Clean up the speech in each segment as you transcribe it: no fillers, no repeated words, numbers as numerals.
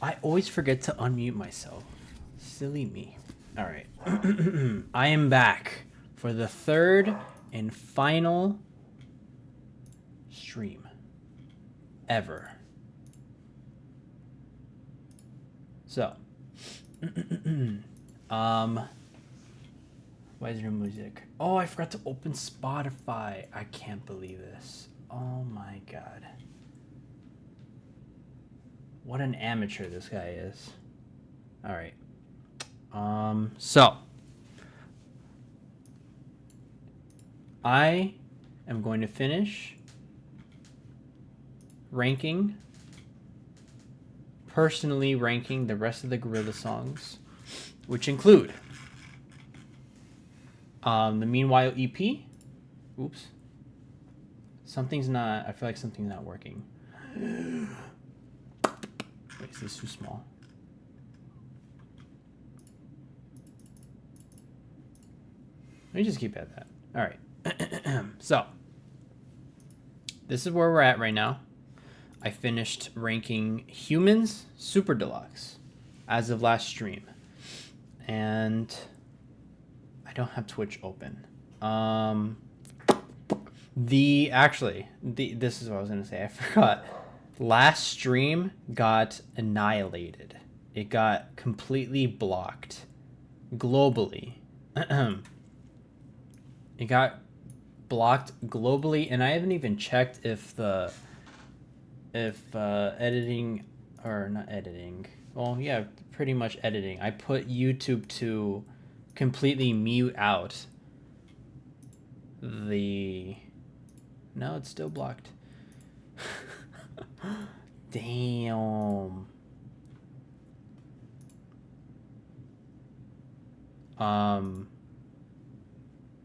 I always forget to unmute myself. Silly me. All right. I am back for the third and final stream ever. So, why is there music? Oh, I forgot to open Spotify. I can't believe this. Oh my god. What an amateur this guy is. All right. So I am going to finish personally ranking the rest of the Gorillaz songs, which include the Meanwhile EP. Oops. I feel like something's not working. Wait, is this too small? Let me just keep it at that. All right. So, this is where we're at right now. I finished ranking Humans Super Deluxe as of last stream. And I don't have Twitch open. This is what I was going to say. I forgot. Last stream got annihilated. It got completely blocked globally. It got blocked globally, and I haven't even checked if editing, or not editing. Well, yeah, pretty much editing. I put YouTube to completely mute out the... No, it's still blocked. Damn.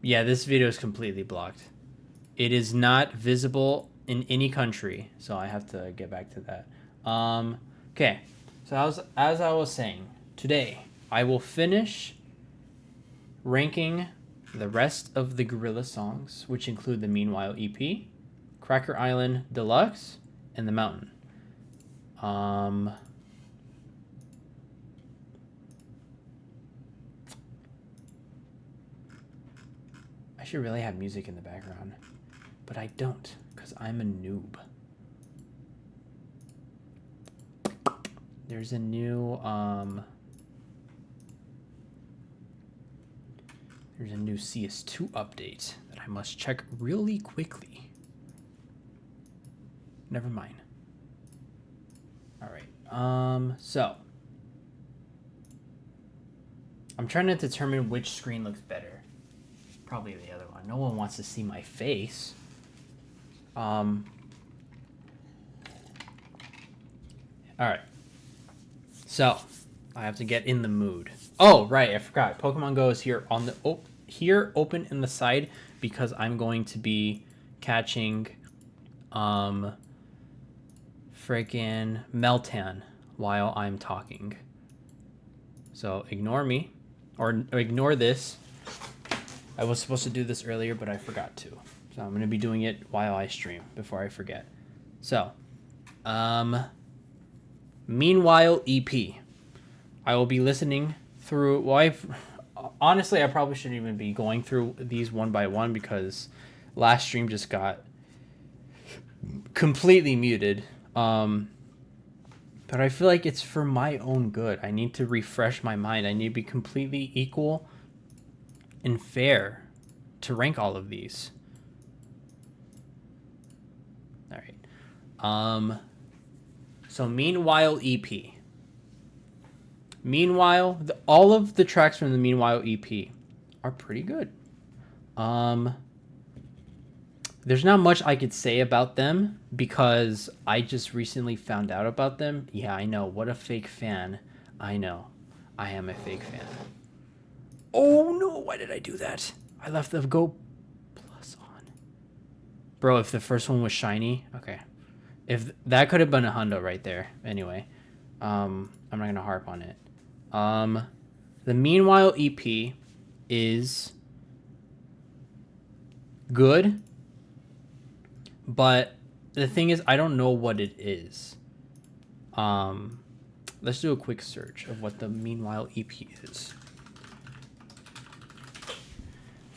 Yeah, this video is completely blocked. It is not visible in any country, so I have to get back to that. Okay, so as I was saying, today I will finish ranking the rest of the Gorillaz songs, which include the Meanwhile EP, Cracker Island Deluxe, and The Mountain. I should really have music in the background, but I don't, because I'm a noob. There's a new CS2 update that I must check really quickly. Never mind. All right. So I'm trying to determine which screen looks better. Probably the other one. No one wants to see my face. All right. So I have to get in the mood. Oh, right. I forgot. Pokemon Go is here on the open in the side because I'm going to be catching freaking Meltan while I'm talking. So ignore me or ignore this. I was supposed to do this earlier, but I forgot to. So I'm going to be doing it while I stream before I forget. So, Meanwhile EP. I will be listening through... Well, honestly, I probably shouldn't even be going through these one by one because last stream just got completely muted. But I feel like it's for my own good. I need to refresh my mind. I need to be completely equal and fair to rank all of these. All right. So Meanwhile EP. Meanwhile, all of the tracks from the Meanwhile EP are pretty good. There's not much I could say about them because I just recently found out about them. Yeah, I know. What a fake fan. I know. I am a fake fan. Oh no, why did I do that? I left the Go Plus on. Bro, if the first one was shiny, okay. If that could have been a hundo right there. Anyway, I'm not gonna harp on it. The Meanwhile EP is good, but the thing is, I don't know what it is. Let's do a quick search of what the Meanwhile EP is.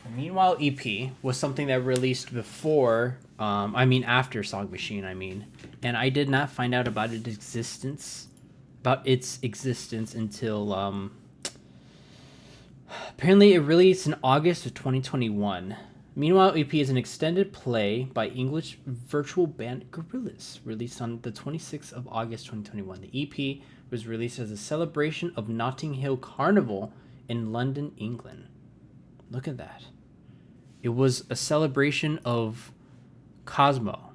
The Meanwhile EP was something that released before, after Song Machine, and I did not find out about its existence until apparently it released in August of 2021. Meanwhile EP is an extended play by English virtual band Gorillaz, released on the 26th of August 2021. The EP was released as a celebration of Notting Hill Carnival in London, England. Look at that. It was a celebration of Cosmo.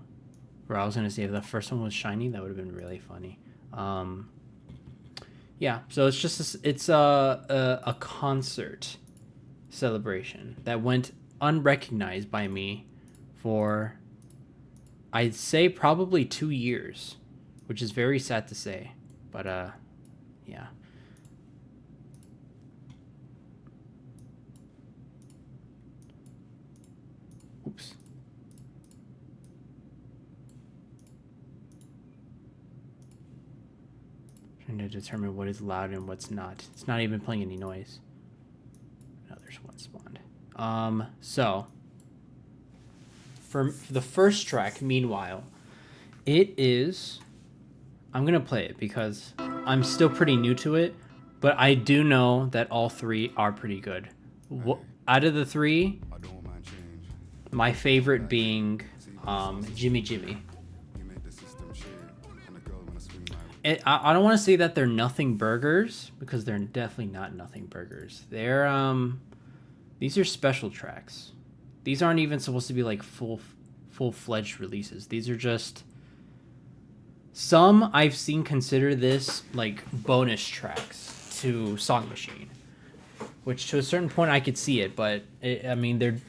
Or I was going to say if the first one was Shiny, that would have been really funny. Yeah, so it's just a concert celebration that went unrecognized by me for, I'd say, probably 2 years, which is very sad to say, but yeah. Oops. Trying to determine what is loud and what's not. It's not even playing any noise. No, there's one spawned. So for the first track, Meanwhile, it is, I'm going to play it because I'm still pretty new to it, but I do know that all three are pretty good. Out of the three, my favorite being Jimmy Jimmy. I don't want to say that they're nothing burgers because they're definitely not nothing burgers. They're these are special tracks. These aren't even supposed to be like full-fledged releases. These are just some I've seen consider this like bonus tracks to Song Machine, which to a certain point I could see it, but they're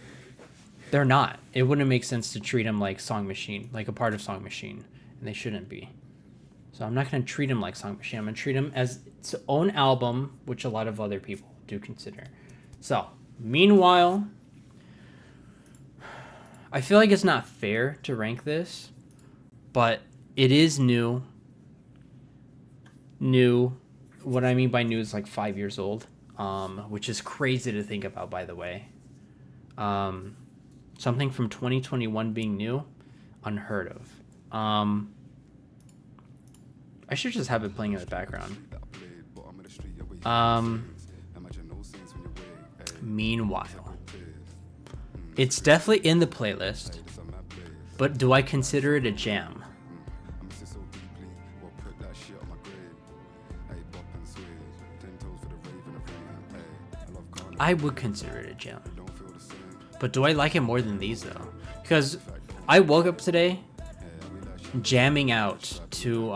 not. It wouldn't make sense to treat them like Song Machine, like a part of Song Machine, and they shouldn't be. So I'm not going to treat them like Song Machine. I'm going to treat them as its own album, which a lot of other people do consider. So, Meanwhile, I feel like it's not fair to rank this, but it is new. New. What I mean by new is like 5 years old, which is crazy to think about, by the way. Something from 2021 being new, unheard of. I should just have it playing in the background. Meanwhile, it's definitely in the playlist, but do I consider it a jam? I would consider it a jam, but do I like it more than these though? Because I woke up today jamming out to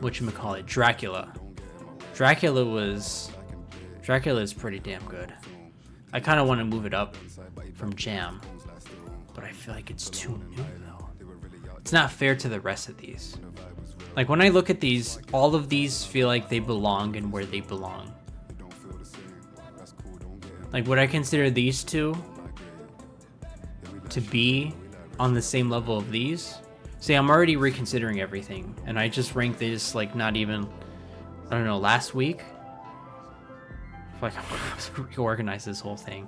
whatchamacallit, Dracula. Dracula is pretty damn good. I kind of want to move it up from jam, but I feel like it's too new though. It's not fair to the rest of these. Like when I look at these, all of these feel like they belong in where they belong. Like would I consider these two to be on the same level of these? See, I'm already reconsidering everything, and I just ranked this like not even, I don't know, last week. I feel like I'm gonna have to reorganize this whole thing.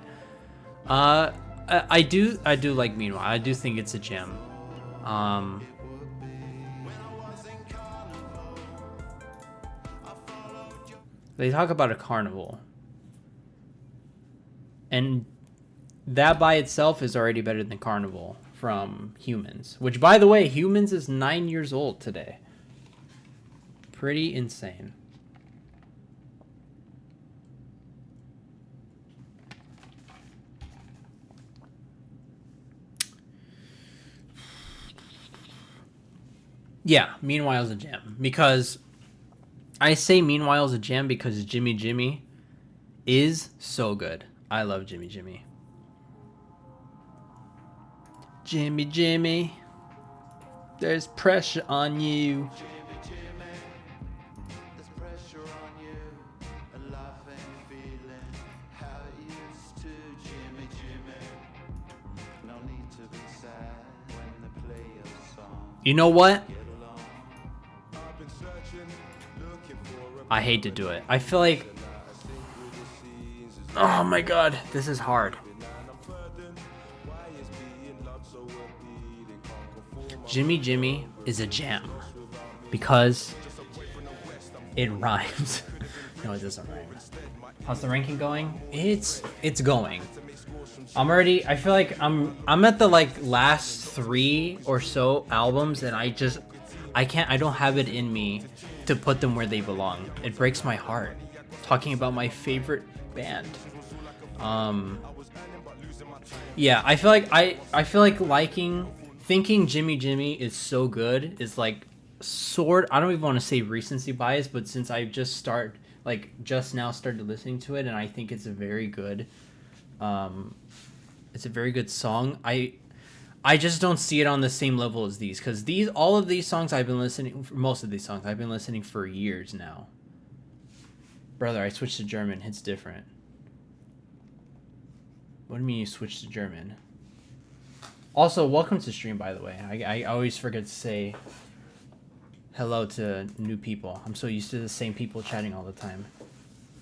I do like Meanwhile. I do think it's a gem. They talk about a carnival, and that by itself is already better than Carnival from Humans, which by the way, Humans is 9 years old today. Pretty insane. Yeah, Meanwhile is a gem because I say Meanwhile is a gem because Jimmy Jimmy is so good. I love Jimmy Jimmy. Jimmy Jimmy, there's pressure on you. You know what? I hate to do it. I feel like, oh my god, this is hard. Jimmy Jimmy is a jam because it rhymes. No, it doesn't rhyme. How's the ranking going? It's going. I feel like I'm at the like last 3 or so albums, and I don't have it in me to put them where they belong. It breaks my heart talking about my favorite band. Yeah, I feel like thinking Jimmy Jimmy is so good is like I don't even want to say recency bias, but since I just now started listening to it, and I think it's a very good song. I just don't see it on the same level as these, because most of these songs I've been listening for years now. Brother, I switched to German. It's different. What do you mean you switched to German? Also, welcome to stream, by the way. I always forget to say hello to new people. I'm so used to the same people chatting all the time.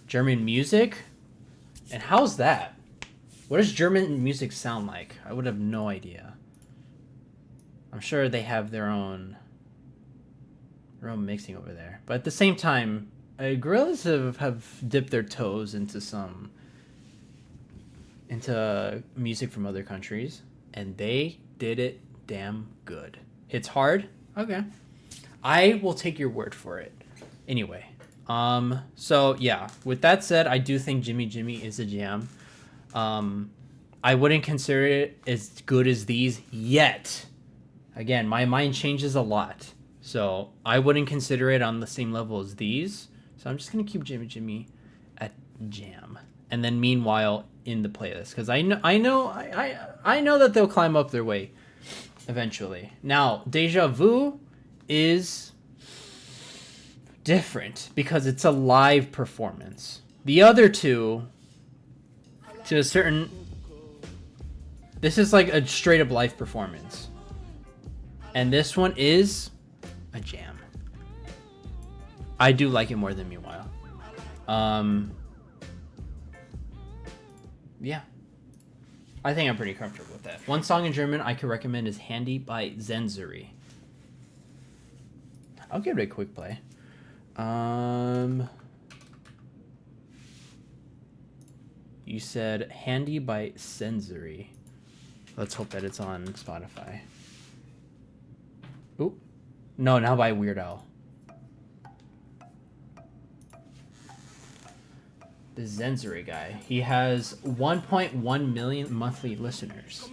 German music? And how's that? What does German music sound like? I would have no idea. I'm sure they have their own mixing over there. But at the same time, Gorillaz have dipped their toes into music from other countries, and they did it damn good. It's hard? Okay. I will take your word for it. Anyway, so yeah, with that said, I do think Jimmy Jimmy is a jam. I wouldn't consider it as good as these yet. Again, my mind changes a lot, so I wouldn't consider it on the same level as these. So I'm just gonna keep Jimmy Jimmy at jam, and then meanwhile in the playlist, because I know that they'll climb up their way eventually. Now, Deja Vu is different because it's a live performance. The other two, to a certain, this is like a straight up live performance, and this one is a jam. I do like it more than Meanwhile. Yeah, I think I'm pretty comfortable with that. One song in German I could recommend is Handy by Zenzuri. I'll give it a quick play. You said Handy by Zenzuri. Let's hope that it's on Spotify. Ooh. No, now by Weird Al. The Zenzuri guy. He has 1.1 million monthly listeners.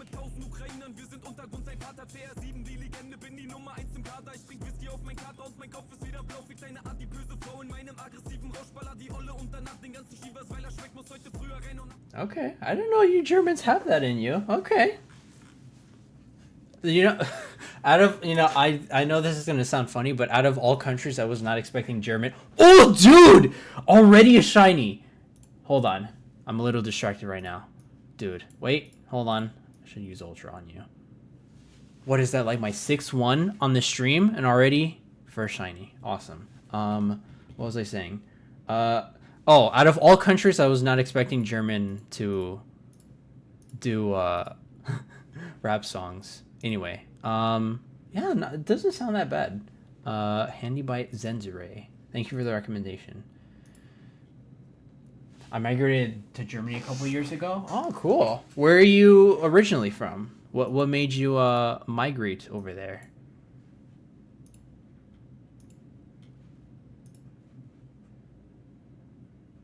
Okay, I didn't know you Germans have that in you. Okay. You know, I know this is going to sound funny, but out of all countries, I was not expecting German. Oh, dude! Already a shiny. Hold on. I'm a little distracted right now. Dude, wait. Hold on. I should use Ultra on you. What is that, like my 6-1 on the stream? And already first shiny. Awesome. What was I saying? Out of all countries, I was not expecting German to do rap songs. Anyway, yeah, no, it doesn't sound that bad. Handy by Zenzure. Thank you for the recommendation. I migrated to Germany a couple years ago. Oh, cool. Where are you originally from? What made you migrate over there?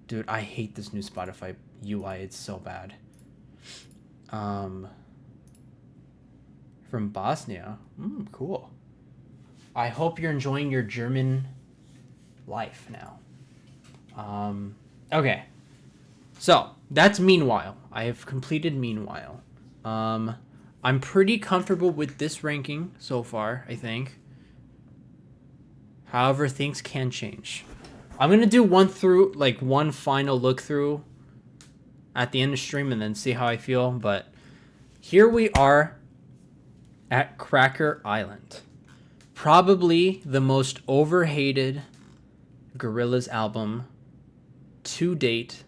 Dude, I hate this new Spotify UI. It's so bad. From Bosnia. Cool. I hope you're enjoying your German life now. Okay. So, that's Meanwhile. I have completed Meanwhile. I'm pretty comfortable with this ranking so far, I think. However, things can change. I'm going to do one final look through at the end of stream and then see how I feel. But here we are at Cracker Island. probably the most overhated Gorillaz album to date,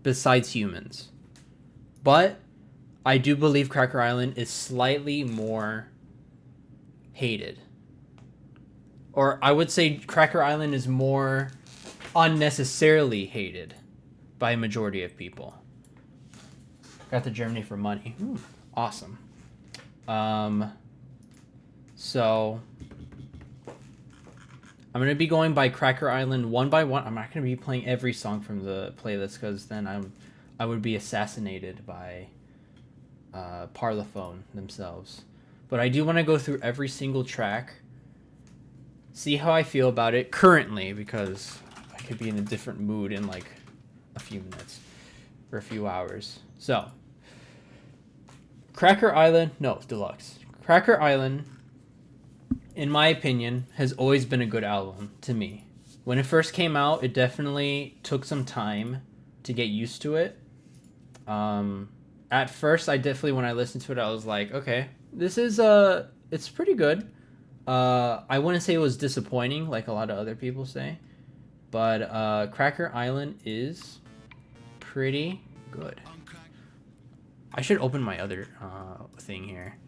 besides Humans. But I do believe Cracker Island is slightly more hated. Or I would say Cracker Island is more unnecessarily hated by a majority of people. Got to Germany for money. Ooh, awesome. So I'm going to be going by Cracker Island one by one. I'm not going to be playing every song from the playlist because then I would be assassinated by Parlophone themselves. But I do want to go through every single track, see how I feel about it currently, because I could be in a different mood in like a few minutes or a few hours. So, Cracker Island, no, Deluxe. Cracker Island, in my opinion, has always been a good album to me. When it first came out, it definitely took some time to get used to it. At first, when I listened to it, I was like, okay, this is, it's pretty good. I wouldn't say it was disappointing like a lot of other people say, but Cracker Island is pretty good. I should open my other thing here.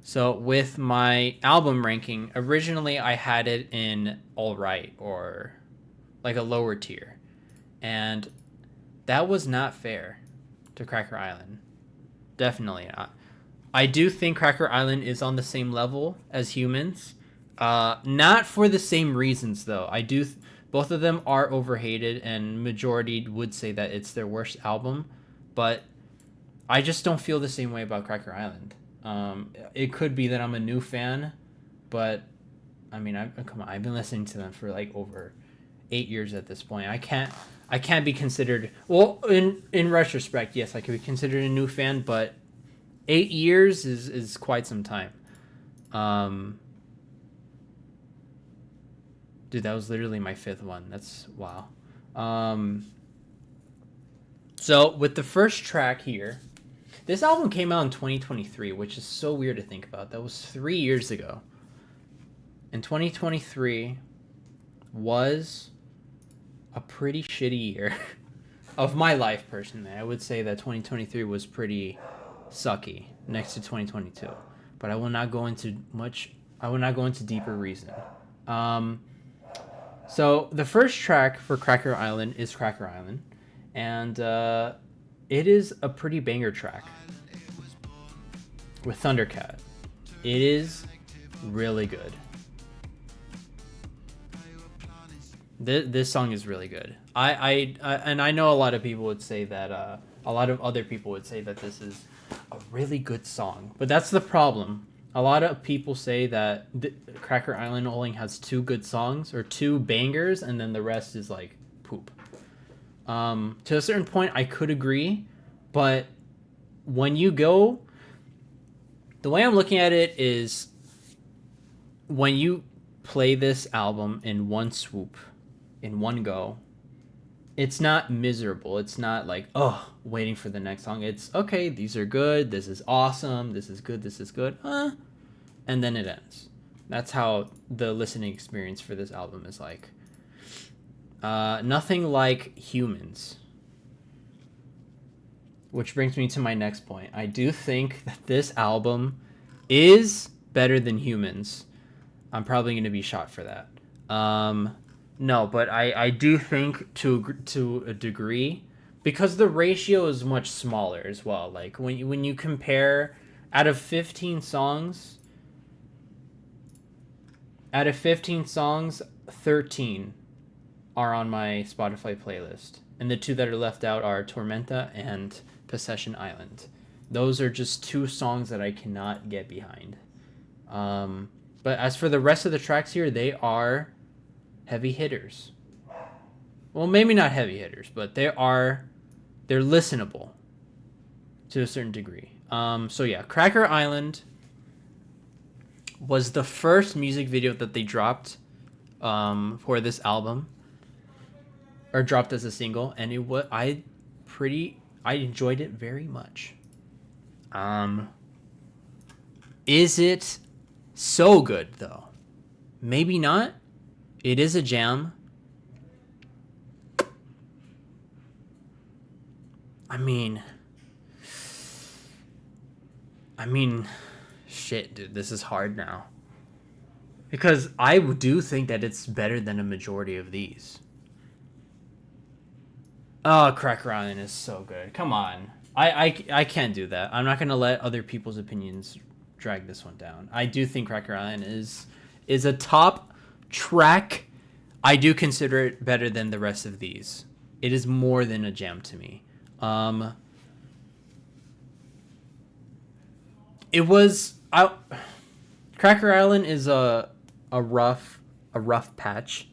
So with my album ranking, originally I had it in alright, or like a lower tier, and that was not fair to Cracker Island. Definitely not. I do think Cracker Island is on the same level as Humans. Not for the same reasons, though. Both of them are overhated, and majority would say that it's their worst album. But I just don't feel the same way about Cracker Island. It could be that I'm a new fan, but I mean, come on, I've been listening to them for like over 8 years at this point. I can't be considered, well, in retrospect, yes, I could be considered a new fan, but 8 years is quite some time. Dude, that was literally my 5th one. That's wow. So with the first track here, this album came out in 2023, which is so weird to think about. That was 3 years ago. And 2023 was a pretty shitty year of my life, personally. I would say that 2023 was pretty sucky next to 2022. But I will not go into deeper reason. So the first track for Cracker Island is Cracker Island, and it is a pretty banger track with Thundercat. It is really good. This song is really good. I know a lot of people would say that a lot of other people would say that this is a really good song, but that's the problem. A lot of people say that Cracker Island only has 2 good songs or 2 bangers, and then the rest is like poop. To a certain point, I could agree, but when you go, the way I'm looking at it is, when you play this album in one swoop, in one go, it's not miserable. It's not like, oh, waiting for the next song. It's, okay, these are good, this is awesome, this is good, and then it ends. That's how the listening experience for this album is like. Nothing like Humans. Which brings me to my next point. I do think that this album is better than Humans. I'm probably going to be shot for that. No, but I do think to a degree, because the ratio is much smaller as well. Like when you compare, out of 15 songs, 13 are on my Spotify playlist. And the 2 that are left out are Tormenta and Possession Island. Those are just 2 songs that I cannot get behind. But as for the rest of the tracks here, they are heavy hitters. Well, maybe not heavy hitters, but they're listenable to a certain degree. So yeah, Cracker Island was the first music video that they dropped for this album, or dropped as a single, and I enjoyed it very much. Is it so good, though? Maybe not. It is a jam. I mean, shit, dude, this is hard now. Because I do think that it's better than a majority of these. Oh, Cracker Island is so good. Come on. I can't do that. I'm not going to let other people's opinions drag this one down. I do think Cracker Island is a top track. I do consider it better than the rest of these. It is more than a jam to me. It was Cracker Island is a rough patch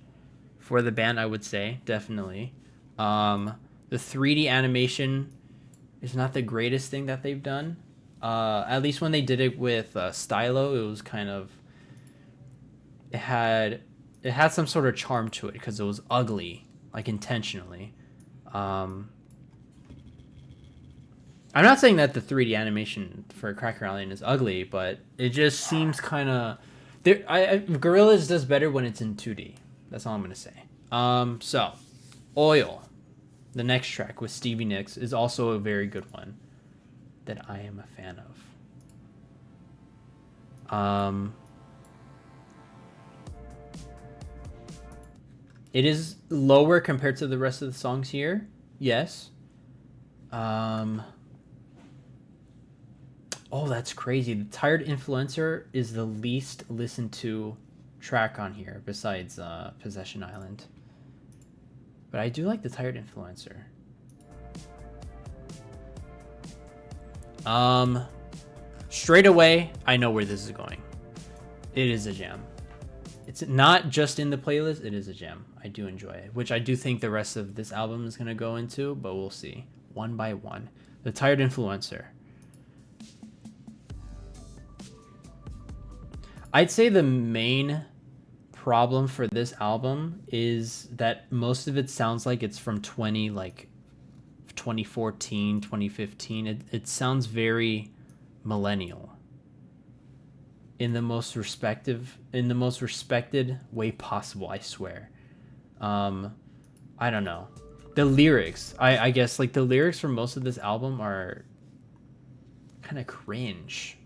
for the band, I would say, definitely. The 3D animation is not the greatest thing that they've done. At least when they did it with Stylo, it was kind of it had some sort of charm to it because it was ugly, like intentionally. I'm not saying that the 3D animation for Cracker Island is ugly, but it just seems kind of Gorillaz does better when it's in 2D. That's all I'm gonna say. So, Oil, the next track with Stevie Nicks, is also a very good one that I am a fan of. It is lower compared to the rest of the songs here. Yes. Oh, that's crazy. The Tired Influencer is the least listened to track on here besides Possession Island. But I do like the Tired Influencer. Straight away, I know where this is going. It is a jam. It's not just in the playlist, it is a jam. I do enjoy it, which I do think the rest of this album is going to go into, but we'll see. One by one. The Tired Influencer. I'd say the main problem for this album is that most of it sounds like it's from 2014, 2015. It sounds very millennial in the most respected way possible, I swear. I don't know. The lyrics, I guess like the lyrics for most of this album are kind of cringe,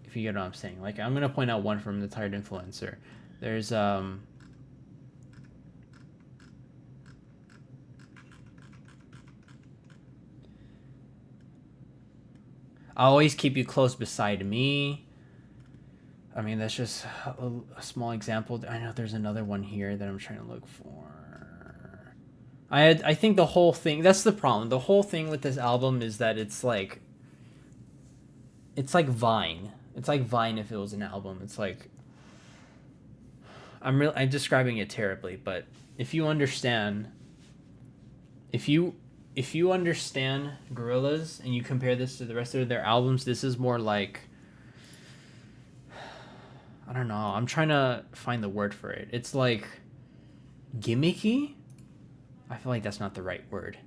if you get what I'm saying. Like, I'm gonna point out one from the Tired Influencer. There's I'll always keep you close beside me. I mean, that's just a small example. I know there's another one here that I'm trying to look for. I think the whole thing, that's the problem. The whole thing with this album is that it's like Vine. It's like Vine if it was an album. It's like I'm describing it terribly, but if you understand Gorillaz and you compare this to the rest of their albums, this is more like, I don't know, I'm trying to find the word for it. It's like gimmicky? I feel like that's not the right word.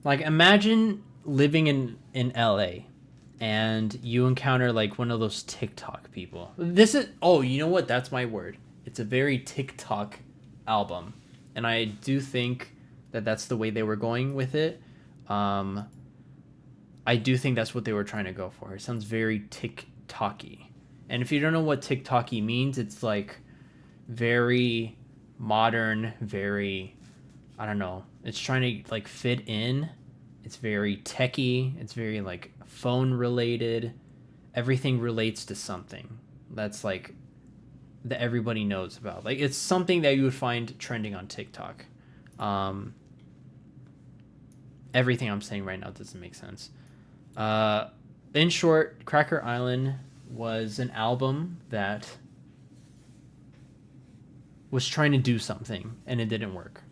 Like, imagine living in LA and you encounter like one of those TikTok people. This is, oh, you know what? That's my word. It's a very TikTok album. And I do think that that's the way they were going with it. I do think that's what they were trying to go for. It sounds very TikTok-y. And if you don't know what TikTok-y means, it's like very modern, very, I don't know. It's trying to like fit in. It's very techy. It's very like phone related. Everything relates to something that's like that everybody knows about. Like, it's something that you would find trending on TikTok. Everything I'm saying right now doesn't make sense. In short, Cracker Island was an album that was trying to do something and it didn't work.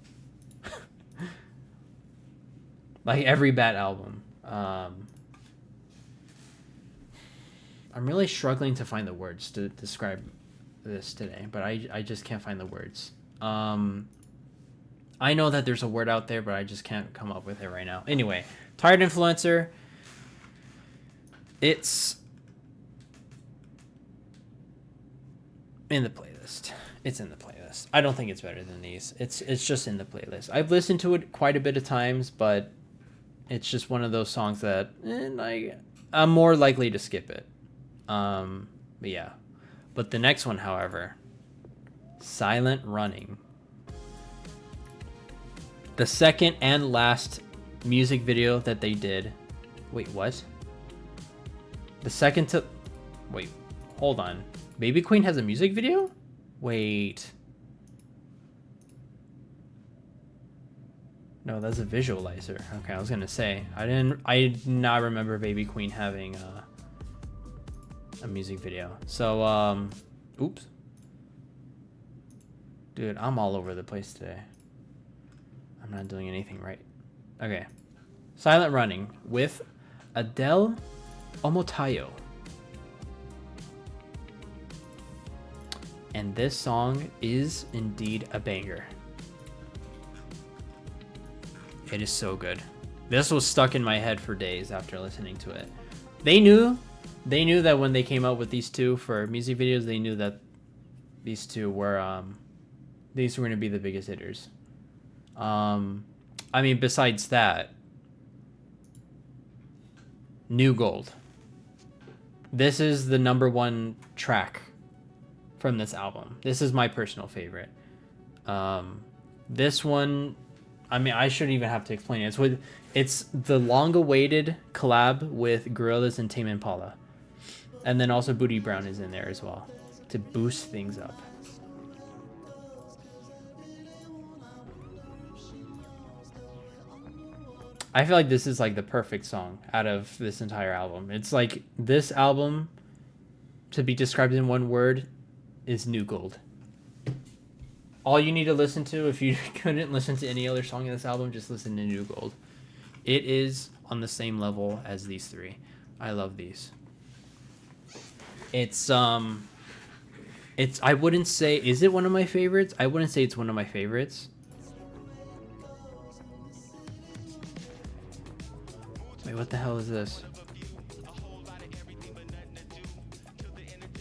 Like every bad album. I'm really struggling to find the words to describe this today, but I just can't find the words. I know that there's a word out there, but I just can't come up with it right now. Anyway, Tired Influencer. It's In the playlist. It's in the playlist. I don't think it's better than these. It's just in the playlist. I've listened to it quite a bit of times, but it's just one of those songs that I'm more likely to skip it. But yeah. But the next one, however, Silent Running. The second and last music video that they did. Wait, what? The second to... Wait, hold on. Baby Queen has a music video? Wait. No, that's a visualizer. Okay, I was gonna say. I did not remember Baby Queen having a music video. So, oops. Dude, I'm all over the place today. I'm not doing anything right. Okay. Silent Running with Adele Omotayo. And this song is indeed a banger. It is so good. This was stuck in my head for days after listening to it. They knew that when they came out with these two for music videos, they knew that these two were going to be the biggest hitters. I mean, besides that, New Gold. This is the number 1 track from this album. This is my personal favorite. This one, I mean, I shouldn't even have to explain it. It's the long-awaited collab with Gorillaz and Tame Impala, and then also Booty Brown is in there as well to boost things up. I feel like this is like the perfect song out of this entire album. It's like this album, to be described in one word, is New Gold. All you need to listen to, if you couldn't listen to any other song in this album, just listen to New Gold. It is on the same level as these three. I love these. It's I wouldn't say, is it one of my favorites? I wouldn't say it's one of my favorites. Wait, what the hell is this?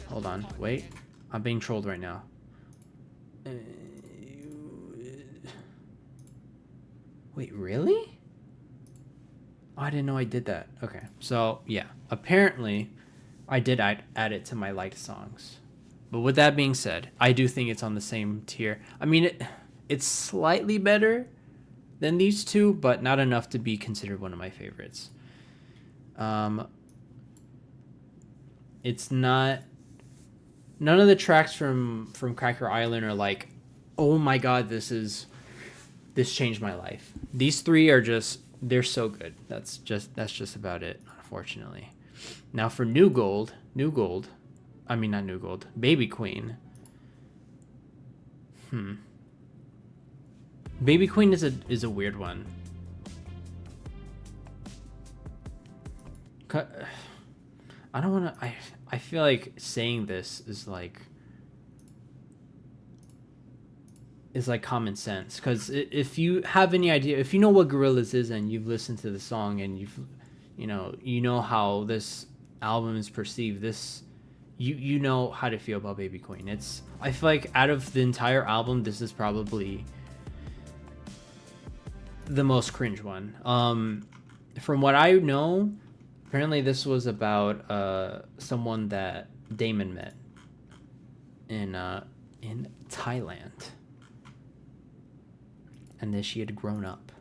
Hold on, wait. I'm being trolled right now. Wait, really? Oh, I didn't know I did that. Okay, so yeah. Apparently, I did add it to my liked songs. But with that being said, I do think it's on the same tier. I mean, it's slightly better than these two, but not enough to be considered one of my favorites. It's not... None of the tracks from Cracker Island are like, oh my god, this changed my life. These three are just, they're so good. That's just about it, unfortunately. Now for New Gold, I mean not New Gold, Baby Queen. Baby Queen is a weird one. I don't want to. I feel like saying this is like common sense, because if you have any idea, if you know what Gorillaz is and you've listened to the song and you know how this album is perceived, you know how to feel about Baby Queen. I feel like out of the entire album, this is probably the most cringe one. From what I know, apparently this was about someone that Damon met in Thailand, and that she had grown up.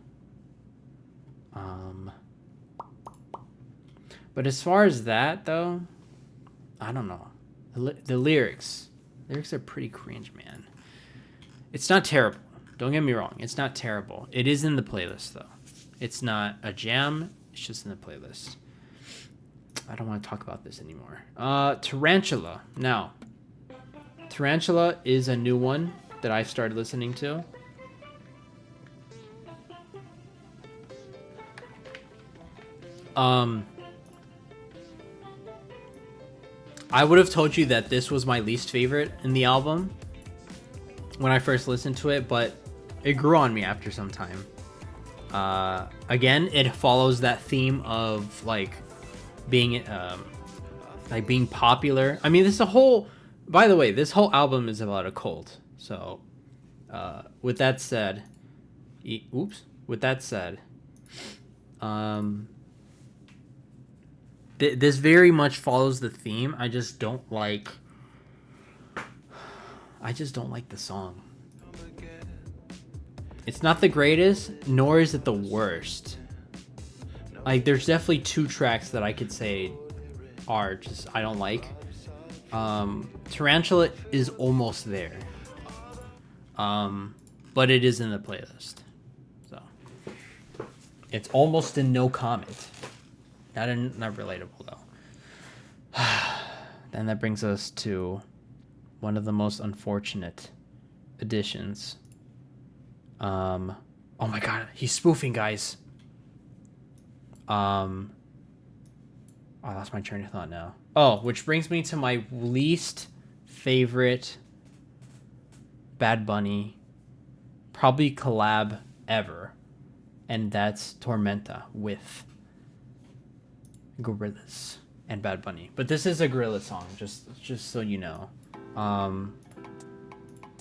But as far as that though, I don't know. The lyrics are pretty cringe, man. It's not terrible. Don't get me wrong. It's not terrible. It is in the playlist though. It's not a jam. It's just in the playlist. I don't want to talk about this anymore. Tarantula. Now, Tarantula is a new one that I've started listening to. I would have told you that this was my least favorite in the album when I first listened to it, but it grew on me after some time. Again, it follows that theme of being popular. I mean, there's a whole By the way, this whole album is about a cult. So, with that said, with that said, um, this very much follows the theme. I just don't like. I just don't like the song. It's not the greatest, nor is it the worst. Like, there's definitely 2 tracks that I could say are just I don't like. Tarantula is almost there. But it is in the playlist. So it's almost in no comment. Not relatable though. Then that brings us to one of the most unfortunate additions. Oh my god, he's spoofing, guys. I lost my train of thought now. Oh, which brings me to my least favorite Bad Bunny, probably collab ever, and that's Tormenta with Gorillaz and Bad Bunny. But this is a Gorillaz song, just so you know.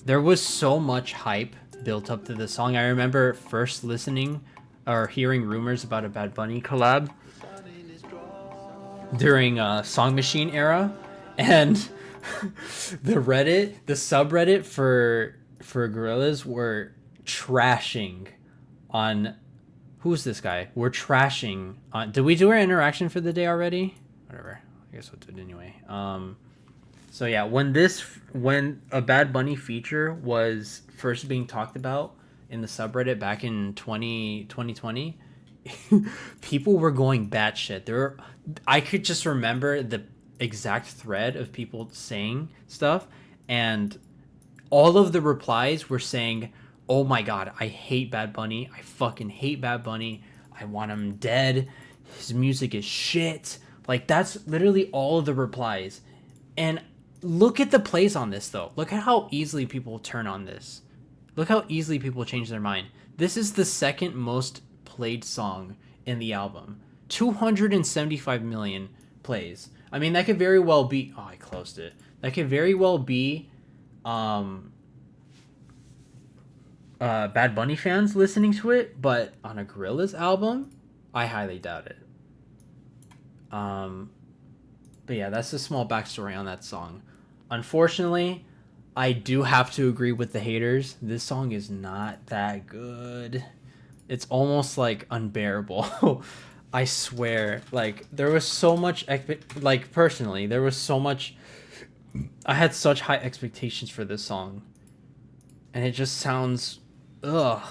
There was so much hype built up to this song. I remember first listening or hearing rumors about a Bad Bunny collab during Song Machine era, and the subreddit for Gorillaz were trashing on who's this guy? We're trashing on. Did we do our interaction for the day already? Whatever. I guess we'll do it anyway. So yeah, when a Bad Bunny feature was first being talked about in the subreddit back in 2020, people were going batshit. I could just remember the exact thread of people saying stuff, and all of the replies were saying, "Oh my god, I hate Bad Bunny. I fucking hate Bad Bunny. I want him dead. His music is shit." Like, that's literally all of the replies. And look at the plays on this, though. Look at how easily people turn on this. Look how easily people change their mind. This is the second most played song in the album. 275 million plays. I mean, that could very well be... Oh, I closed it. That could very well be Bad Bunny fans listening to it, but on a Gorillaz album, I highly doubt it. But yeah, that's a small backstory on that song. Unfortunately, I do have to agree with the haters. This song is not that good. It's almost like unbearable. I swear. Like, there was so much... personally, there was so much... I had such high expectations for this song. And it just sounds... Ugh.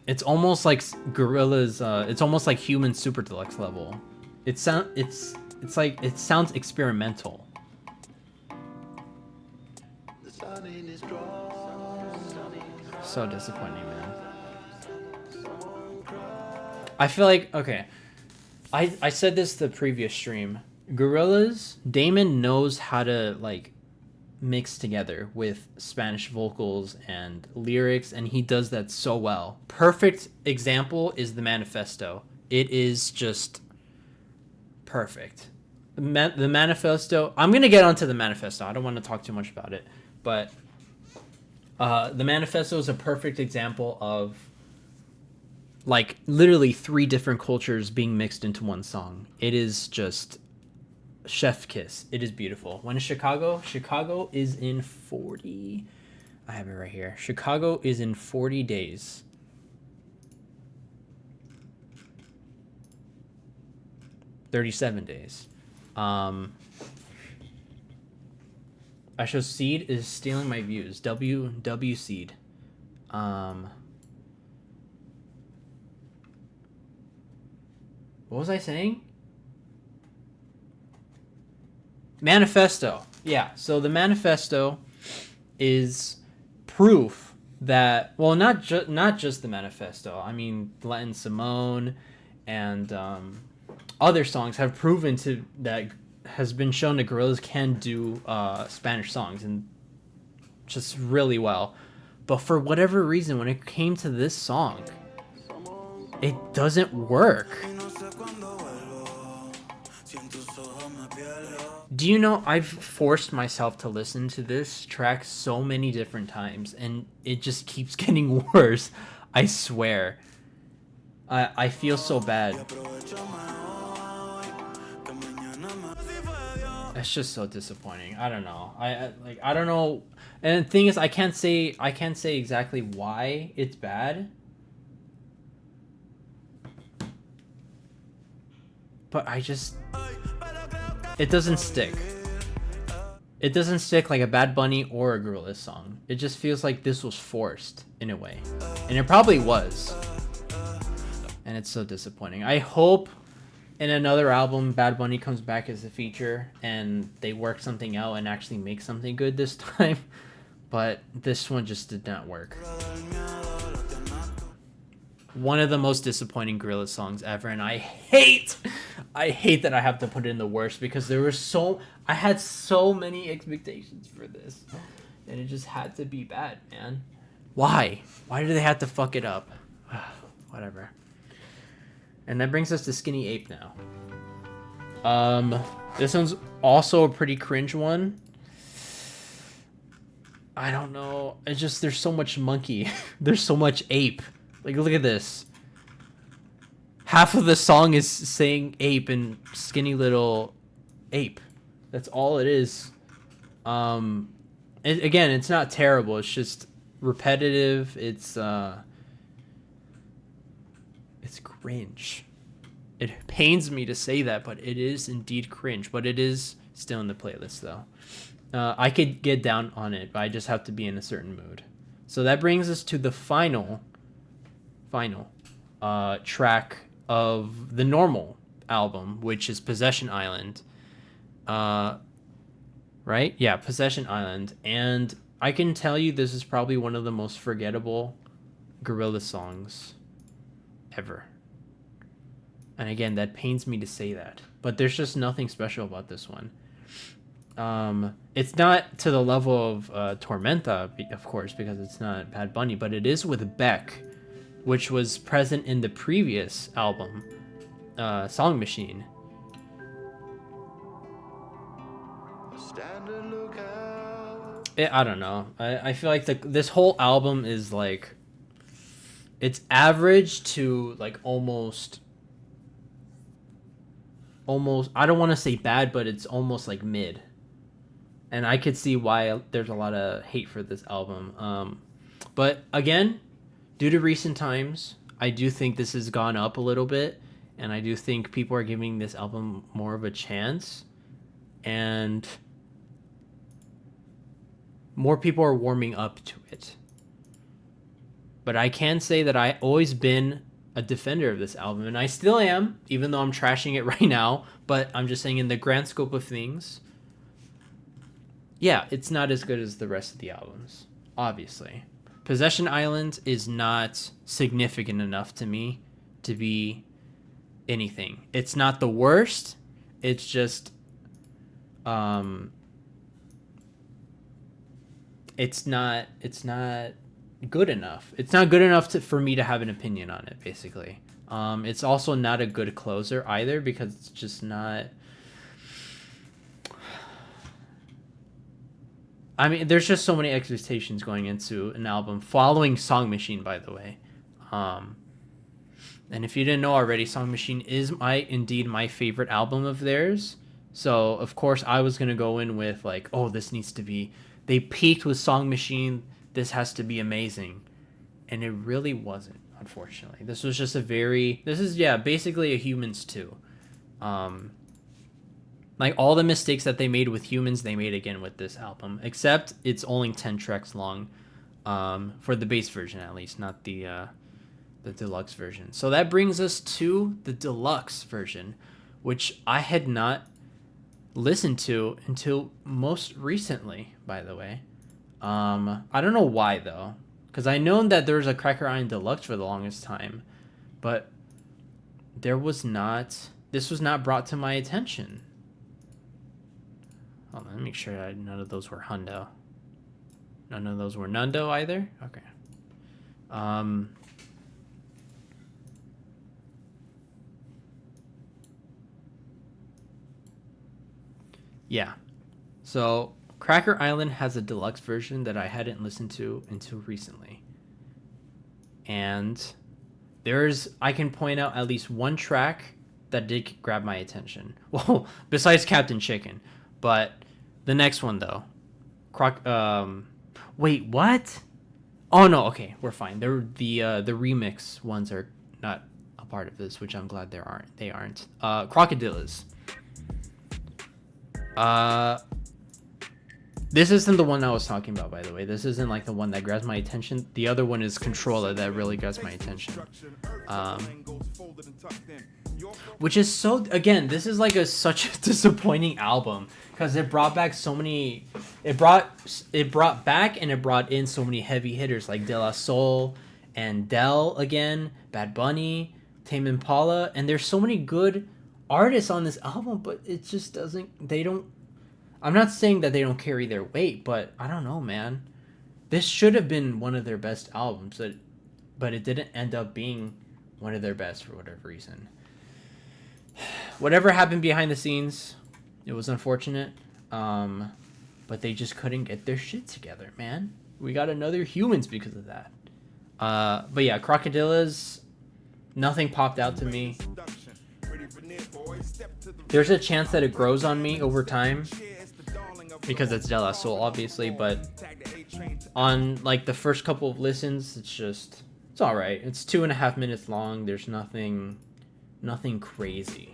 It's almost like Gorillaz... it's almost like Human Super Deluxe level. It's like... It sounds experimental. So disappointing, man. I feel like... Okay. I said this the previous stream. Gorillaz, Damon knows how to, like, mix together with Spanish vocals and lyrics, and he does that so well. Perfect example is the Manifesto. It is just perfect. The Manifesto... I'm going to get onto the Manifesto. I don't want to talk too much about it. But the Manifesto is a perfect example of, like, literally 3 different cultures being mixed into one song. It is just chef kiss. It is beautiful. When is Chicago? Chicago is in 40... I have it right here. Chicago is in 40 days. $37 days. I show Seed is stealing my views. W Seed. What was I saying? Manifesto. Yeah, so the Manifesto is proof that, well, not just the Manifesto. I mean, Latin Simone and other songs have proven that has been shown that Gorillaz can do Spanish songs, and just really well. But for whatever reason, when it came to this song, it doesn't work. Do you know I've forced myself to listen to this track so many different times and it just keeps getting worse. I swear. I feel so bad. It's just so disappointing. I don't know. I don't know. And the thing is, I can't say exactly why it's bad. But it doesn't stick. It doesn't stick like a Bad Bunny or a Gorillaz song. It just feels like this was forced in a way. And it probably was. And it's so disappointing. I hope in another album Bad Bunny comes back as a feature and they work something out and actually make something good this time. But this one just did not work. One of the most disappointing Gorillaz songs ever, and I hate that I have to put it in the worst because I had so many expectations for this, and it just had to be bad, man. Why do they have to fuck it up? Whatever. And that brings us to Skinny Ape now. This one's also a pretty cringe one. I don't know. It's just there's so much monkey. There's so much ape. Like, look at this. Half of the song is saying ape and skinny little ape. That's all it is. Again, it's not terrible. It's just repetitive. It's cringe. It pains me to say that, but it is indeed cringe. But it is still in the playlist, though. I could get down on it, but I just have to be in a certain mood. So that brings us to the final track of the normal album, which is Possession Island. Right? Yeah, Possession Island. And I can tell you this is probably one of the most forgettable Gorillaz songs ever. And again, that pains me to say that. But there's just nothing special about this one. It's not to the level of Tormenta, of course, because it's not Bad Bunny, but it is with Beck, which was present in the previous album, Song Machine. I don't know. I feel like this whole album is like, it's average to like almost, I don't want to say bad, but it's almost like mid. And I could see why there's a lot of hate for this album. But again, due to recent times, I do think this has gone up a little bit. And I do think people are giving this album more of a chance. And more people are warming up to it. But I can say that I've always been a defender of this album. And I still am, even though I'm trashing it right now. But I'm just saying in the grand scope of things, yeah, it's not as good as the rest of the albums, obviously. Possession Island is not significant enough to me to be anything. It's not the worst. It's just, it's not good enough. It's not good enough for me to have an opinion on it, basically. It's also not a good closer either because it's just not. I mean, there's just so many expectations going into an album following Song Machine, by the way. And if you didn't know already, Song Machine is indeed my favorite album of theirs. So, of course, I was going to go in with like, oh, this needs to be... They peaked with Song Machine. This has to be amazing. And it really wasn't, unfortunately. This was just basically a Humans 2. Like, all the mistakes that they made with Humans, they made again with this album. Except it's only 10 tracks long. For the bass version, at least. Not the deluxe version. So that brings us to the deluxe version. Which I had not listened to until most recently, by the way. I don't know why, though. Because I known that there was a Cracker Island Deluxe for the longest time. But this was not brought to my attention. Hold on, let me make sure that none of those were Hundo. None of those were Nundo either? Okay. Yeah. So Cracker Island has a deluxe version that I hadn't listened to until recently. And I can point out at least one track that did grab my attention. Well, besides Captain Chicken. But the next one though. Wait, what? Oh no, okay, we're fine. The remix ones are not a part of this, which I'm glad they aren't. Crocodillas. This isn't the one I was talking about, by the way. This isn't like the one that grabs my attention. The other one is Controller that really grabs my attention. Which is so, again, this is like such a disappointing album because it brought back so many. It brought back and it brought in so many heavy hitters like De La Soul and Dell again, Bad Bunny, Tame Impala, and there's so many good artists on this album, but it just doesn't. They don't. I'm not saying that they don't carry their weight, but I don't know, man. This should have been one of their best albums, but it didn't end up being one of their best for whatever reason. Whatever happened behind the scenes, it was unfortunate. But they just couldn't get their shit together, man. We got another Humans because of that. But yeah, Crocodillas, nothing popped out to me. There's a chance that it grows on me over time because it's De La Soul, obviously, but on like the first couple of listens, it's all right. It's 2.5 minutes long. There's nothing crazy.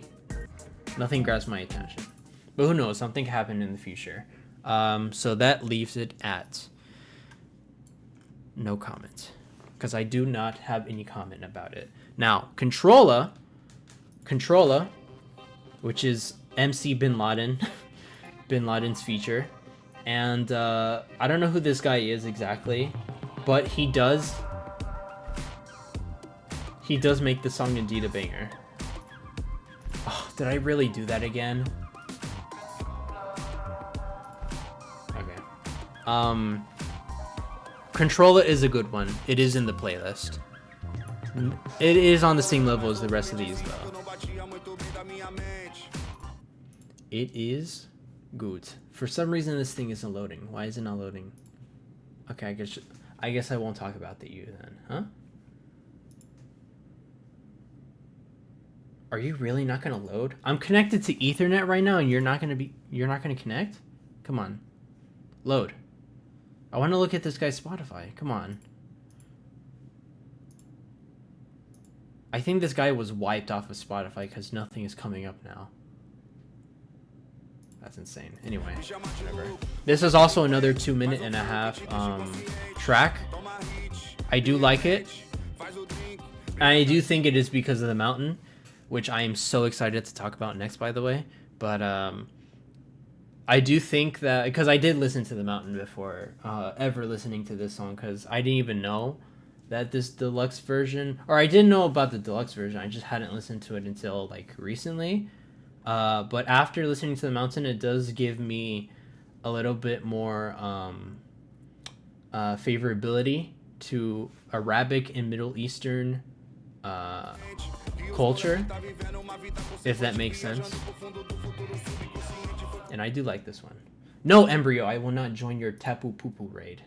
Nothing grabs my attention. But who knows? Something happened in the future. So that leaves it at no comment because I do not have any comment about it. Now, Controller, which is MC Bin Laden, Bin Laden's feature, and I don't know who this guy is exactly, but he does make the song indeed a banger. Oh, did I really do that again? Okay. Controller is a good one. It is in the playlist. It is on the same level as the rest of these, though. It is good. For some reason, this thing isn't loading. Why is it not loading? Okay, I guess I won't talk about the U then, huh? Are you really not gonna load? I'm connected to Ethernet right now, and you're not gonna connect? Come on, load. I want to look at this guy's Spotify. Come on. I think this guy was wiped off of Spotify because nothing is coming up now. That's insane. Anyway, whatever. This is also another 2.5 track. I do like it. I do think it is because of the mountain, which I am so excited to talk about next, by the way. But I do think that, because I did listen to The Mountain before ever listening to this song, because I didn't even know that this deluxe version, or I didn't know about the deluxe version, I just hadn't listened to it until like recently. But after listening to The Mountain, it does give me a little bit more favorability to Arabic and Middle Eastern culture, if that makes sense. And I do like this one. No, Embryo, I will not join your Tapu Pupu raid.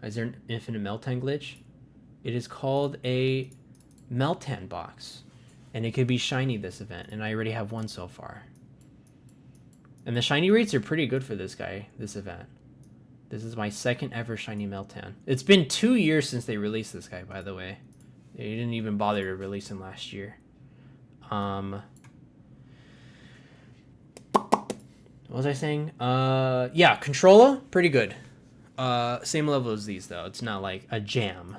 Is there an infinite Meltan glitch? It is called a Meltan box. And it could be shiny this event, and I already have one so far. And the shiny rates are pretty good for this guy, this event. This is my second ever shiny Meltan. It's been 2 years since they released this guy, by the way. They didn't even bother to release him last year. What was I saying? Yeah, Controller, pretty good. Same level as these, though. It's not like a jam.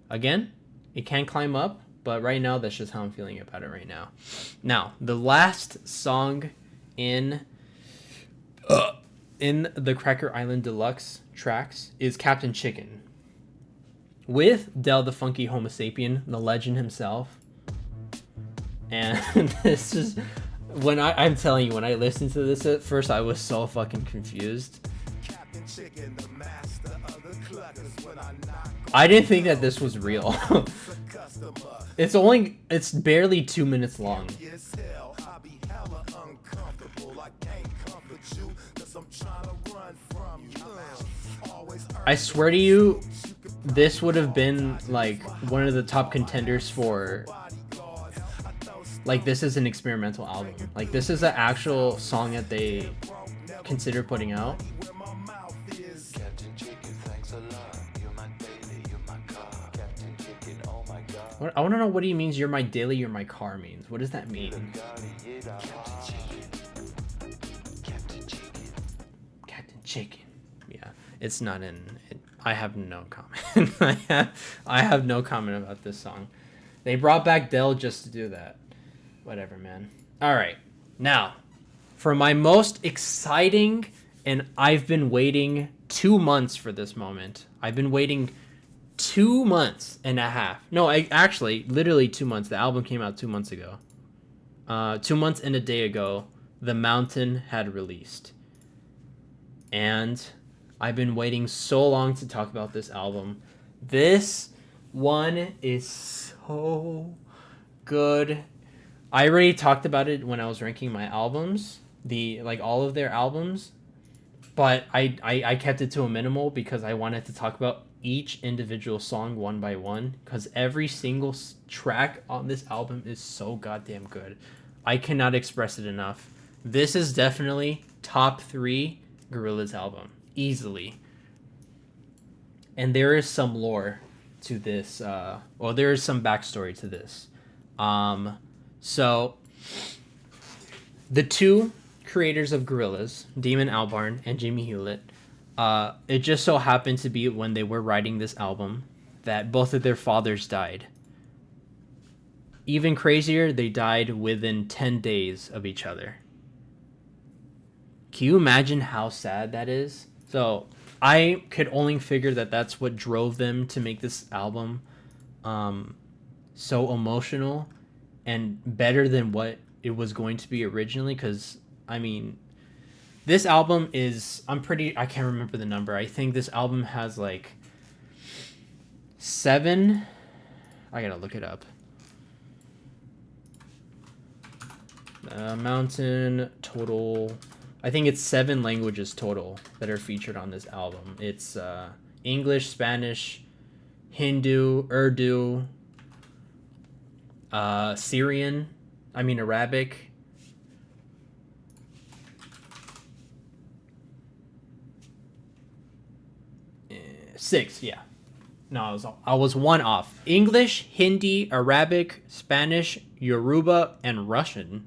Again, it can climb up, but right now, that's just how I'm feeling about it right now. Now, the last song in the Cracker Island Deluxe tracks is Captain Chicken. With Del the Funky Homo Sapien, the legend himself. And this is... I'm telling you, when I listened to this at first, I was so fucking confused. I didn't think that this was real. It's barely 2 minutes long. I swear to you, this would have been like one of the top contenders for, like, this is an experimental album. Like, this is an actual song that they consider putting out. What, I want to know what he means. You're my daily, you're my car means. What does that mean? Captain Chicken. Yeah, it's not in. I have no comment. I have no comment about this song. They brought back Dell just to do that. Whatever, man. All right, now for my most exciting, and I've been waiting 2 months for this moment. I've been waiting 2 months and a half. No, actually, literally 2 months. The album came out 2 months ago. 2 months and a day ago, The Mountain had released. And I've been waiting so long to talk about this album. This one is so good. I already talked about it when I was ranking my albums, all of their albums, but I kept it to a minimal because I wanted to talk about each individual song one by one, because every single track on this album is so goddamn good. I cannot express it enough. This is definitely top 3 Gorillaz album, easily. And there is some lore to this. There is some backstory to this. So the 2 creators of Gorillaz, Damon Albarn and Jimmy Hewlett, it just so happened to be when they were writing this album that both of their fathers died. Even crazier, they died within 10 days of each other. Can you imagine how sad that is? So I could only figure that that's what drove them to make this album so emotional and better than what it was going to be originally. Because, I mean, this album is, I can't remember the number. I think this album has like 7, I gotta look it up. Mountain total, I think it's 7 languages total that are featured on this album. It's English, Spanish, Hindu, Urdu, Arabic. 6, yeah. No, I was 1 off. English, Hindi, Arabic, Spanish, Yoruba, and Russian.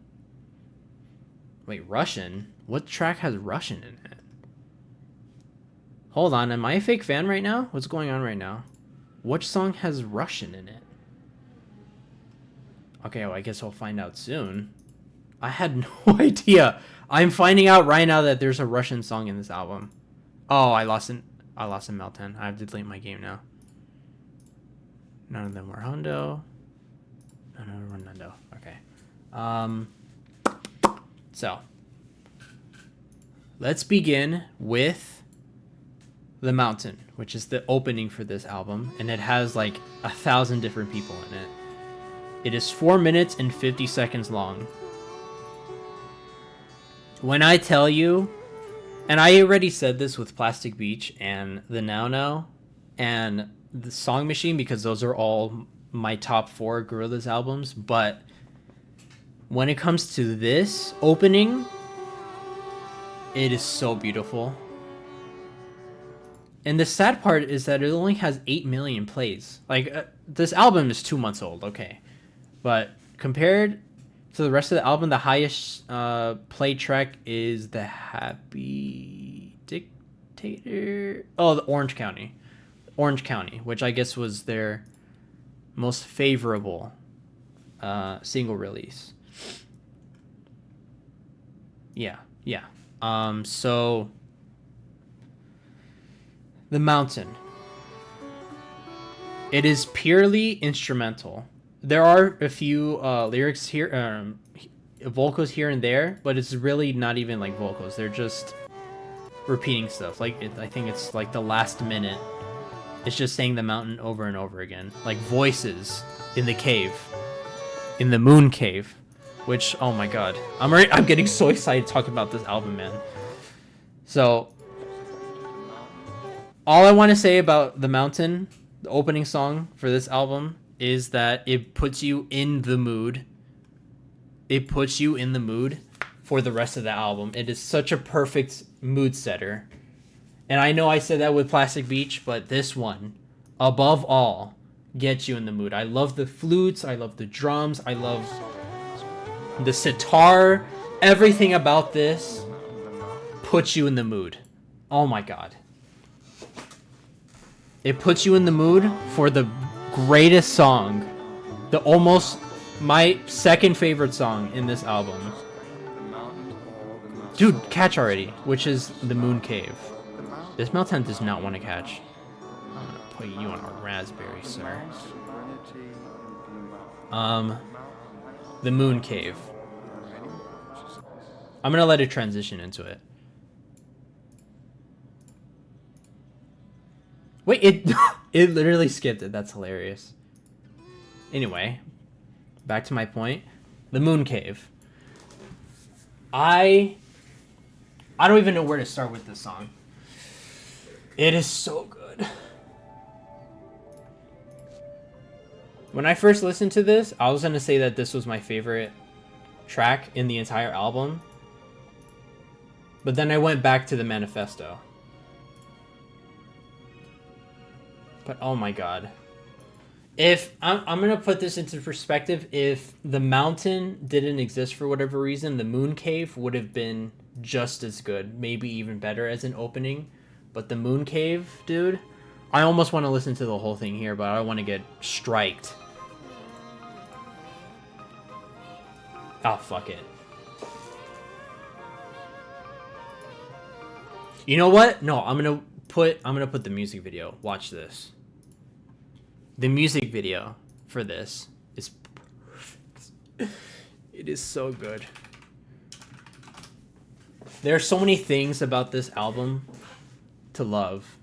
Wait, Russian? What track has Russian in it? Hold on, am I a fake fan right now? What's going on right now? Which song has Russian in it? Okay, well, I guess we'll find out soon. I had no idea. I'm finding out right now that there's a Russian song in this album. Oh, I lost in Melton. I have to delete my game now. None of them were Hondo. None of them were Nando. Okay. So, let's begin with The Mountain, which is the opening for this album, and it has like 1,000 different people in it. It is 4 minutes and 50 seconds long. When I tell you, and I already said this with Plastic Beach and the Now Now and the Song Machine, because those are all my top 4 Gorillaz albums, but when it comes to this opening, it is so beautiful. And the sad part is that it only has 8 million plays. Like, this album is 2 months old, okay. But compared to the rest of the album, the highest play track is the Happy Dictator. Oh, the Orange County, which I guess was their most favorable single release. Yeah. So The Mountain. It is purely instrumental. There are a few lyrics here, vocals here and there, but it's really not even like vocals. They're just repeating stuff. Like, I think it's like the last minute. It's just saying the mountain over and over again. Like voices in the cave. In the moon cave. Which, oh my god. I'm getting so excited to talk about this album, man. So, All I want to say about The Mountain, the opening song for this album, is that it puts you in the mood. It puts you in the mood for the rest of the album. It is such a perfect mood setter. And I know I said that with Plastic Beach, but this one, above all, gets you in the mood. I love the flutes. I love the drums. I love the sitar. Everything about this puts you in the mood. Oh my god. It puts you in the mood for the greatest song. The almost my second favorite song in this album. Dude, catch already, which is The Moon Cave. This Melton does not want to catch. I'm gonna put you on a raspberry, sir. The Moon Cave. I'm gonna let it transition into it. Wait, it literally skipped it. That's hilarious. Anyway, back to my point. The Moon Cave. I don't even know where to start with this song. It is so good. When I first listened to this, I was going to say that this was my favorite track in the entire album. But then I went back to the manifesto. But oh my god. If I'm going to put this into perspective, if The Mountain didn't exist for whatever reason, The Moon Cave would have been just as good, maybe even better as an opening. But The Moon Cave, dude, I almost want to listen to the whole thing here, but I don't want to get striked. Oh, fuck it. You know what? No, I'm gonna put the music video. Watch this. The music video for this is perfect. It is so good. There are so many things about this album to love,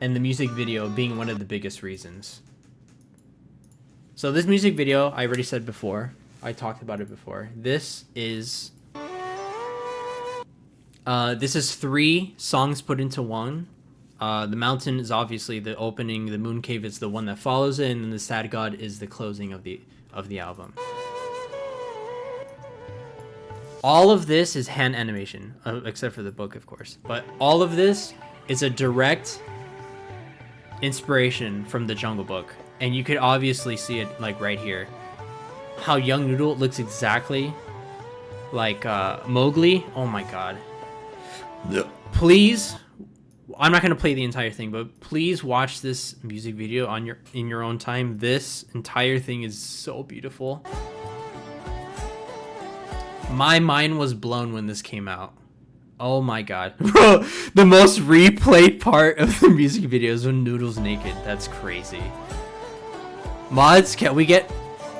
and the music video being one of the biggest reasons. So this music video, I already said before, I talked about it before. This is 3 songs put into one. The Mountain is obviously the opening, The Moon Cave is the one that follows it, and then The Sad God is the closing of the album. All of this is hand animation, except for the book, of course. But all of this is a direct inspiration from the Jungle Book. And you could obviously see it, like, right here. How young Noodle looks exactly like Mowgli. Oh my god. Please, I'm not going to play the entire thing, but please watch this music video in your own time. This entire thing is so beautiful. My mind was blown when this came out. Oh my god. Bro, the most replayed part of the music video is when Noodle's naked. That's crazy. Mods, can we get...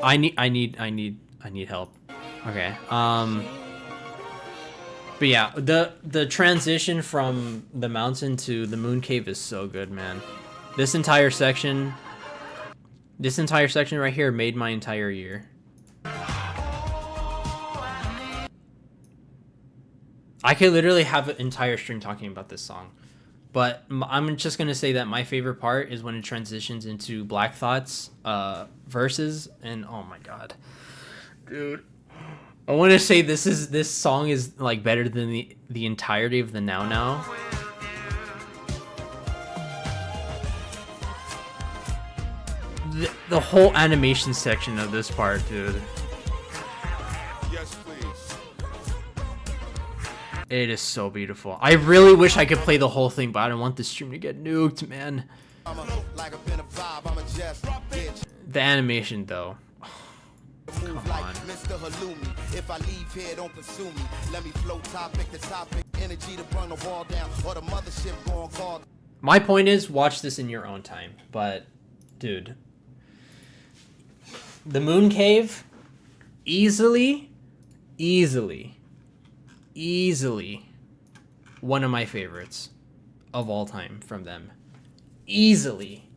I need help. Okay. But yeah, the transition from The Mountain to The Moon Cave is so good, man. This entire section right here made my entire year. I could literally have an entire stream talking about this song. But I'm just going to say that my favorite part is when it transitions into Black Thought's verses. And oh my god. Dude. I want to say this song is like better than the entirety of the Now Now. The whole animation section of this part, dude. It is so beautiful. I really wish I could play the whole thing, but I don't want this stream to get nuked, man. The animation, though. Come on. My point is, watch this in your own time. But, dude. The Moon Cave, easily one of my favorites of all time from them. Easily.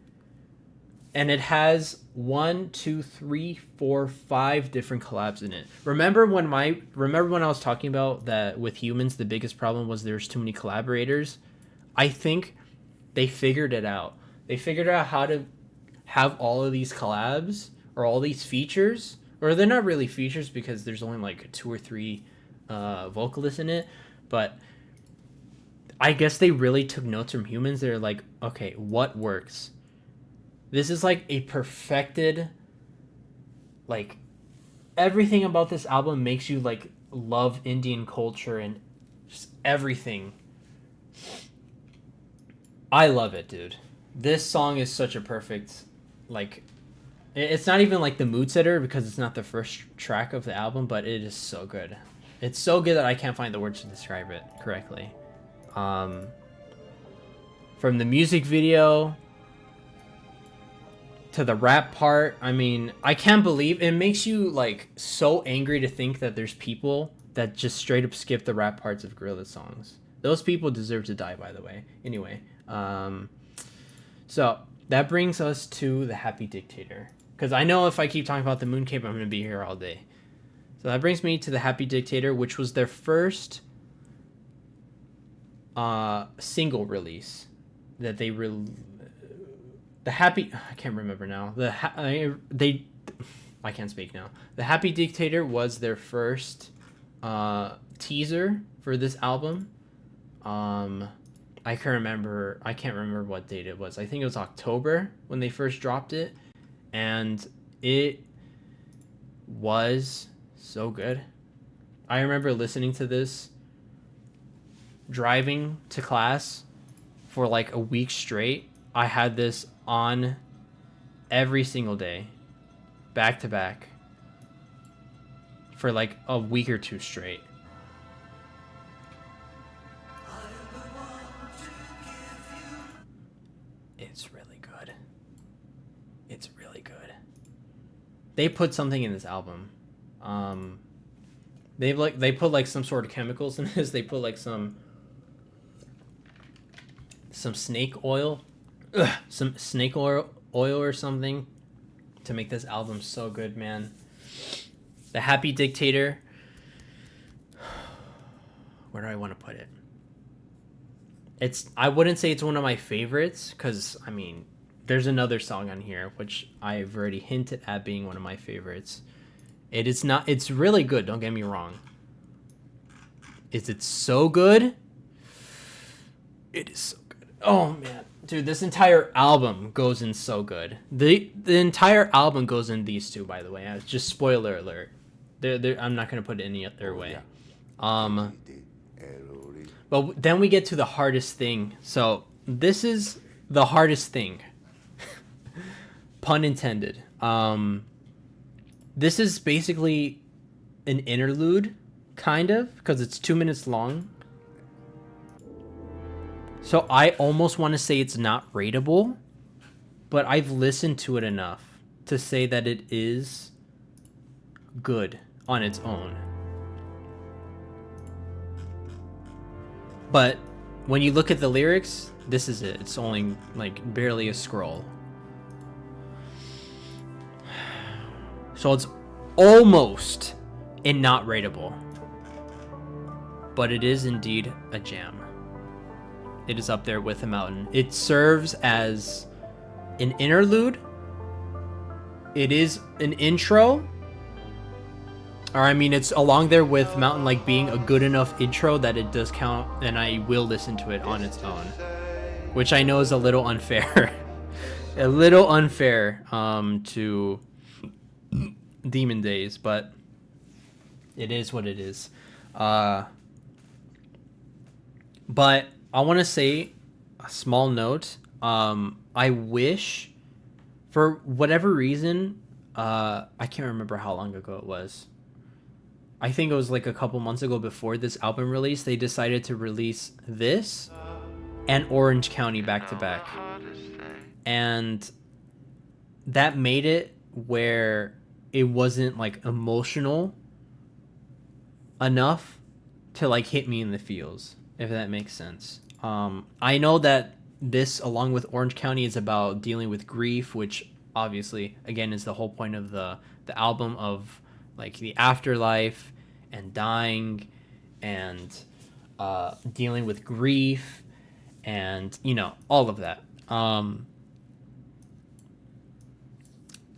And it has 1, 2, 3, 4, 5 different collabs in it. Remember when I was talking about that with Humans, the biggest problem was there's too many collaborators? I think They figured it out. They figured out how to have all of these collabs or all these features, or they're not really features because there's only like 2 or 3 vocalists in it, but I guess they really took notes from humans. They're like, okay, what works? This is like a perfected, like, everything about this album makes you like love Indian culture and just everything. I love it, dude. This song is such a perfect, like, it's not even like the mood setter because it's not the first track of the album, but it is so good. It's so good that I can't find the words to describe it correctly. From the music video to the rap part, I mean, I can't believe it makes you like so angry to think that there's people that just straight up skip the rap parts of Gorillaz songs. Those people deserve to die, by the way. Anyway, so that brings us to the Happy Dictator, because I know if I keep talking about the Mooncave, I'm gonna be here all day. So that brings me to the Happy Dictator, which was their first single release that they the Happy, I can't remember now. I can't speak now. The Happy Dictator was their first teaser for this album. I can't remember what date it was. I think it was October when they first dropped it, and it was so good. I remember listening to this driving to class for like a week straight. I had this on every single day, back to back, for like a week or 2 straight. It's really good. It's really good. They put something in this album. They put like some sort of chemicals in this. They put like some snake oil, some snake oil or something to make this album so good, man. The Happy Dictator. Where do I want to put it? I wouldn't say it's one of my favorites, because I mean, there's another song on here which I've already hinted at being one of my favorites. It is not. It's really good. Don't get me wrong. Is it so good? It is so good. Oh man, dude, this entire album goes in so good. The entire album goes in these two, by the way. Just spoiler alert. I'm not gonna put it any other way. But then we get to the hardest thing. So this is the hardest thing. Pun intended. This is basically an interlude, kind of, because it's 2 minutes long. So I almost want to say it's not rateable, but I've listened to it enough to say that it is good on its own. But when you look at the lyrics, this is it. It's only like barely a scroll. So it's almost and not rateable. But it is indeed a jam. It is up there with a mountain. It serves as an interlude. It is an intro. Or I mean, it's along there with Mountain like being a good enough intro that it does count, and I will listen to it on its own. Which I know is a little unfair. A little unfair to Demon Days, but it is what it is. But I want to say a small note. I wish, for whatever reason, I can't remember how long ago it was. I think it was like a couple months ago before this album release, they decided to release this and Orange County back to back. And that made it where it wasn't like emotional enough to like hit me in the feels, if that makes sense. I know that this, along with Orange County, is about dealing with grief, which obviously, again, is the whole point of the album, of like the afterlife and dying and dealing with grief and all of that.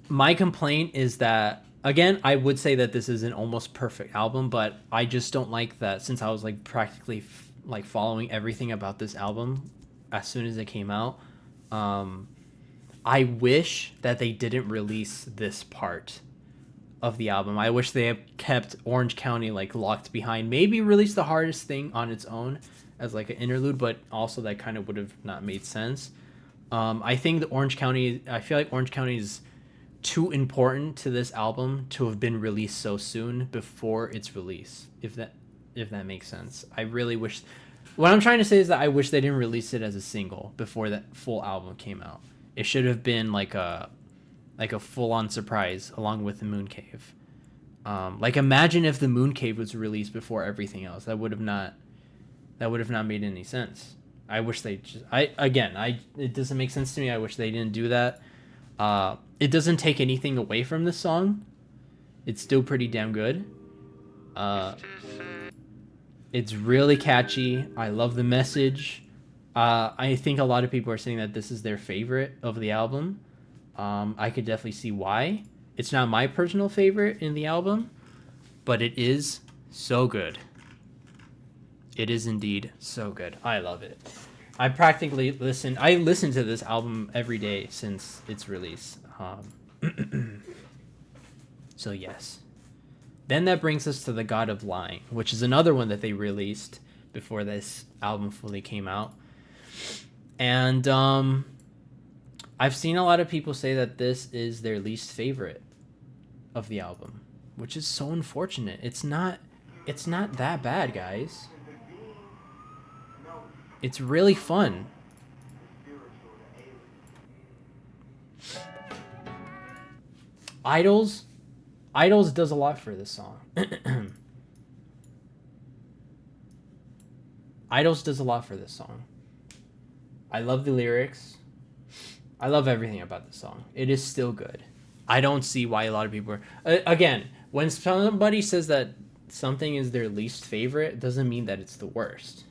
My complaint is that, again, I would say that this is an almost perfect album, but I just don't like that since I was like practically like following everything about this album as soon as it came out. I wish that they didn't release this part of the album. I wish they had kept Orange County like locked behind. Maybe release the hardest thing on its own as like an interlude, but also that kind of would have not made sense. I think I feel like Orange County is too important to this album to have been released so soon before its release. If that makes sense. I really wish. What I'm trying to say is that I wish they didn't release it as a single before that full album came out. It should have been like a full-on surprise along with the Moon Cave. Like imagine if the Moon Cave was released before everything else. That would have not made any sense. I wish they just it doesn't make sense to me. I wish they didn't do that. It doesn't take anything away from the song. It's still pretty damn good. It's really catchy. I love the message. I think a lot of people are saying that this is their favorite of the album. I could definitely see why. It's not my personal favorite in the album, but it is so good. It is indeed so good. I love it. I listen to this album every day since its release. So yes. Then that brings us to The God of Lying, which is another one that they released before this album fully came out. And I've seen a lot of people say that this is their least favorite of the album, which is so unfortunate. It's not that bad, guys. It's really fun. Idols does a lot for this song. Idols does a lot for this song. I love the lyrics. I love everything about the song. It is still good. I don't see why a lot of people are... Again, when somebody says that something is their least favorite, it doesn't mean that it's the worst.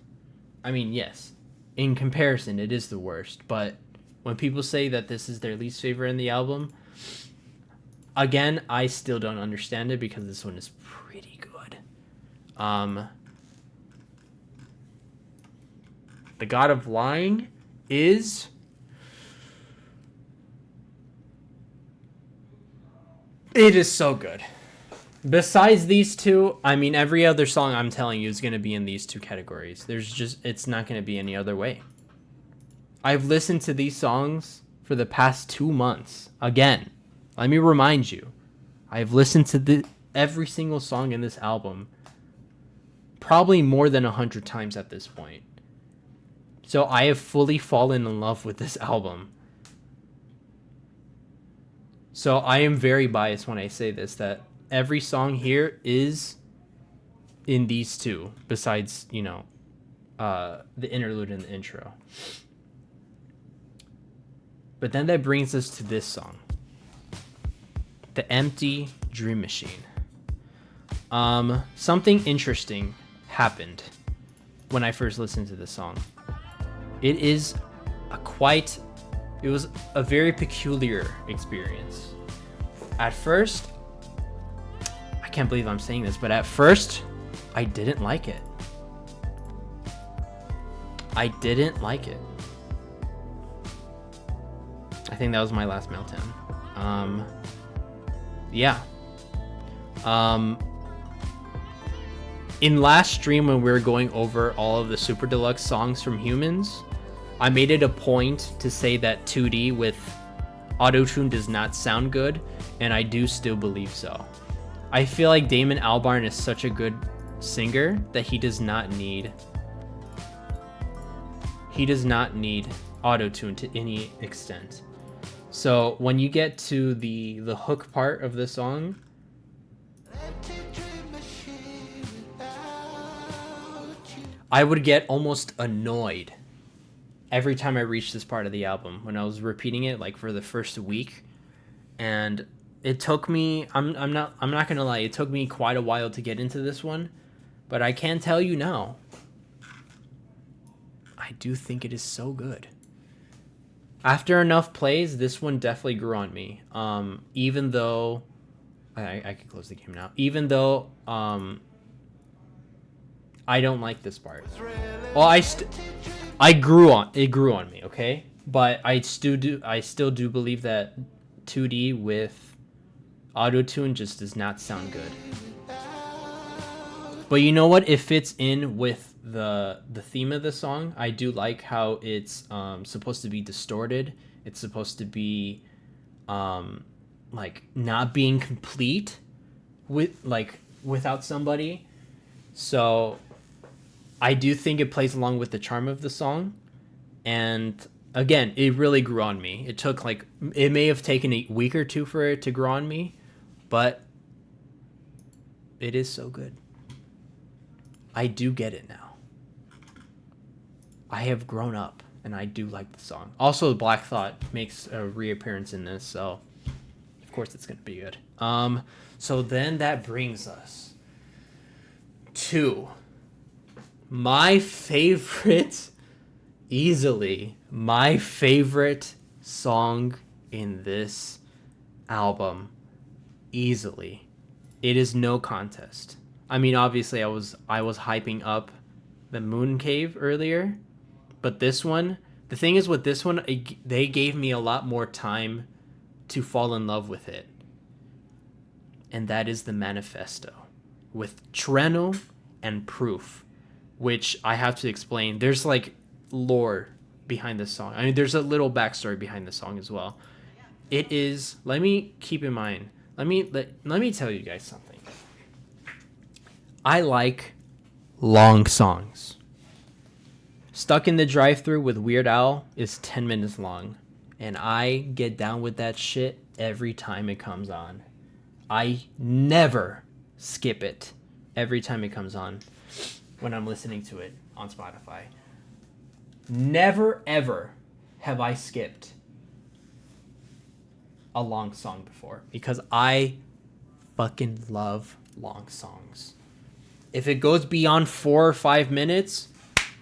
I mean, yes, in comparison, it is the worst. But when people say that this is their least favorite in the album, again, I still don't understand it because this one is pretty good. The God of Lying is... It is so good. Besides these two, I mean, every other song I'm telling you is going to be in these two categories. It's not going to be any other way. I've listened to these songs for the past 2 months. Again, let me remind you, I've listened to every single song in this album probably more than 100 times at this point. So I have fully fallen in love with this album. So I am very biased when I say this, that every song here is in these two, besides, the interlude and the intro. But then that brings us to this song, The Empty Dream Machine. Something interesting happened when I first listened to this song. It was a very peculiar experience. At first, I can't believe I'm saying this, but at first, I didn't like it. I didn't like it. I think that was my last meltdown. Yeah. In last stream when we were going over all of the Super Deluxe songs from Humans, I made it a point to say that 2D with autotune does not sound good, and I do still believe so. I feel like Damon Albarn is such a good singer that he does not need autotune to any extent. So when you get to the hook part of the song, I would get almost annoyed every time I reached this part of the album when I was repeating it like for the first week. And it took me, I'm not gonna lie, it took me quite a while to get into this one, but I can tell you now, I I do think it is so good. After enough plays, this one definitely grew on me. Even though I can close the game now. Even though I don't like this part. Well, it grew on me, okay? But I still do believe that 2D with auto-tune just does not sound good. But you know what? It fits in with the theme of the song. I do like how it's supposed to be distorted. It's supposed to be like not being complete without somebody. So I do think it plays along with the charm of the song. And again, it really grew on me. It may have taken a week or two for it to grow on me, but it is so good. I do get it now. I have grown up, and I do like the song. Also, Black Thought makes a reappearance in this, so of course it's gonna be good. So then that brings us to my favorite, easily my favorite song in this album. Easily, it is no contest. I mean, obviously, I was hyping up the Moon Cave earlier, but this one, the thing is with this one, they gave me a lot more time to fall in love with it, and that is the Manifesto with Treno and Proof, which I have to explain. There's like lore behind this song. I mean, there's a little backstory behind the song as well. It is. Let me keep in mind. Let me tell you guys something. I like long songs. Stuck in the Drive-Thru with Weird Al is 10 minutes long, and I get down with that shit every time it comes on. I never skip it every time it comes on when I'm listening to it on Spotify. Never ever have I skipped a long song before, because I fucking love long songs. If it goes beyond 4 or 5 minutes,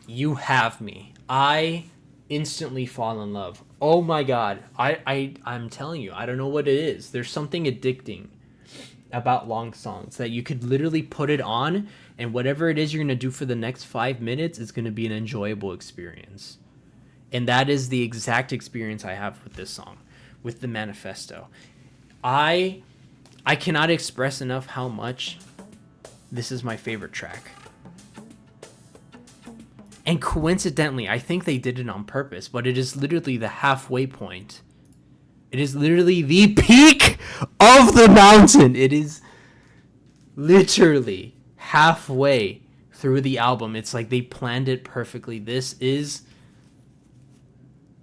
you have me. I instantly fall in love. Oh my god. I'm telling you, I don't know what it is. There's something addicting about long songs that you could literally put it on, and whatever it is you're going to do for the next 5 minutes is going to be an enjoyable experience. And that is the exact experience I have with this song, with the Manifesto. I cannot express enough how much this is my favorite track. And coincidentally, I think they did it on purpose, but it is literally the halfway point. It is literally the peak of the mountain. It is literally halfway through the album. It's like they planned it perfectly. This is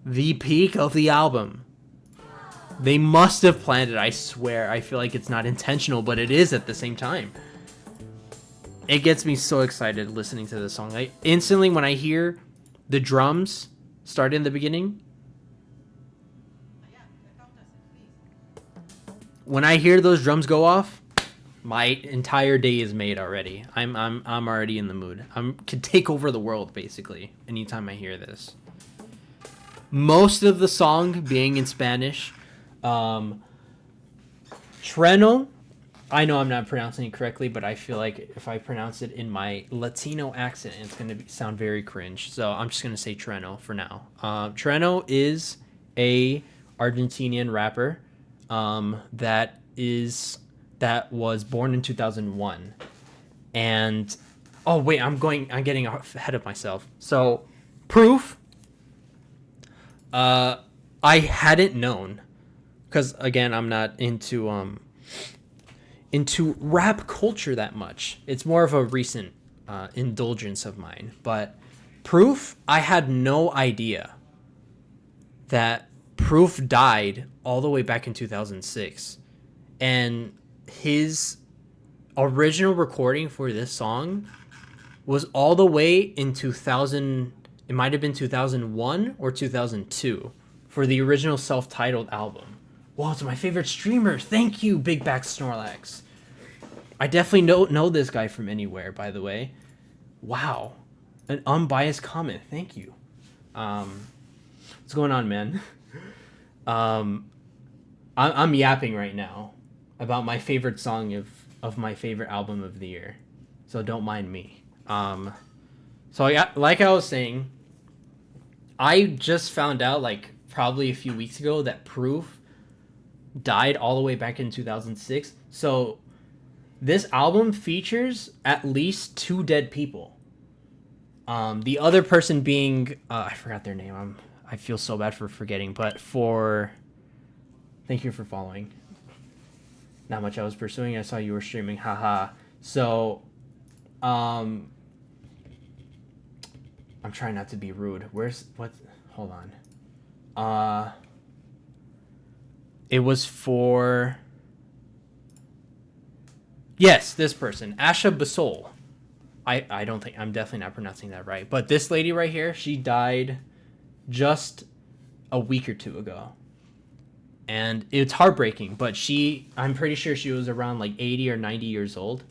the peak of the album. They must have planned it, I swear. I feel like it's not intentional, but it is at the same time. It gets me so excited listening to this song. Instantly, when I hear the drums start in the beginning, when I hear those drums go off, my entire day is made already. I'm already in the mood. Could take over the world basically anytime I hear this. Most of the song being in Spanish. Treno, I know I'm not pronouncing it correctly, but I feel like if I pronounce it in my Latino accent, it's going to sound very cringe. So I'm just going to say Treno for now. Treno is a Argentinian rapper that was born in 2001. And oh wait, I'm getting ahead of myself. So Proof, I hadn't known, because again, I'm not into rap culture that much. It's more of a recent indulgence of mine. But Proof, I had no idea that Proof died all the way back in 2006. And his original recording for this song was all the way in 2000. It might have been 2001 or 2002 for the original self-titled album. Wow, it's my favorite streamer. Thank you, Big Back Snorlax. I definitely know this guy from anywhere, by the way. Wow. An unbiased comment. Thank you. What's going on, man? I'm yapping right now about my favorite song of my favorite album of the year, so don't mind me. So yeah, like I was saying, I just found out like probably a few weeks ago that Proof died all the way back in 2006. So this album features at least 2 dead people. The other person being I forgot their name. I feel so bad for forgetting, but thank you for following. Not much I was pursuing. I saw you were streaming. Haha. So, I'm trying not to be rude. Where's what? Hold on. It was for. Yes, this person, Asha Basol. I don't think I'm definitely not pronouncing that right, but this lady right here, she died just a week or two ago. And it's heartbreaking, but I'm pretty sure she was around like 80 or 90 years old.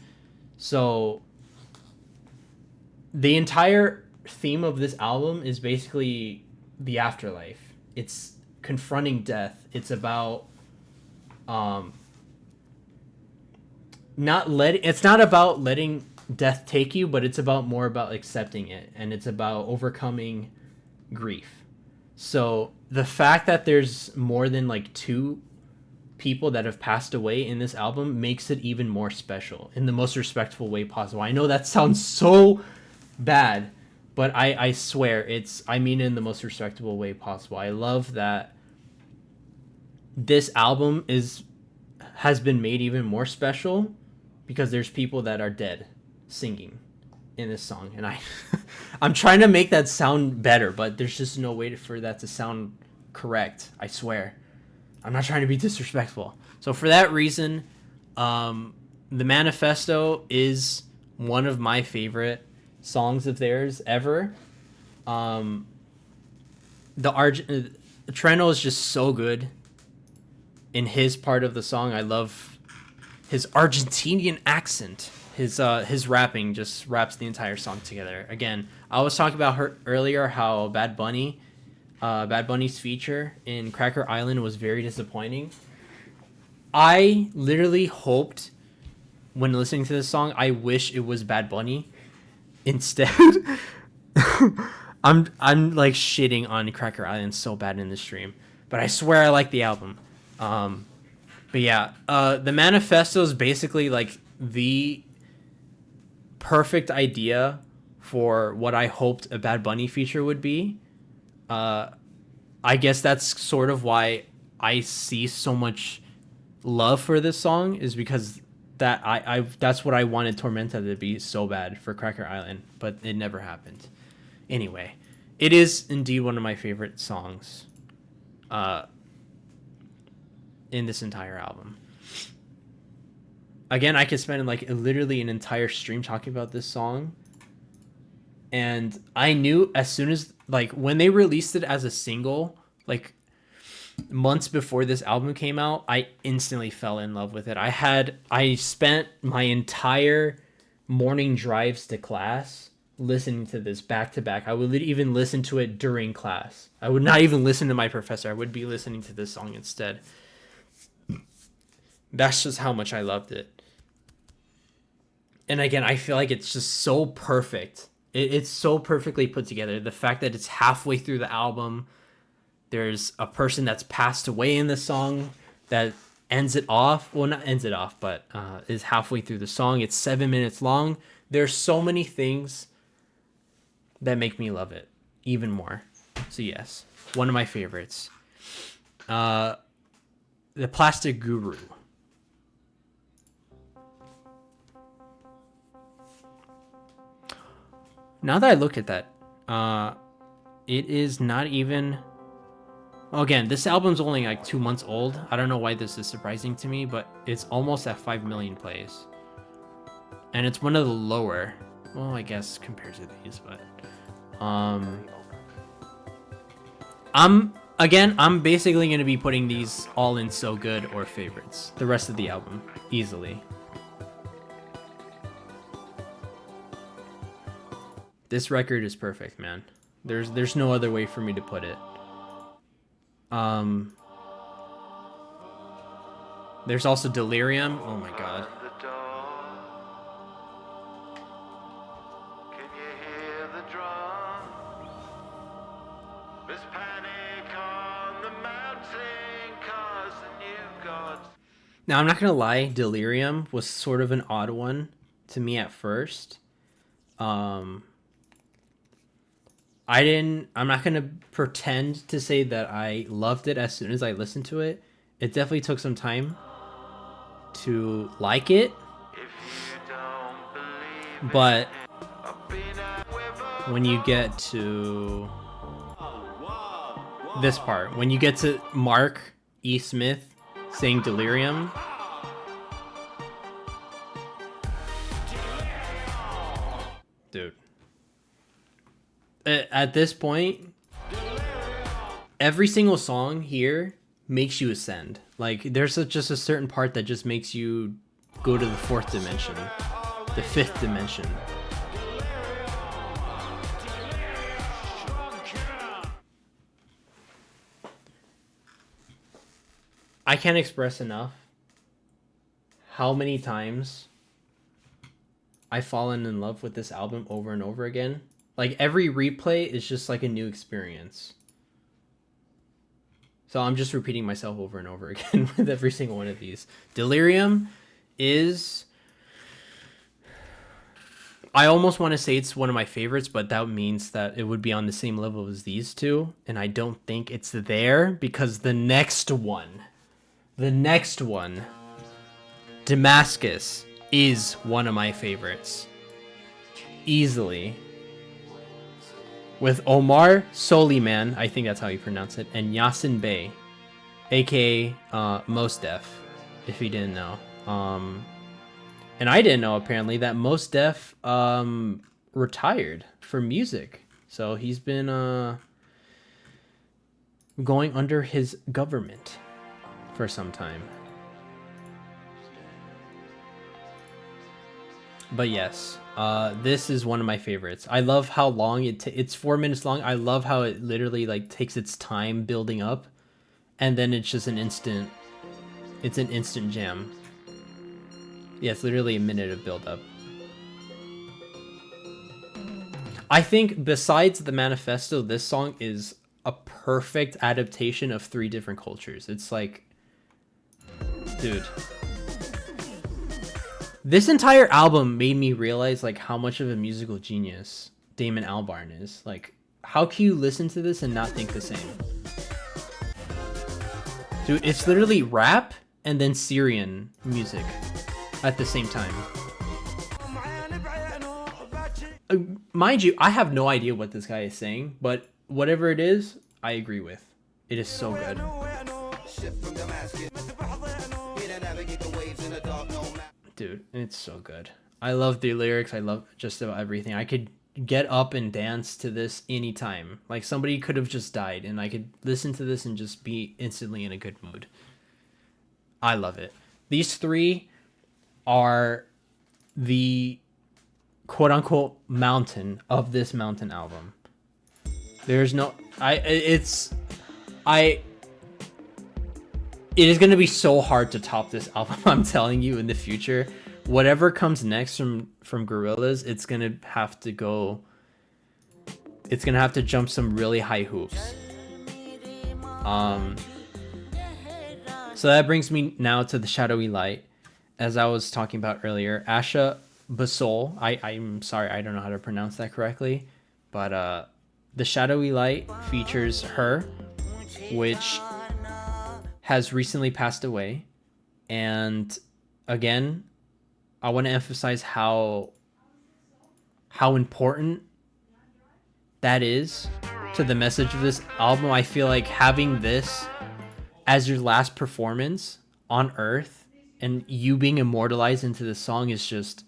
So the entire theme of this album is basically the afterlife. It's confronting death. It's about it's not about letting death take you, but it's about more about accepting it, and it's about overcoming grief. So the fact that there's more than like 2 people that have passed away in this album makes it even more special in the most respectful way possible. I know that sounds so bad, but I swear I mean it in the most respectable way possible. I love that this album has been made even more special because there's people that are dead singing in this song, and I'm trying to make that sound better, but there's just no way for that to sound correct. I swear, I'm not trying to be disrespectful. So for that reason, the Manifesto is one of my favorite songs of theirs ever. The Treno is just so good in his part of the song. I love his Argentinian accent. His rapping just wraps the entire song together. Again, I was talking about her earlier how Bad Bunny's feature in Cracker Island was very disappointing. I literally hoped when listening to this song, I wish it was Bad Bunny instead. I'm like shitting on Cracker Island so bad in the stream, but I swear I like the album. But yeah, the Manifesto is basically like the perfect idea for what I hoped a Bad Bunny feature would be. I guess that's sort of why I see so much love for this song, is because that's what I wanted Tormenta to be so bad for Cracker Island, but it never happened. Anyway, it is indeed one of my favorite songs in this entire album. Again, I could spend like literally an entire stream talking about this song. And I knew as soon as, like, when they released it as a single, like months before this album came out, I instantly fell in love with it. I spent my entire morning drives to class listening to this back to back. I would even listen to it during class. I would not even listen to my professor. I would be listening to this song instead. That's just how much I loved it. And again, I feel like it's just so perfect. It's so perfectly put together. The fact that it's halfway through the album, there's a person that's passed away in the song that ends it off. Well, not ends it off, but is halfway through the song. It's 7 minutes long. There's so many things that make me love it even more. So yes, one of my favorites. The Plastic Guru. Now that I look at that, it is not even... Well, again, this album's only like 2 months old. I don't know why this is surprising to me, but it's almost at 5 million plays. And it's one of the lower, well, I guess compared to these, but... I'm basically going to be putting these all in So Good or favorites. The rest of the album, easily. This record is perfect, man. There's no other way for me to put it. There's also Delirium. Oh my god. Now, I'm not gonna lie, Delirium was sort of an odd one to me at first. I'm not gonna pretend to say that I loved it as soon as I listened to it. It definitely took some time to like it. But when you get to this part, when you get to Mark E. Smith saying Delirium, dude, at this point, every single song here makes you ascend. Like, there's just a certain part that just makes you go to the fourth dimension, the fifth dimension. I can't express enough how many times I've fallen in love with this album over and over again. Like, every replay is just like a new experience. So I'm just repeating myself over and over again with every single one of these. Delirium is... I almost want to say it's one of my favorites, but that means that it would be on the same level as these two. And I don't think it's there because the next one, Damascus, is one of my favorites. Easily. With Omar Soliman, I think that's how you pronounce it, and Yasin Bey, aka Mos Def, if you didn't know. And I didn't know, apparently, that Mos Def retired from music. So he's been going under his government for some time. But yes, this is one of my favorites. I love how long it's 4 minutes long. I love how it literally like takes its time building up, and then it's just an instant jam. Yeah, it's literally a minute of build up. I think besides the manifesto, this song is a perfect adaptation of 3 different cultures. It's like, dude, this entire album made me realize like how much of a musical genius Damon Albarn is. Like, how can you listen to this and not think the same? Dude, it's literally rap and then Syrian music at the same time. Mind you, I have no idea what this guy is saying, but whatever it is, I agree with. It is so good. Dude, it's so good. I love the lyrics. I love just about everything. I could get up and dance to this anytime. Like, somebody could have just died and I could listen to this and just be instantly in a good mood. I love it. These 3 are the quote-unquote mountain of this mountain album. There's no... It is going to be so hard to top this album, I'm telling you, in the future. Whatever comes next from Gorillaz, it's going to have to go... It's going to have to jump some really high hoops. So that brings me now to the Shadowy Light. As I was talking about earlier, Asha Basol, I'm sorry, I don't know how to pronounce that correctly, but the Shadowy Light features her, which has recently passed away. And again, I want to emphasize how important that is to the message of this album. I feel like having this as your last performance on Earth and you being immortalized into the song is just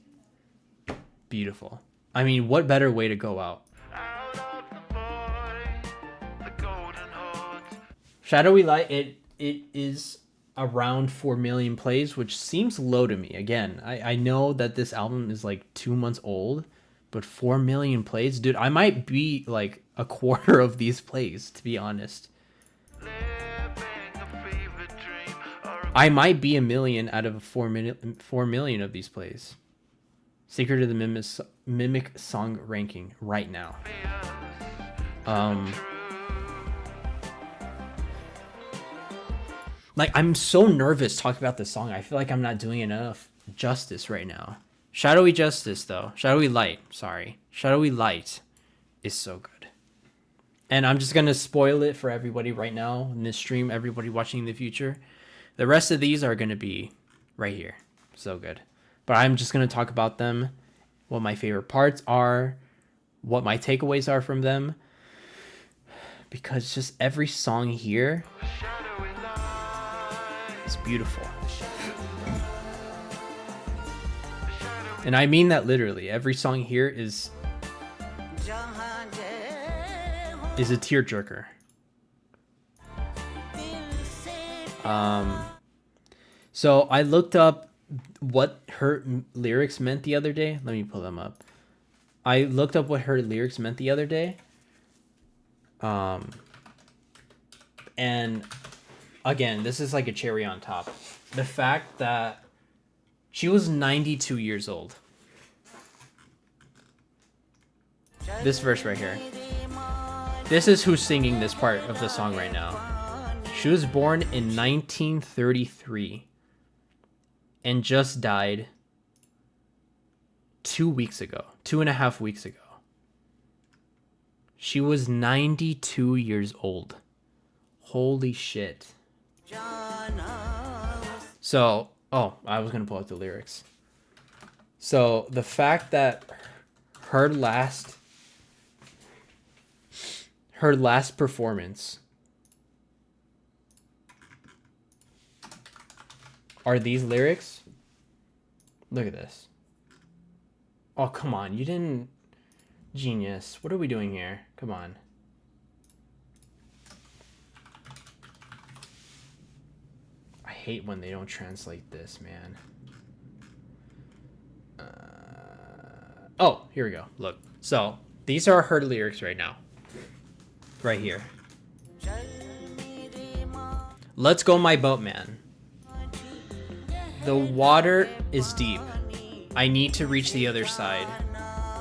beautiful. I mean, what better way to go out? Shadowy Light, it is around 4 million plays, which seems low to me. Again, I know that this album is like 2 months old, But 4 million plays? Dude, I might be like a quarter of these plays, to be honest. I might be a million out of 4 million of these plays. Secret of the Mimic song ranking right now. Like, I'm so nervous talking about this song. I feel like I'm not doing enough justice right now. Shadowy Justice, though. Shadowy Light, sorry. Shadowy Light is so good. And I'm just going to spoil it for everybody right now in this stream, everybody watching in the future. The rest of these are going to be right here. So good. But I'm just going to talk about them, what my favorite parts are, what my takeaways are from them. Because just every song here is beautiful. And I mean that literally. Every song here is a tearjerker. So I looked up what her lyrics meant the other day. Let me pull them up. I looked up what her lyrics meant the other day. And again, this is like a cherry on top. The fact that she was 92 years old. This verse right here. This is who's singing this part of the song right now. She was born in 1933 and just died 2 weeks ago, 2.5 weeks ago. She was 92 years old. Holy shit. So, oh, I was going to pull out the lyrics. So, the fact that her last performance are these lyrics. Look at this. Oh, come on. You didn't... Genius. What are we doing here? Come on. I hate when they don't translate this, man. Oh, here we go. Look. So, these are her lyrics right now. Right here. Let's go, my boatman. The water is deep. I need to reach the other side,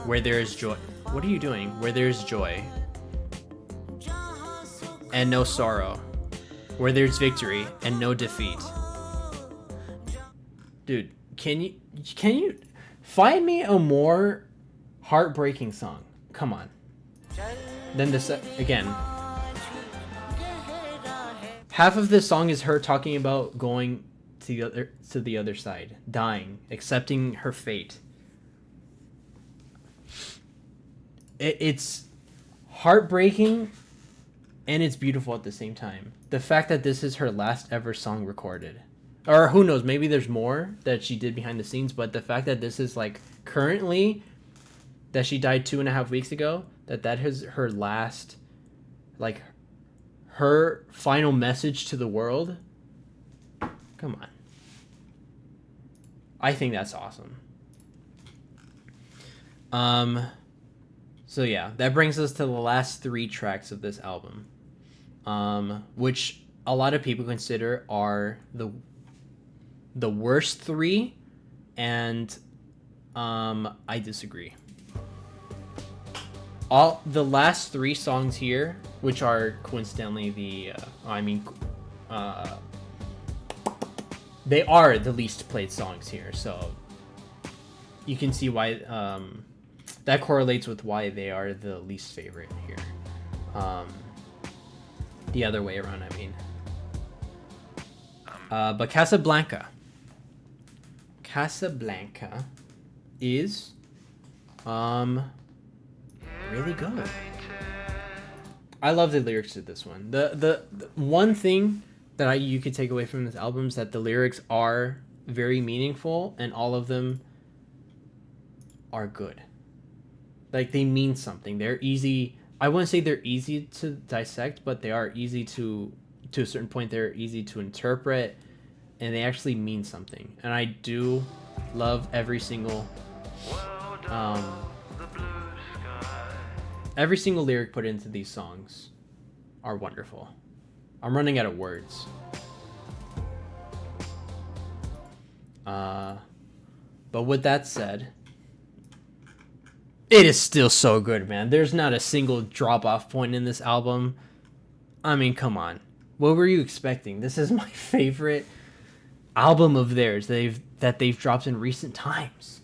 where there is joy. What are you doing? Where there's joy and no sorrow, where there's victory and no defeat. Dude, can you find me a more heartbreaking song? Come on. Then this again. Half of this song is her talking about going to the other side, dying, accepting her fate. It's heartbreaking and it's beautiful at the same time. The fact that this is her last ever song recorded, or who knows, maybe there's more that she did behind the scenes, but the fact that this is like currently, that she died 2.5 weeks ago, that is her last, like her final message to the world. Come on. I think that's awesome. So yeah, that brings us to the last 3 tracks of this album, which a lot of people consider are the worst 3, and I disagree. All the last 3 songs here, which are coincidentally they are the least played songs here, so you can see why that correlates with why they are the least favorite here. The other way around, I mean. But Casablanca is really good. I love the lyrics to this one. The one thing that you could take away from this album is that the lyrics are very meaningful and all of them are good. Like, they mean something. They're easy. I wouldn't say they're easy to dissect, but they are easy to a certain point, they're easy to interpret, and they actually mean something. And I do love every single Every single lyric put into these songs are wonderful. I'm running out of words. But with that said, it is still so good, man. There's not a single drop-off point in this album. I mean, come on. What were you expecting? This is my favorite album of theirs that they've dropped in recent times.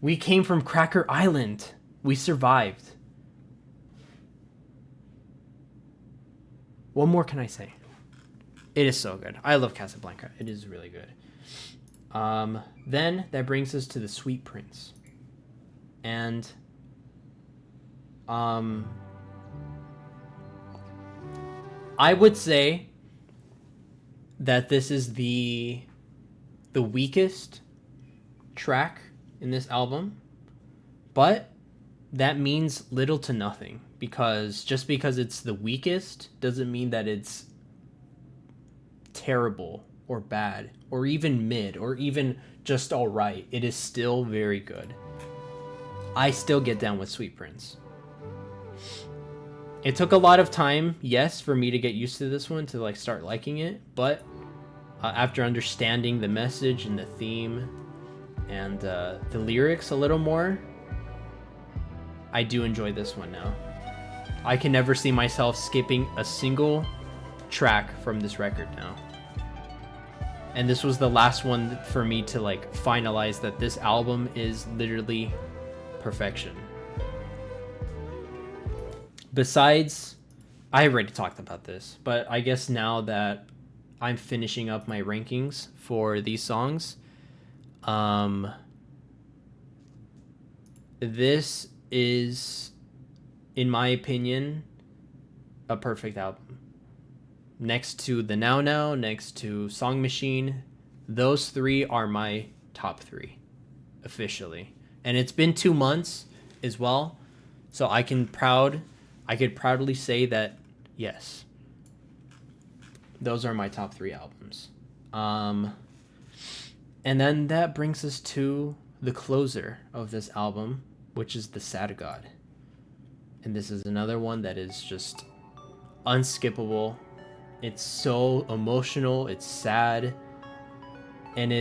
We came from Cracker Island. We survived. What more can I say? It is so good. I love Casablanca. It is really good. Then that brings us to the Sweet Prince. And I would say that this is the weakest track in this album, but that means little to nothing, because just because it's the weakest doesn't mean that it's terrible or bad or even mid or even just all right. It is still very good. I still get down with Sweet Prince. It took a lot of time, yes, for me to get used to this one, to like start liking it, but after understanding the message and the theme and the lyrics a little more, I do enjoy this one now. I can never see myself skipping a single track from this record now. And this was the last one for me to like finalize that this album is literally perfection. Besides, I already talked about this, but I guess now that I'm finishing up my rankings for these songs, this is, in my opinion, a perfect album. Next to the Now Now, next to Song Machine, those three are my top three, officially. And it's been 2 months as well, so I could proudly say that, yes, those are my top three albums. And then that brings us to the closer of this album, which is The Sad God. And this is another one that is just unskippable. It's so emotional, it's sad, and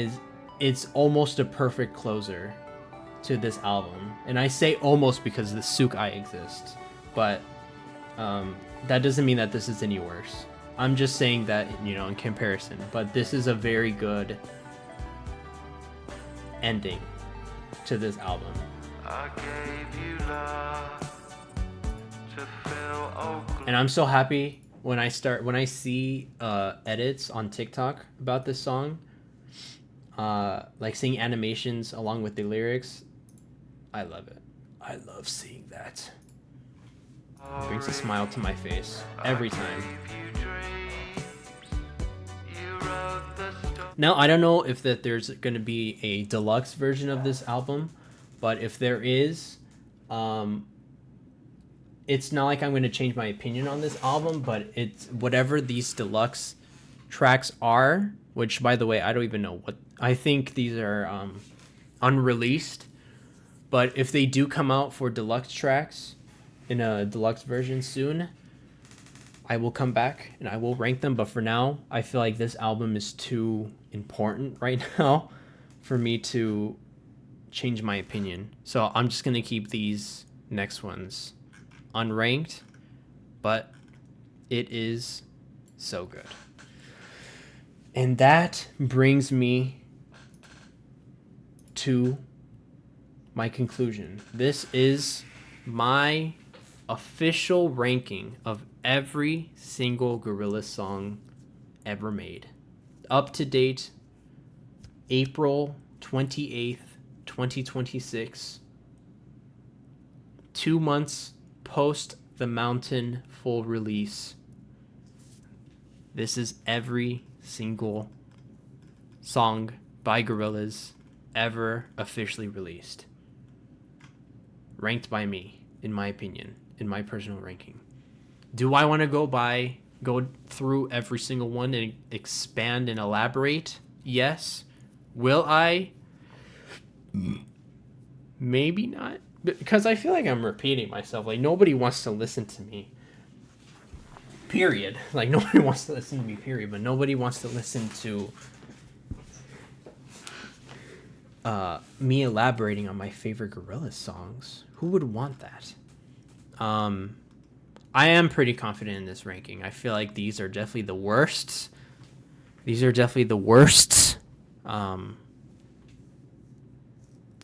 it's almost a perfect closer to this album. And I say almost because the Sukai exists, but that doesn't mean that this is any worse. I'm just saying that, in comparison. But this is a very good ending to this album. I gave you love to fill Oakland. And I'm so happy when I see edits on TikTok about this song, like seeing animations along with the lyrics. I love it. I love seeing that. It brings a smile to my face every time. Now, I don't know if there's going to be a deluxe version of this album, but if there is, it's not like I'm going to change my opinion on this album, but it's whatever these deluxe tracks are, which, by the way, I don't even know what. I think these are unreleased, but if they do come out for deluxe tracks in a deluxe version soon, I will come back and I will rank them. But for now, I feel like this album is too important right now for me to change my opinion. So I'm just going to keep these next ones unranked, but it is so good. And that brings me to my conclusion. This is my official ranking of every single Gorillaz song ever made. Up to date, April 28th, 2026. 2 months post the Mountain full release. This is every single song by Gorillaz ever officially released. Ranked by me, in my opinion, in my personal ranking. Do I want to go through every single one and expand and elaborate? Yes. Will I? Maybe not. Because I feel like I'm repeating myself. Like, nobody wants to listen to me. Period. Like, nobody wants to listen to me, period. But nobody wants to listen to me elaborating on my favorite Gorillaz songs. Who would want that? I am pretty confident in this ranking. I feel like these are definitely the worst. These are definitely the worst.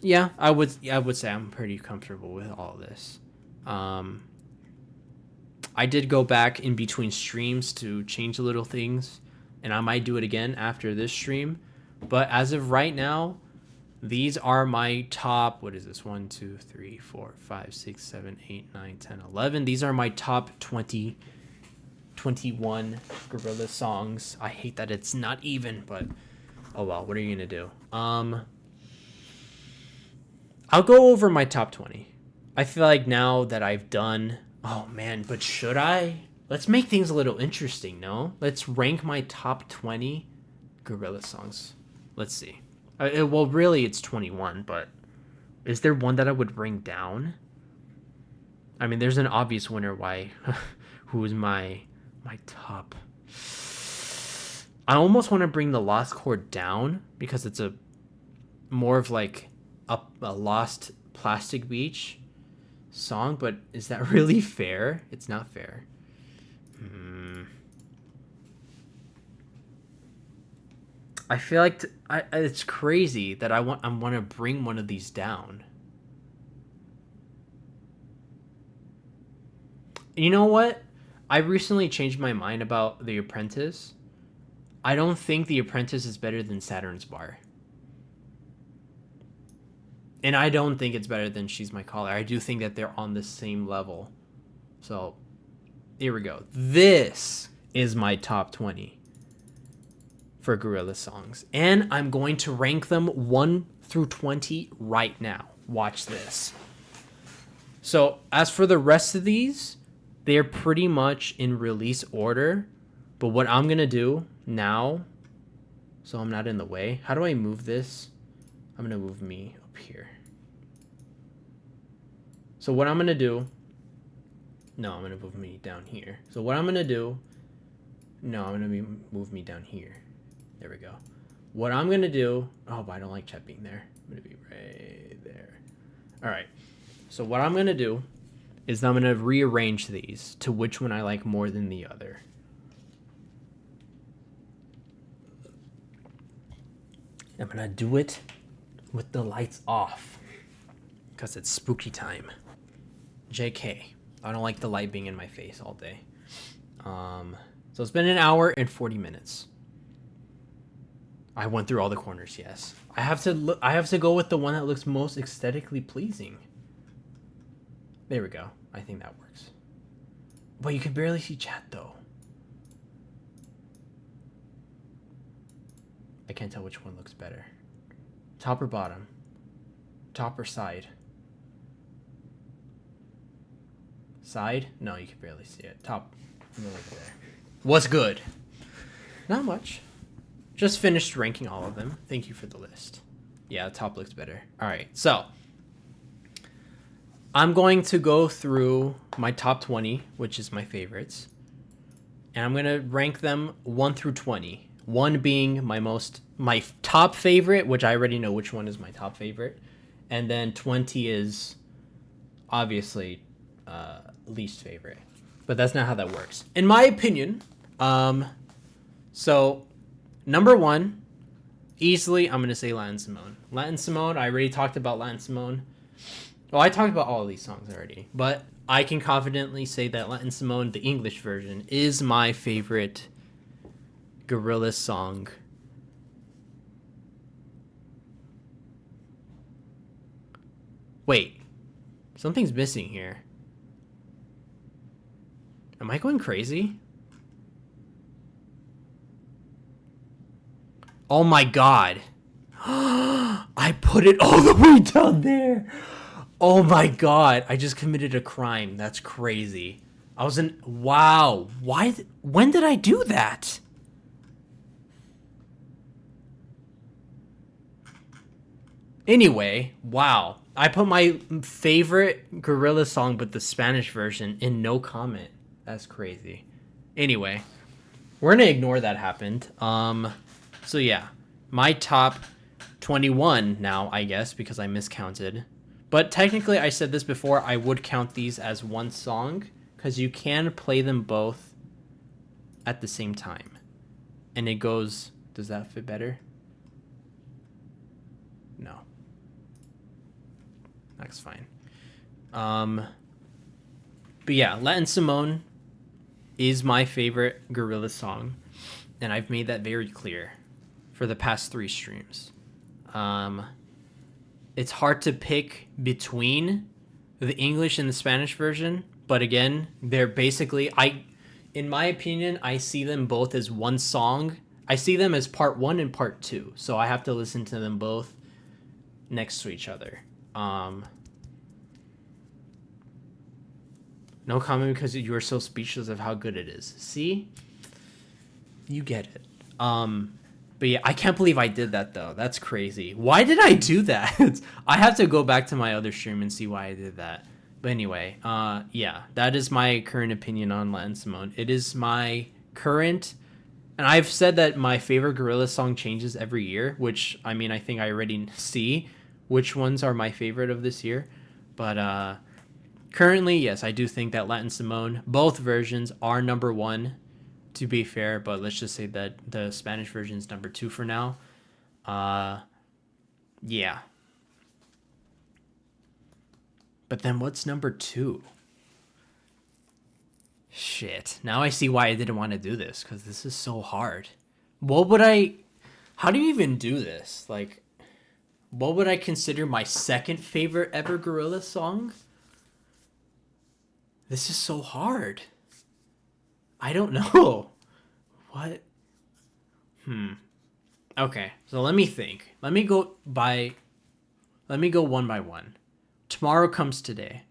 Yeah, I would say I'm pretty comfortable with all this. I did go back in between streams to change little things, and I might do it again after this stream. But as of right now, these are my top, what is this? 1, 2, 3, 4, 5, 6, 7, 8, 9, 10, 11. These are my top 20, 21 Gorillaz songs. I hate that it's not even, but oh well, what are you going to do? I'll go over my top 20. I feel like now that I've done... Oh, man, but should I? Let's make things a little interesting, no? Let's rank my top 20 Gorillaz songs. Let's see. Well, really, it's 21, but is there one that I would bring down? I mean, there's an obvious winner why... Who is my top... I almost want to bring the Lost Chord down because it's a more of like a Lost Plastic Beach song, but is that really fair? It's not fair. I feel like it's crazy that I want to bring one of these down. You know what? I recently changed my mind about The Apprentice. I don't think The Apprentice is better than Saturn's Bar. And I don't think it's better than She's My Caller. I do think that they're on the same level. So, here we go. This is my top 20 for Gorillaz songs. And I'm going to rank them 1 through 20 right now. Watch this. So, as for the rest of these, they're pretty much in release order. But what I'm going to do now, so I'm not in the way. How do I move this? I'm going to move me up here. So what I'm going to do... No, I'm going to move me down here. So what I'm going to do... No, I'm going to move me down here. There we go. What I'm going to do... Oh, but I don't like Chet being there. I'm going to be right there. All right. So what I'm going to do is I'm going to rearrange these to which one I like more than the other. I'm going to do it with the lights off because it's spooky time. JK. I don't like the light being in my face all day. So it's been an hour and 40 minutes. I went through all the corners, yes. I have to go with the one that looks most aesthetically pleasing. There we go. I think that works. But you can barely see chat though. I can't tell which one looks better. Top or bottom? Top or side? Side? No, you can barely see it. Top. Over there. What's good? Not much. Just finished ranking all of them. Thank you for the list. Yeah, the top looks better. All right, so I'm going to go through my top 20, which is my favorites, and I'm going to rank them 1 through 20. 1 being my top favorite, which I already know which one is my top favorite, and then 20 is obviously least favorite. But that's not how that works, in my opinion. So number 1, easily, I'm gonna say Latin Simone. Latin Simone. I already talked about Latin Simone. Well, I talked about all of these songs already, but I can confidently say that Latin Simone, the English version, is my favorite Gorillaz song. Wait, something's missing here. Am I going crazy? Oh my god. I put it all the way down there. Oh my god. I just committed a crime. That's crazy. I was in... Wow. Why? When did I do that? Anyway, wow. I put my favorite Gorillaz song, but the Spanish version, in no comment. That's crazy. Anyway, we're gonna ignore that happened. So yeah, my top 21 now, I guess, because I miscounted. But technically, I said this before, I would count these as one song, because you can play them both at the same time. And it goes, does that fit better? No. That's fine. But yeah, Latin Simone is my favorite Gorillaz song, and I've made that very clear for the past 3 streams. It's hard to pick between the English and the Spanish version, but again, they're basically, in my opinion, I see them both as one song. I see them as part 1 and part 2, so I have to listen to them both next to each other. No comment because you are so speechless of how good it is. See? You get it. But yeah, I can't believe I did that though. That's crazy. Why did I do that? I have to go back to my other stream and see why I did that. But anyway, yeah, that is my current opinion on Latin Simone. It is my current, and I've said that my favorite Gorillaz song changes every year, which, I mean, I think I already see which ones are my favorite of this year. But currently, yes, I do think that Latin Simone, both versions are number 1, to be fair, but let's just say that the Spanish version is number 2 for now. Yeah. But then what's number 2? Shit. Now I see why I didn't want to do this, because this is so hard. How do you even do this? Like, what would I consider my second favorite ever Gorillaz song? This is so hard. I don't know. What? Okay, so let me think. Let me go one by one. Tomorrow Comes Today.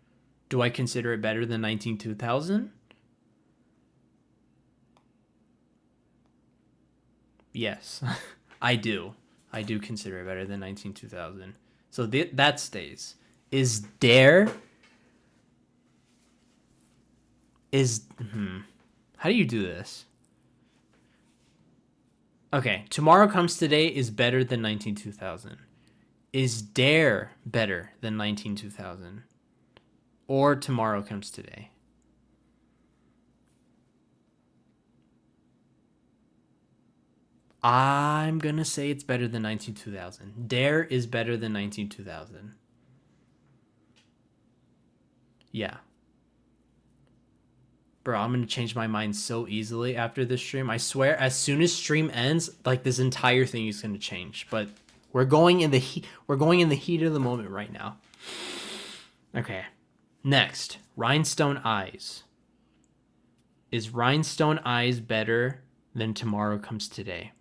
Do I consider it better than 19-2000? Yes, I do. I do consider it better than 19-2000. So that stays. Is Dare... How do you do this? Okay, Tomorrow Comes Today is better than 19-2000. Is Dare better than 19-2000? Or Tomorrow Comes Today? I'm gonna say it's better than 19-2000. Dare is better than 19-2000. Yeah. Bro, I'm gonna change my mind so easily after this stream. I swear, as soon as stream ends, like, this entire thing is gonna change. But we're going in the heat. We're going in the heat of the moment right now. Okay. Next, Rhinestone Eyes. Is Rhinestone Eyes better than Tomorrow Comes Today?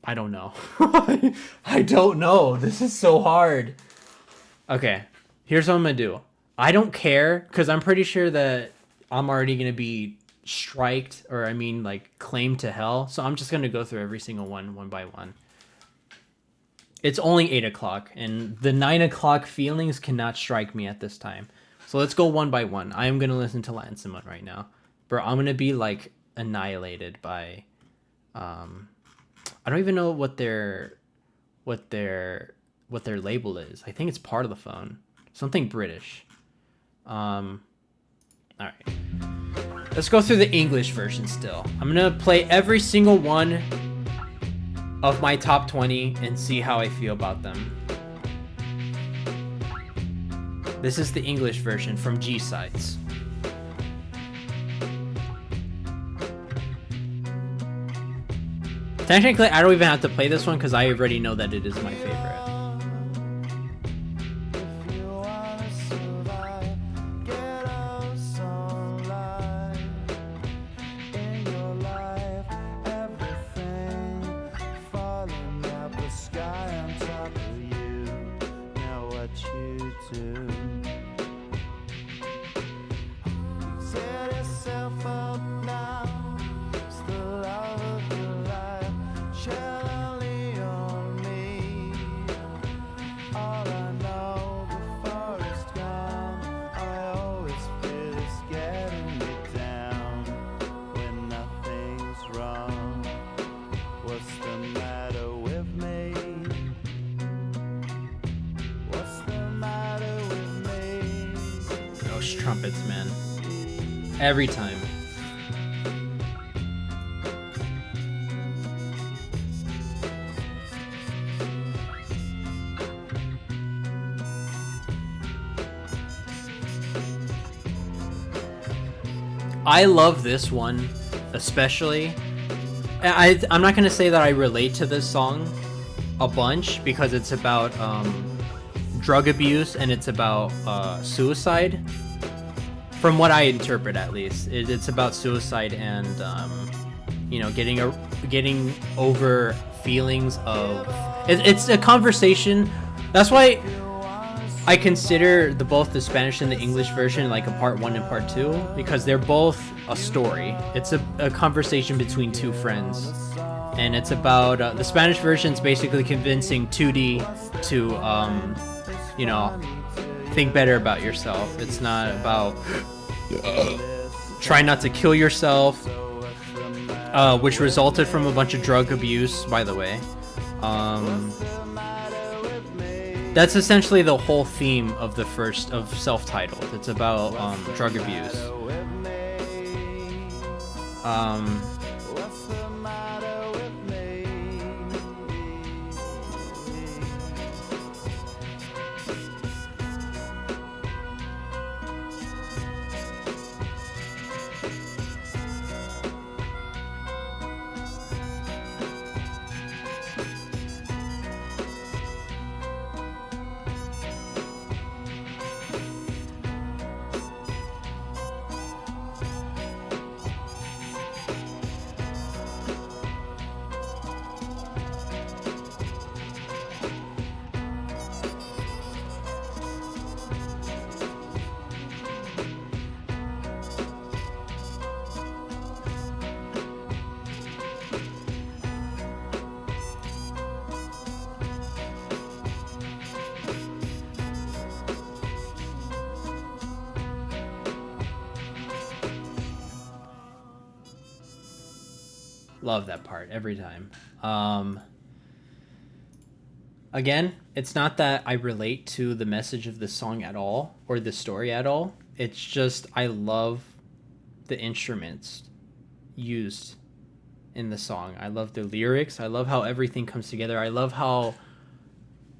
I don't know. I don't know. This is so hard. Okay, here's what I'm gonna do. I don't care, because I'm pretty sure that I'm already gonna be striked, or I mean, like, claimed to hell. So I'm just gonna go through every single one by one. It's only 8 o'clock, and the 9 o'clock feelings cannot strike me at this time. So let's go one by one. I am gonna listen to Latin Simone right now. Bro, I'm gonna be, like, annihilated by... I don't even know what their label is. I think it's part of the phone. Something British. All right. Let's go through the English version still. I'm going to play every single one of my top 20 and see how I feel about them. This is the English version from G-Sides. Technically, I don't even have to play this one because I already know that it is my favorite. trumpets, man. Every time. I love this one, especially. I'm not gonna say that I relate to this song a bunch because it's about drug abuse and it's about suicide. From what I interpret, at least, it's about suicide and you know, getting over feelings of. It's a conversation. That's why I consider both the Spanish and the English version like a part 1 and part 2 because they're both a story. It's a conversation between two friends, and it's about the Spanish version is basically convincing 2D to you know, think better about yourself. It's not about try not to kill yourself, which resulted from a bunch of drug abuse, by the way. That's essentially the whole theme of the first of self-titled. It's about drug abuse. Love that part every time. Again, it's not that I relate to the message of the song at all or the story at all. It's just I love the instruments used in the song. I love the lyrics. I love how everything comes together. I love how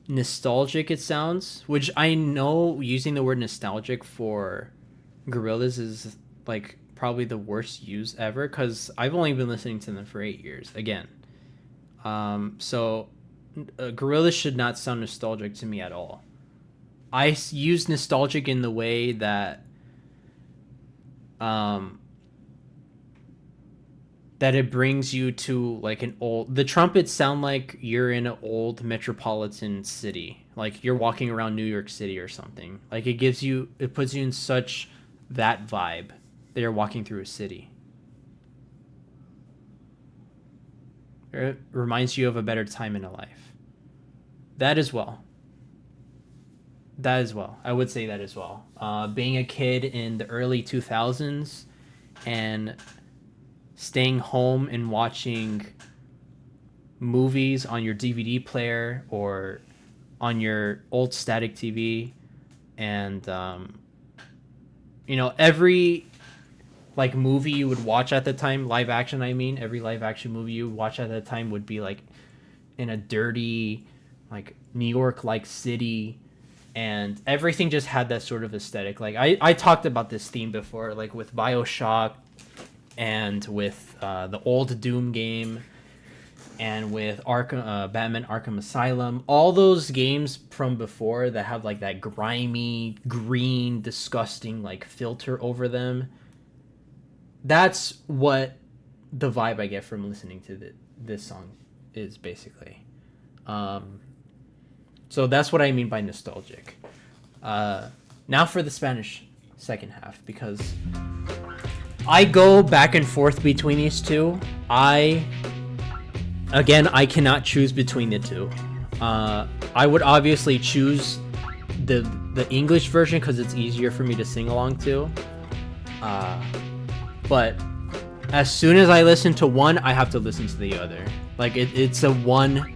nostalgic it sounds, which I know using the word nostalgic for Gorillaz is like probably the worst use ever because I've only been listening to them for 8 years again. So Gorillaz should not sound nostalgic to me at all. I use nostalgic in the way that that it brings you to like the trumpets sound like you're in an old metropolitan city, like you're walking around New York City or something. Like it puts you in such that vibe that you're walking through a city. It reminds you of a better time in a life. That as well. I would say that as well. Being a kid in the early 2000s and staying home and watching movies on your DVD player or on your old static TV, and you know, every like movie you would watch at the time, live action, I mean, every live action movie you would watch at the time would be like in a dirty, like New York like city, and everything just had that sort of aesthetic. Like I talked about this theme before, like with BioShock and with the old Doom game and with Batman Arkham Asylum, all those games from before that have like that grimy, green, disgusting like filter over them. That's what the vibe I get from listening to this song is basically. So that's what I mean by nostalgic. Now for the Spanish second half, because I go back and forth between these two. I cannot choose between the two. I would obviously choose the English version because it's easier for me to sing along to. But as soon as I listen to one, I have to listen to the other. Like it's a one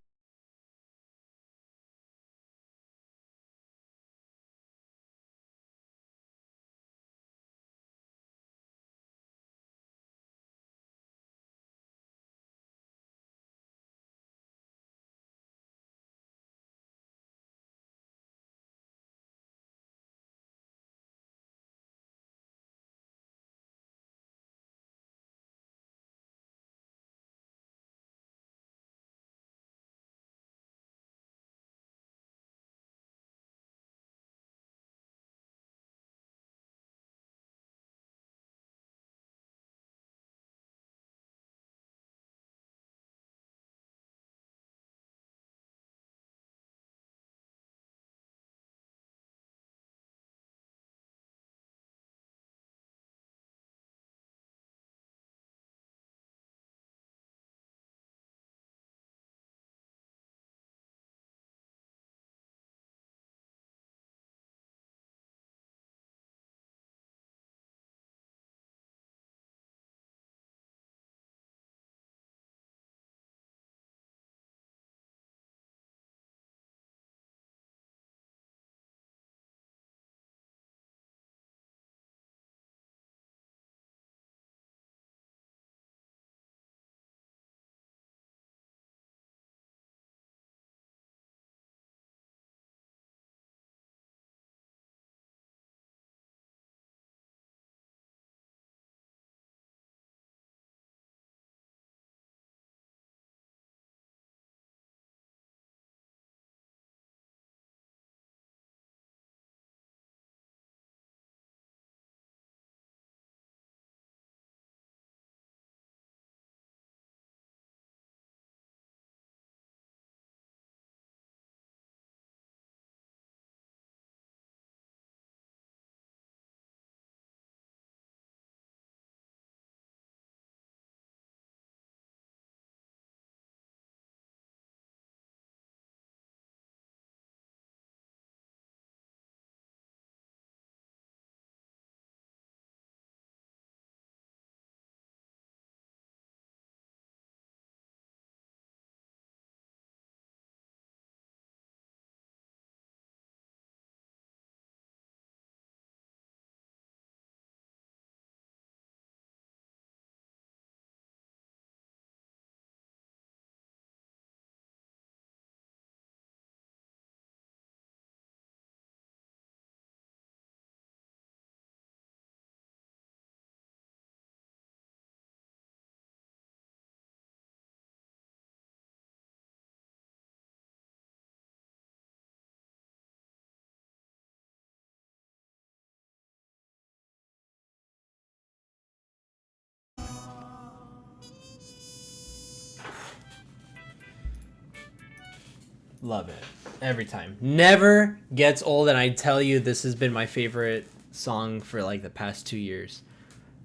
Love it. Every time. Never gets old, and I tell you, this has been my favorite song for like the past 2 years.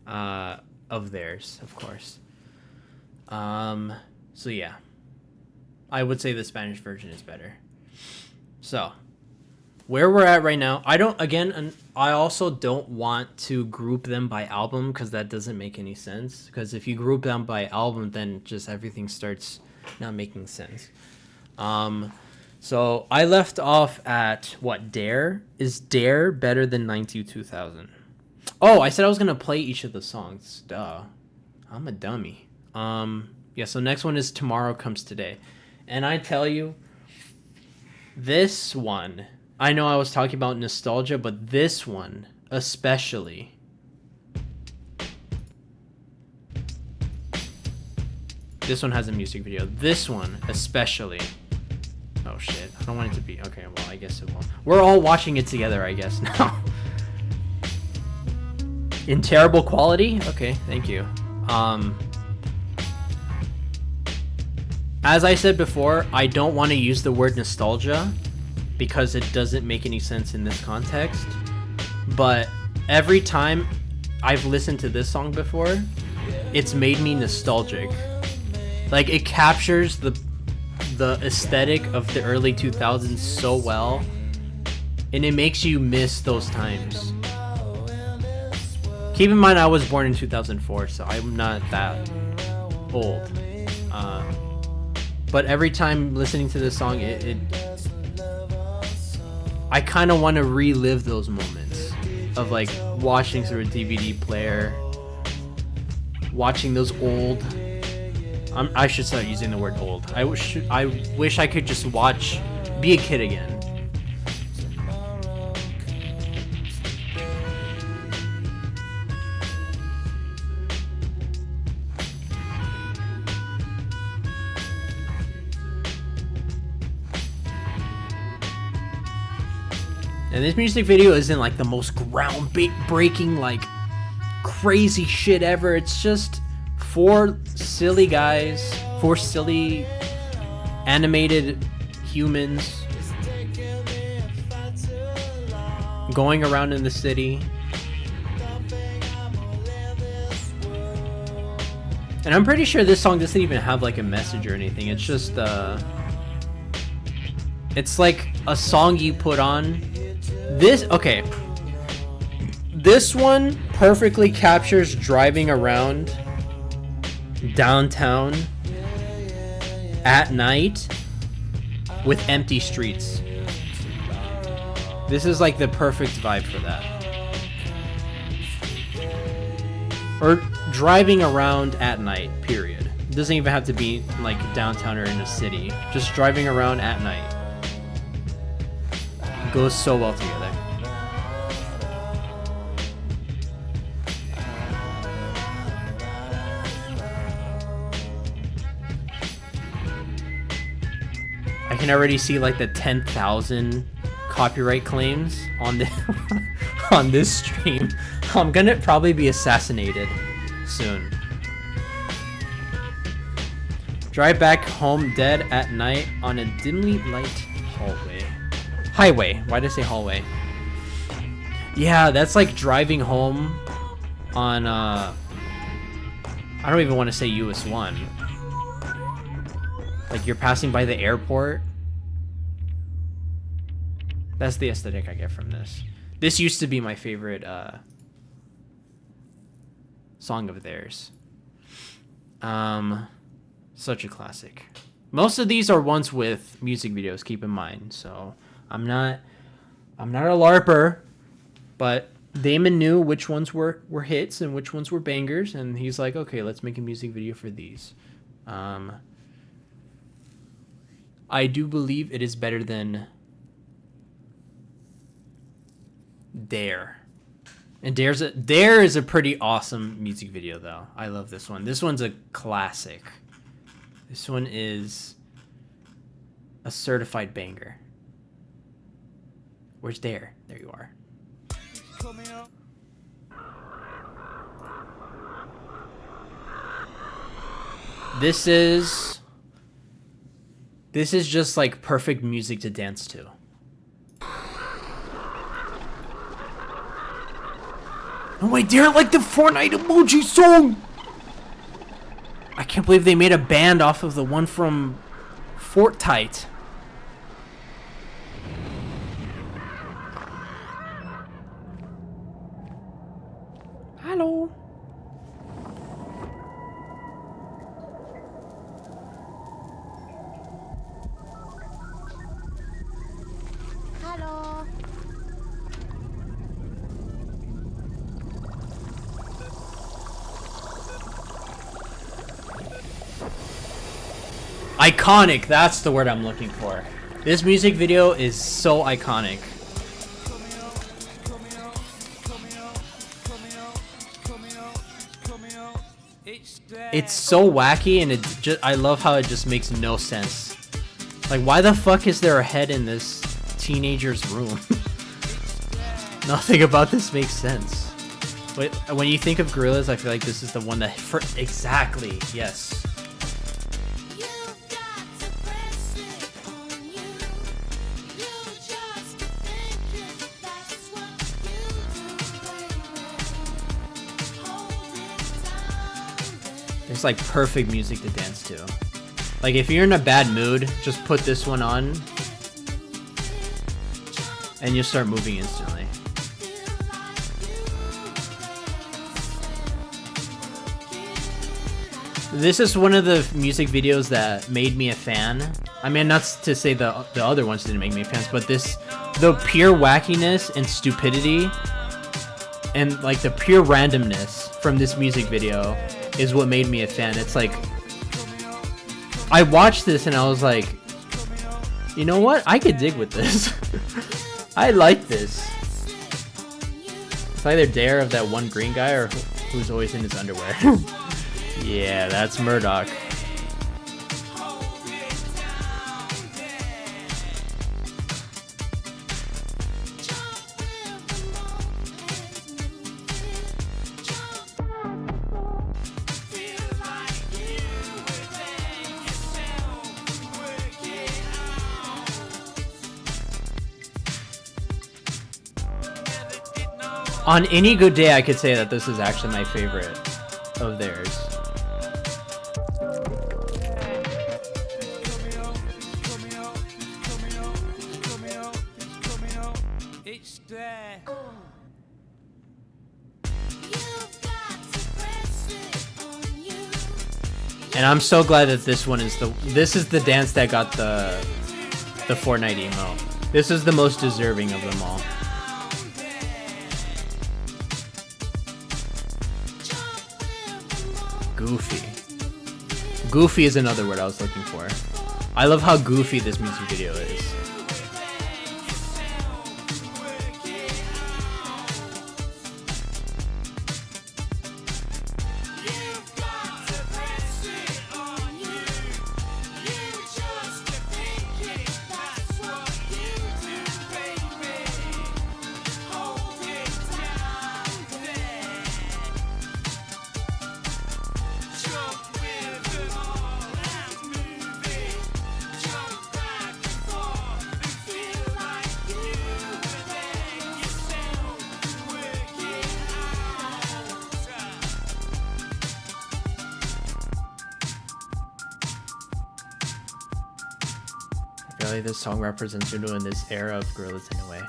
Of theirs, of course. So yeah. I would say the Spanish version is better. So, where we're at right now, I also don't want to group them by album because that doesn't make any sense. Because if you group them by album, then just everything starts not making sense. So I left off at what, Dare? Is Dare better than 92-2000? Oh, I said I was gonna play each of the songs. Duh, I'm a dummy. Yeah. So next one is Tomorrow Comes Today, and I tell you, this one. I know I was talking about nostalgia, but this one especially. This one has a music video. This one especially. Oh shit! I don't want it to be okay. Well, I guess it won't. We're all watching it together, I guess now. In terrible quality? Okay, thank you. As I said before, I don't want to use the word nostalgia because it doesn't make any sense in this context. But every time I've listened to this song before, it's made me nostalgic. Like, it captures the aesthetic of the early 2000s so well, and it makes you miss those times. Keep in mind, I was born in 2004, so I'm not that old. But every time listening to this song, I kind of want to relive those moments of like watching through a DVD player, watching those old. I should start using the word old. I wish I could just be a kid again. And this music video isn't like the most groundbreaking, like crazy shit ever. It's just four silly animated humans going around in the city. And I'm pretty sure this song doesn't even have like a message or anything. It's just it's like a song you put on. This one perfectly captures driving around downtown at night with empty streets. This is like the perfect vibe for that. Or driving around at night, period. It doesn't even have to be like downtown or in a city. Just driving around at night. It goes so well together. I can already see like the 10,000 copyright claims on the on this stream. I'm gonna probably be assassinated soon. Drive back home dead at night on a dimly lit highway. Why did I say hallway? Yeah, that's like driving home on I don't even want to say US 1. Like you're passing by the airport. That's the aesthetic I get from this. This used to be my favorite song of theirs. Such a classic. Most of these are ones with music videos, keep in mind. So I'm not a LARPer, but Damon knew which ones were hits and which ones were bangers, and he's like, okay, let's make a music video for these. I do believe it is better than Dare. And Dare is a pretty awesome music video though. I love this one. This one's a classic. This one is a certified banger. Where's Dare? There you are. This is This is just like perfect music to dance to. Oh wait, they're like the Fortnite emoji song! I can't believe they made a band off of the one from Fortnite. Hello. Hello. Iconic, that's the word I'm looking for. This music video is so iconic. It's so wacky, and I love how it just makes no sense. Like, why the fuck is there a head in this teenager's room? Nothing about this makes sense. Wait, when you think of Gorillaz, I feel like this is the one that... exactly, yes. It's like perfect music to dance to. Like, if you're in a bad mood, just put this one on and you'll start moving instantly. This is one of the music videos that made me a fan. I mean, not to say the other ones didn't make me fans, but the pure wackiness and stupidity and like the pure randomness from this music video is what made me a fan. It's like, I watched this and I was like, you know what? I could dig with this. I like this. It's either Dare of that one green guy or who's always in his underwear. Yeah, that's Murdoch. On any good day, I could say that this is actually my favorite of theirs. And I'm so glad that this one is this is the dance that got the Fortnite emo. This is the most deserving of them all. Goofy. Goofy is another word I was looking for. I love how goofy this music video is. Really, this song represents Noodle in this era of Gorillaz in a way.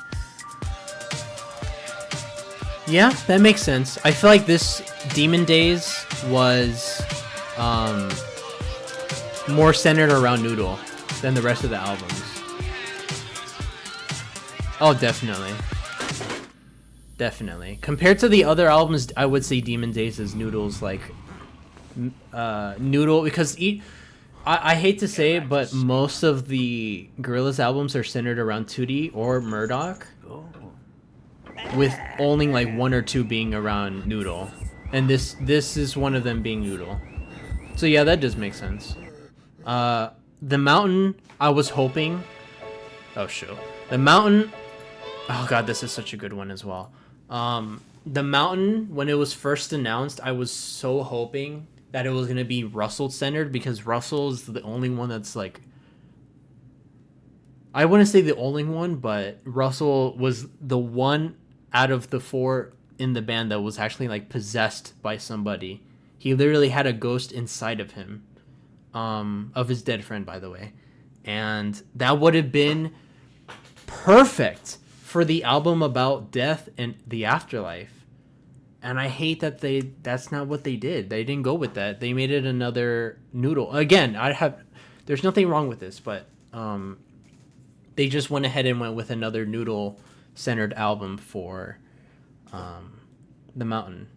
Yeah, that makes sense. I feel like this Demon Days was more centered around Noodle than the rest of the albums. Oh, definitely. Definitely. Compared to the other albums, I would say Demon Days is Noodle's like Noodle, because I hate to say it, but most of the Gorillaz albums are centered around 2D or Murdoch, with only like one or two being around Noodle, and this is one of them being Noodle. So yeah, that does make sense. The Mountain, I was hoping. Oh shoot, the Mountain. Oh god, this is such a good one as well. The Mountain, when it was first announced, I was so hoping that it was going to be Russell centered, because Russell is the only one that's like I wouldn't say the only one, but Russell was the one out of the four in the band that was actually like possessed by somebody. He literally had a ghost inside of him, of his dead friend, by the way, and that would have been perfect for the album about death and the afterlife. And I hate that that's not what they did. They didn't go with that. They made it another noodle. Again, there's nothing wrong with this, but they just went ahead and went with another noodle centered album for the mountain,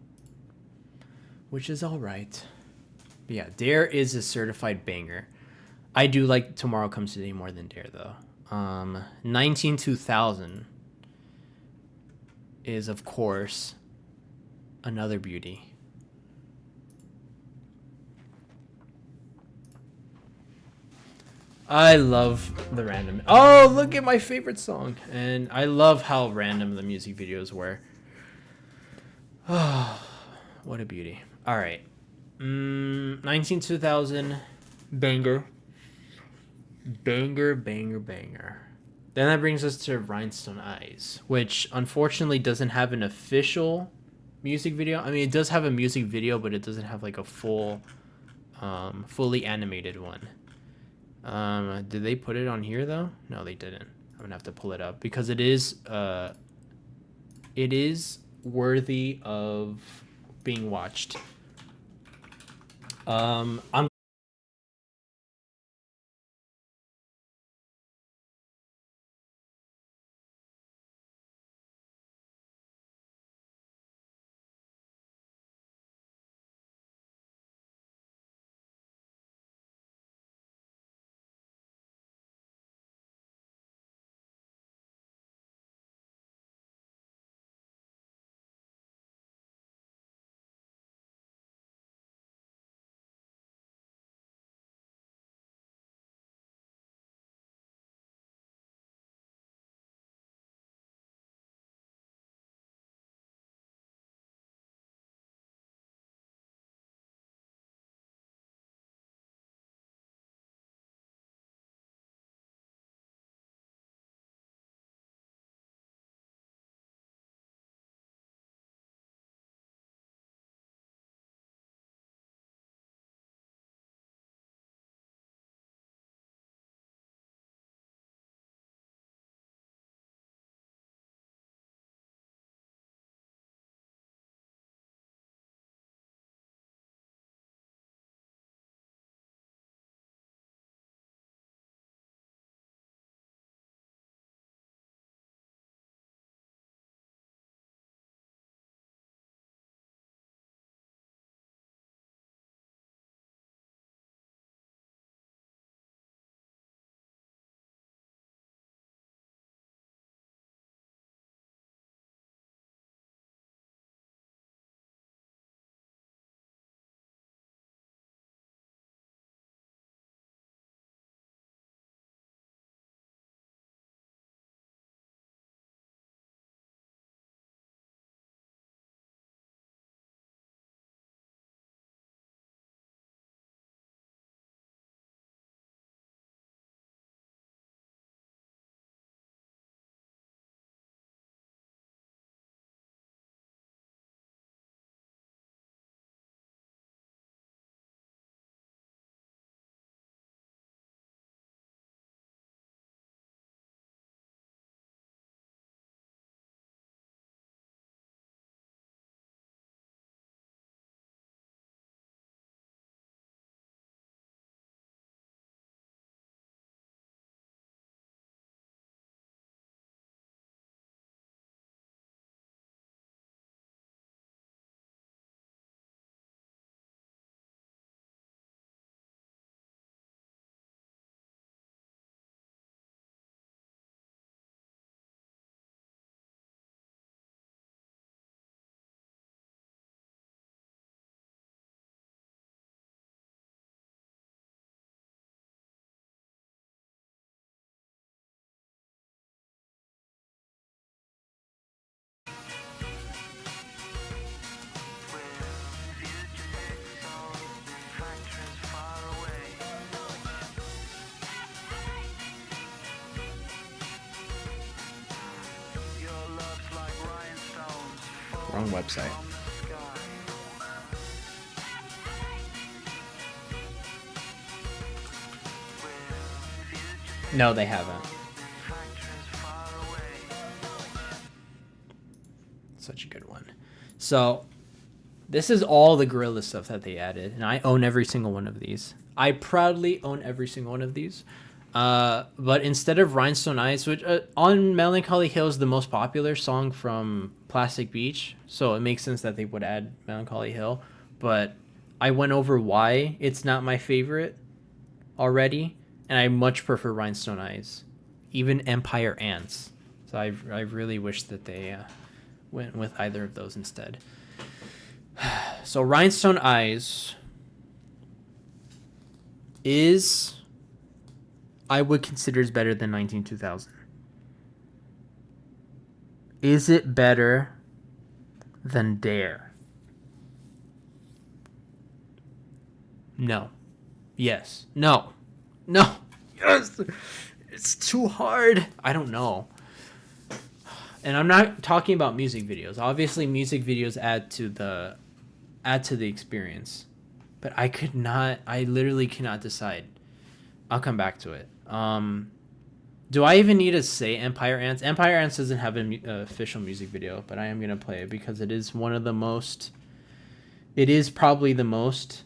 which is all right. But yeah, Dare is a certified banger. I do like Tomorrow Comes Today more than Dare though. 192000 is of course another beauty. I love the random. Oh, look at my favorite song. And I love how random the music videos were. Oh, what a beauty. All right. 2000 banger. Banger, banger, banger. Then that brings us to Rhinestone Eyes, which unfortunately doesn't have an official music video. I mean, it does have a music video, but it doesn't have like a fully animated one. Did they put it on here though? No, they didn't. I'm gonna have to pull it up because it is worthy of being watched. I'm Wrong website. No, they haven't. Such a good one. So, this is all the Gorillaz stuff that they added, and I own every single one of these. I proudly own every single one of these. But instead of Rhinestone Eyes, which on Melancholy Hill is the most popular song from Plastic Beach, so it makes sense that they would add Melancholy Hill. But I went over why it's not my favorite already, and I much prefer Rhinestone Eyes, even Empire Ants. So I really wish that they went with either of those instead. So Rhinestone Eyes is, I would consider, is better than 192000. Is it better than Dare? No. Yes. No. No. Yes. It's too hard. I don't know. And I'm not talking about music videos. Obviously, music videos add to the experience. But I literally cannot decide. I'll come back to it. Do I even need to say Empire Ants? Empire Ants doesn't have an official music video, but I am going to play it because it is one of the most... It is probably the most...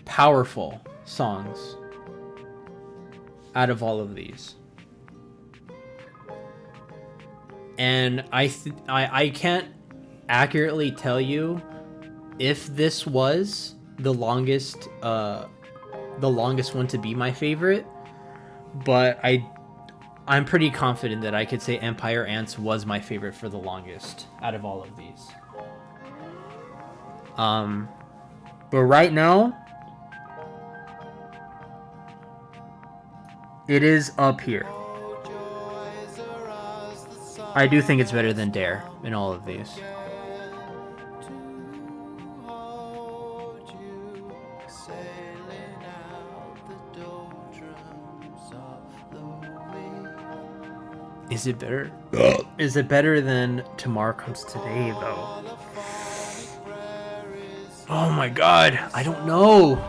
powerful songs out of all of these. And I can't accurately tell you if this was the longest one to be my favorite, but I'm pretty confident that I could say Empire Ants was my favorite for the longest out of all of these. But right now, it is up here. I do think it's better than Dare in all of these. Is it better? Is it better than Tomorrow Comes Today, though? Oh my god, I don't know.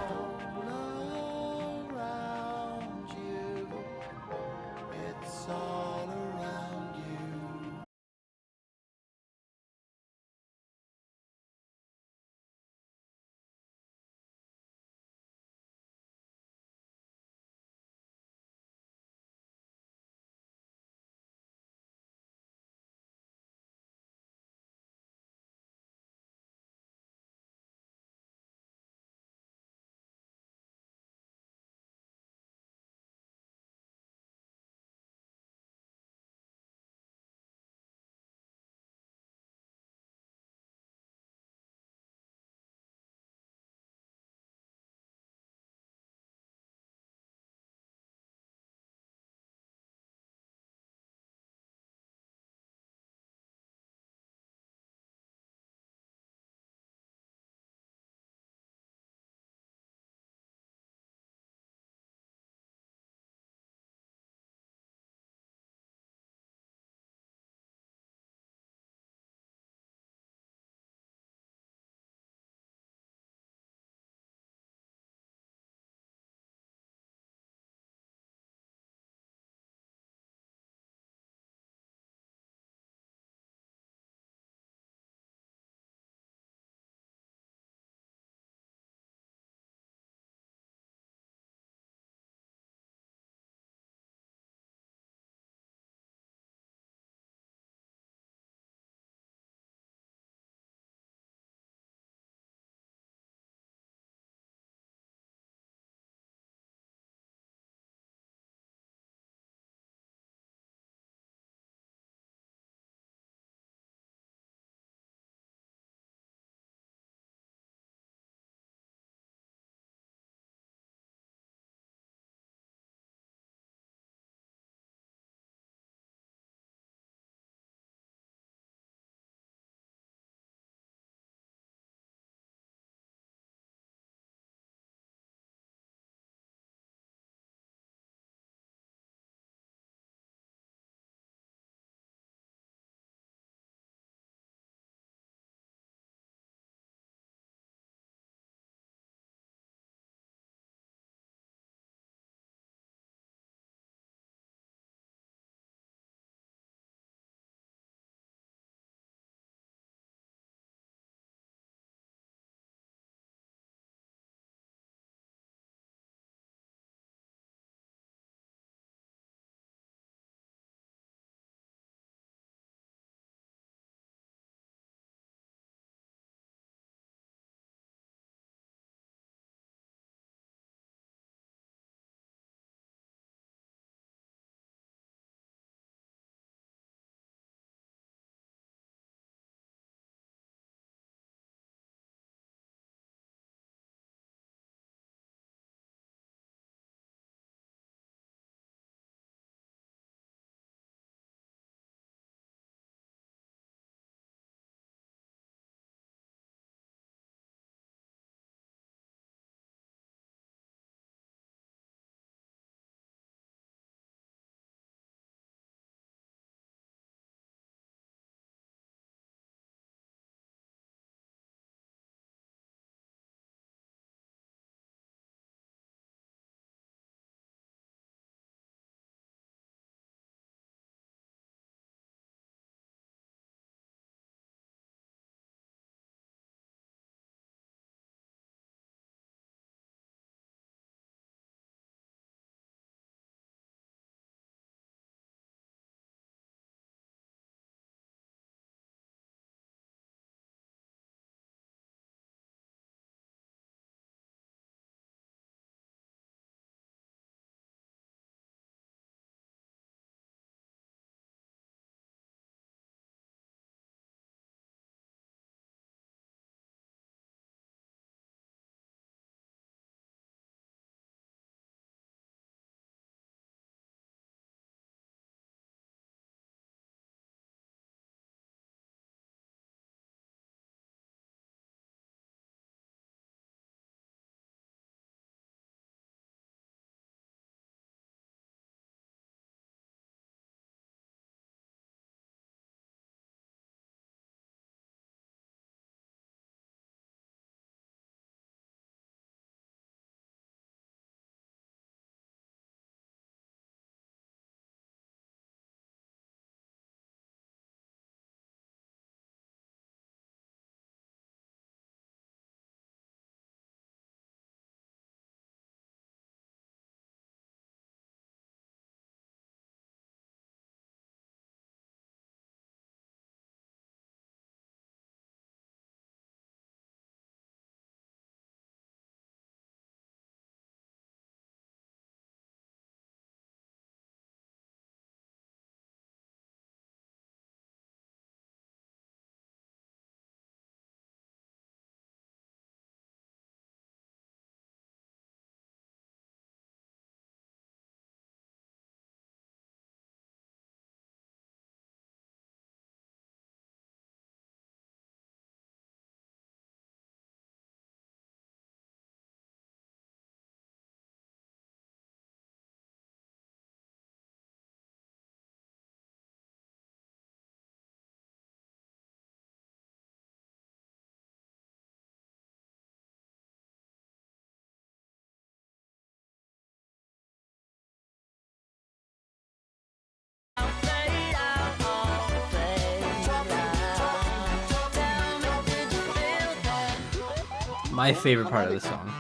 My favorite part of the song.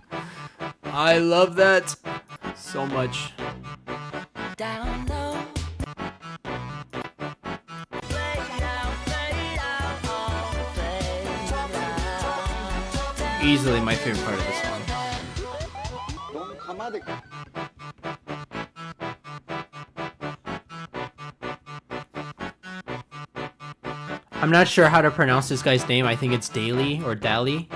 I love that so much. Down low. Fade out, oh, fade out. Easily my favorite part of the song. I'm not sure how to pronounce this guy's name. I think it's Daly or Dally.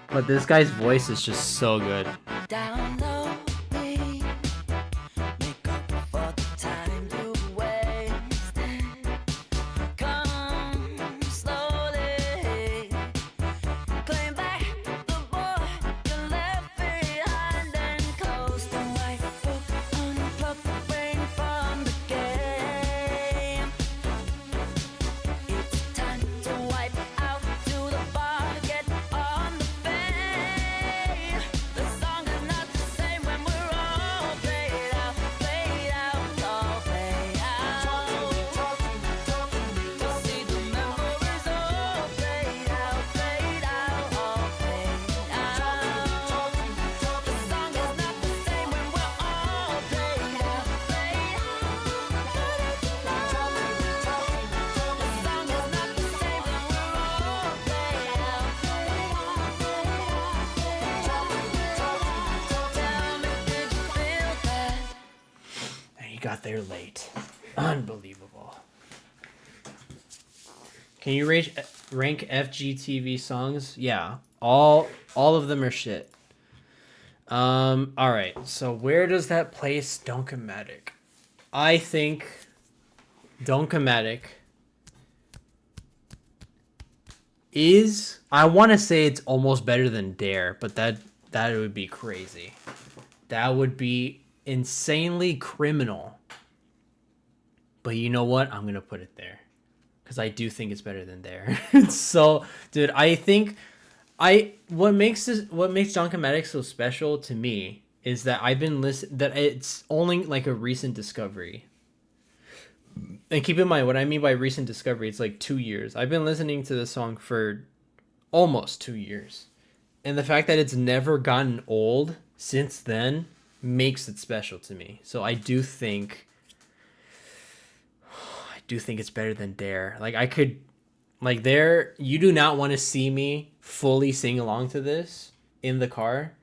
But this guy's voice is just so good. Down low, we make up for the time you wasted. Come slowly, claim back the boy you left behind and close the white book, unplug the brain from the game. It's time to wipe out to the bar, get on the fame. The song is not the same when we're all played out, all played out. To see the memories all played out, all played out. The song is not the same when we're all played out, And he got there late. Unbelievable. Can you rank FGTV songs? Yeah. All of them are shit. Alright. So where does that place Donkomatic? I think Donkomatic is, I want to say it's almost better than Dare, but that would be crazy. That would be insanely criminal. But you know what? I'm going to put it there because I do think it's better than Dare. So, dude, I think what makes Donkomatic so special to me is that I've been that it's only like a recent discovery. And keep in mind, what I mean by recent discovery, it's like 2 years. I've been listening to this song for almost 2 years. And the fact that it's never gotten old since then makes it special to me. So I do think it's better than Dare. Like I could, like Dare, you do not want to see me fully sing along to this in the car.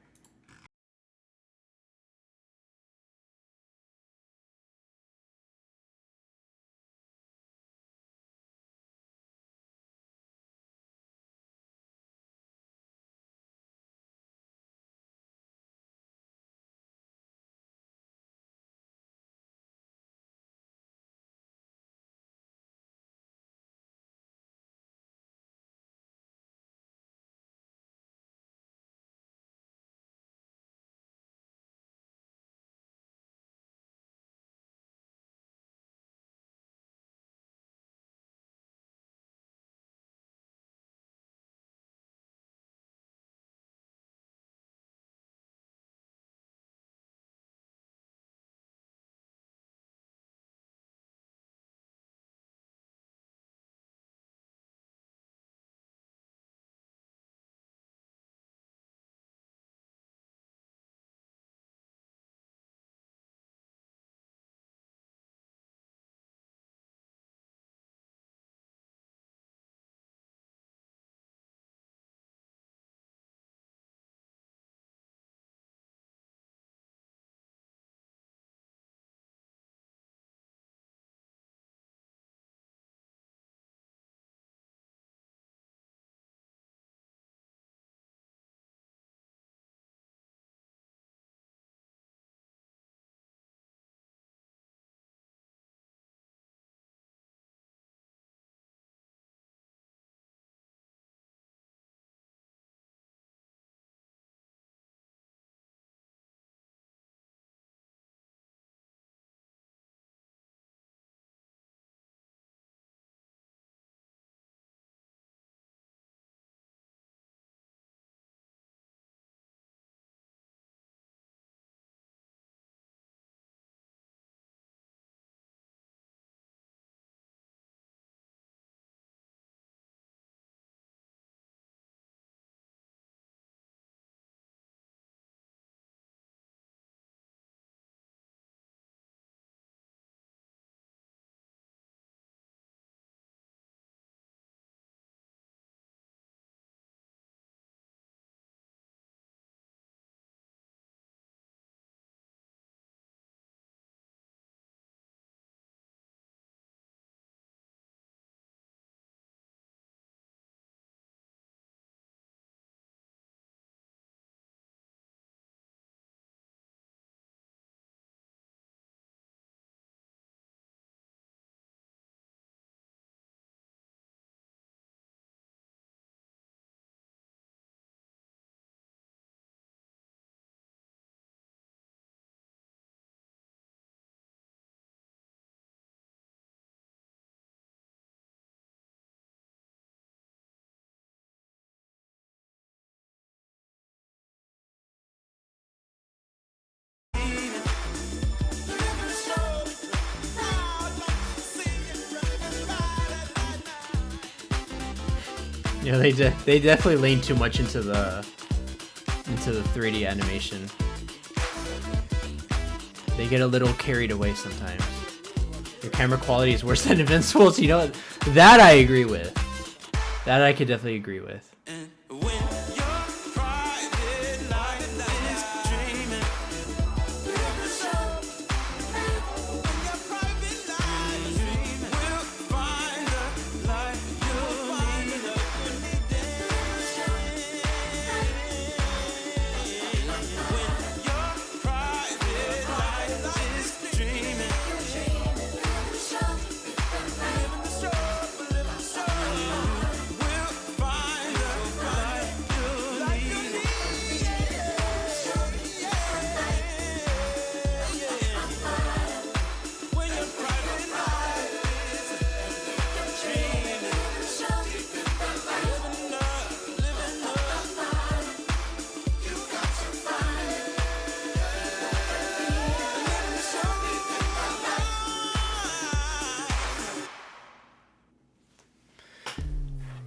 Yeah, they definitely lean too much into the 3D animation. They get a little carried away sometimes. Your camera quality is worse than Invincible's. You know what? That I agree with. That I could definitely agree with.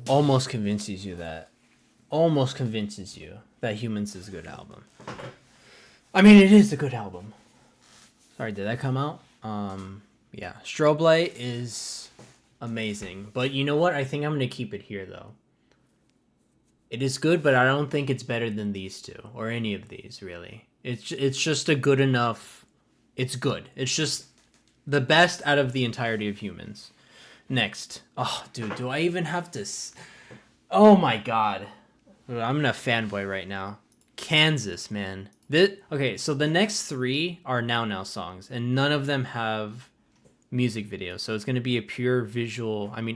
Almost convinces you that Humans is a good album. I mean, it is a good album. Sorry, did that come out? Yeah, Strobe Light is amazing, but you know what? I think I'm gonna keep it here though. It is good, but I don't think it's better than these two or any of these really. It's just a good enough. It's good. It's just the best out of the entirety of Humans. Next. Oh, dude, do I even have to... Oh, my God. I'm gonna fanboy right now. Kansas, man. Okay, so the next three are Now Now songs, and none of them have music videos. So it's going to be a pure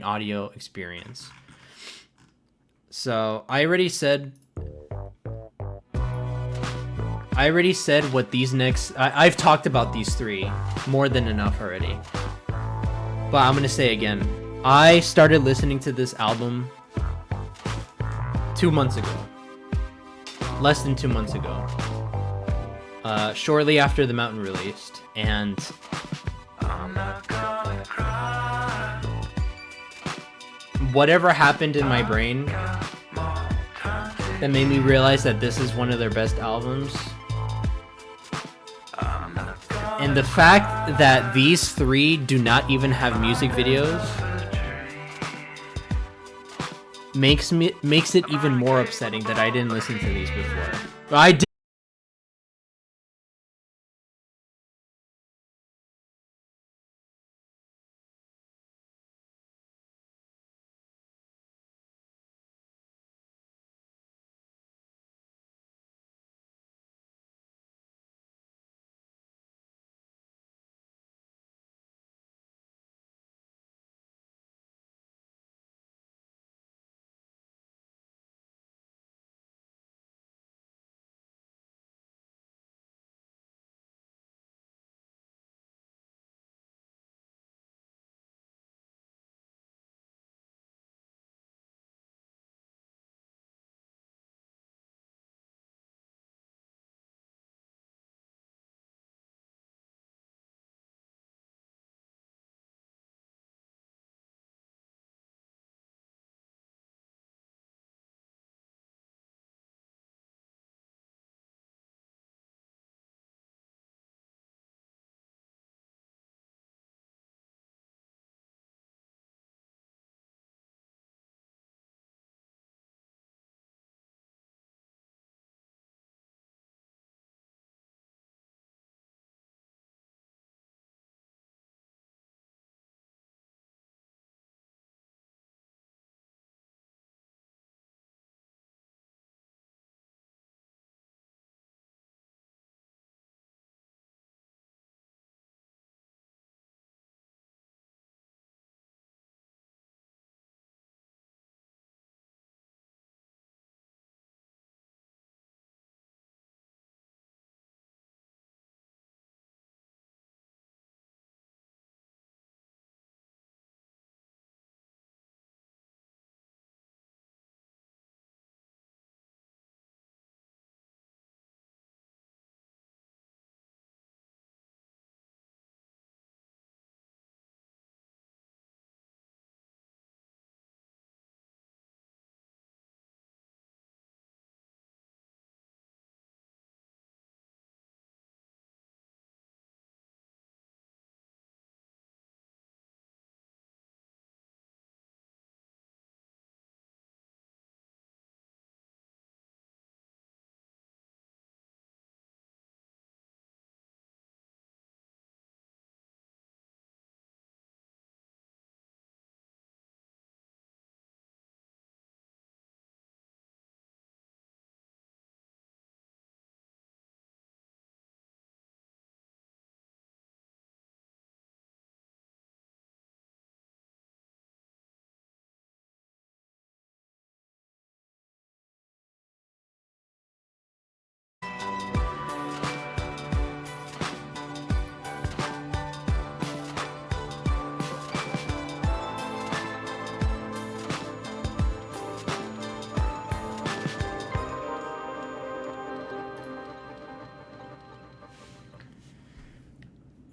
audio experience. So I already said what these next... I've talked about these three more than enough already. But I'm going to say again, I started listening to this album 2 months ago. Less than 2 months ago. Shortly after The Mountain released. And whatever happened in my brain that made me realize that this is one of their best albums. And the fact that these three do not even have music videos makes it even more upsetting that I didn't listen to these before. I did.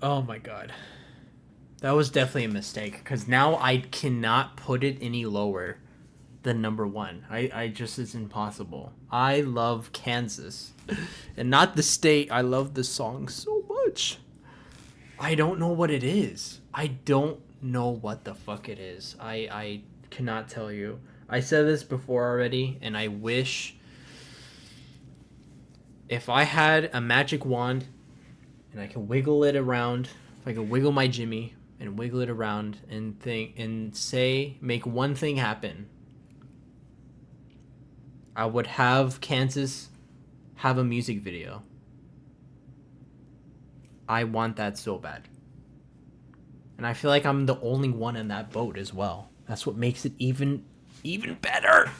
Oh my god. That was definitely a mistake because now I cannot put it any lower than number one. I just, it's impossible. I love Kansas. And not the state. I love the song so much. I don't know what it is. I don't know what the fuck it is. I cannot tell you. I said this before already, and I wish if I had a magic wand and I could wiggle it around, if I could wiggle my Jimmy and wiggle it around and think and say make one thing happen, I would have Kansas have a music video. I want that so bad. And I feel like I'm the only one in that boat as well. That's what makes it even better.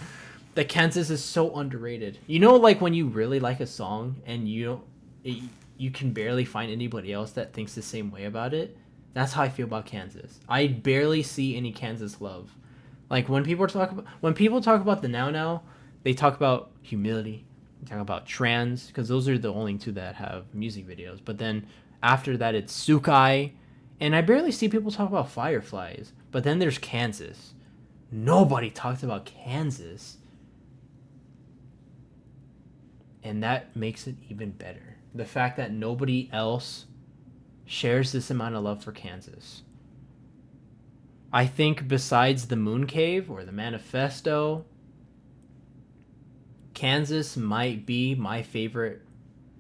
That Kansas is so underrated. You know, like when you really like a song and you can barely find anybody else that thinks the same way about it. That's how I feel about Kansas. I barely see any Kansas love. Like when people talk about the Now Now, they talk about Humility, they talk about Trans, because those are the only two that have music videos. But then after that, it's Sukai, and I barely see people talk about Fireflies. But then there's Kansas. Nobody talks about Kansas, and that makes it even better. The fact that nobody else shares this amount of love for Kansas. I think besides the Moon Cave or the Manifesto, Kansas might be my favorite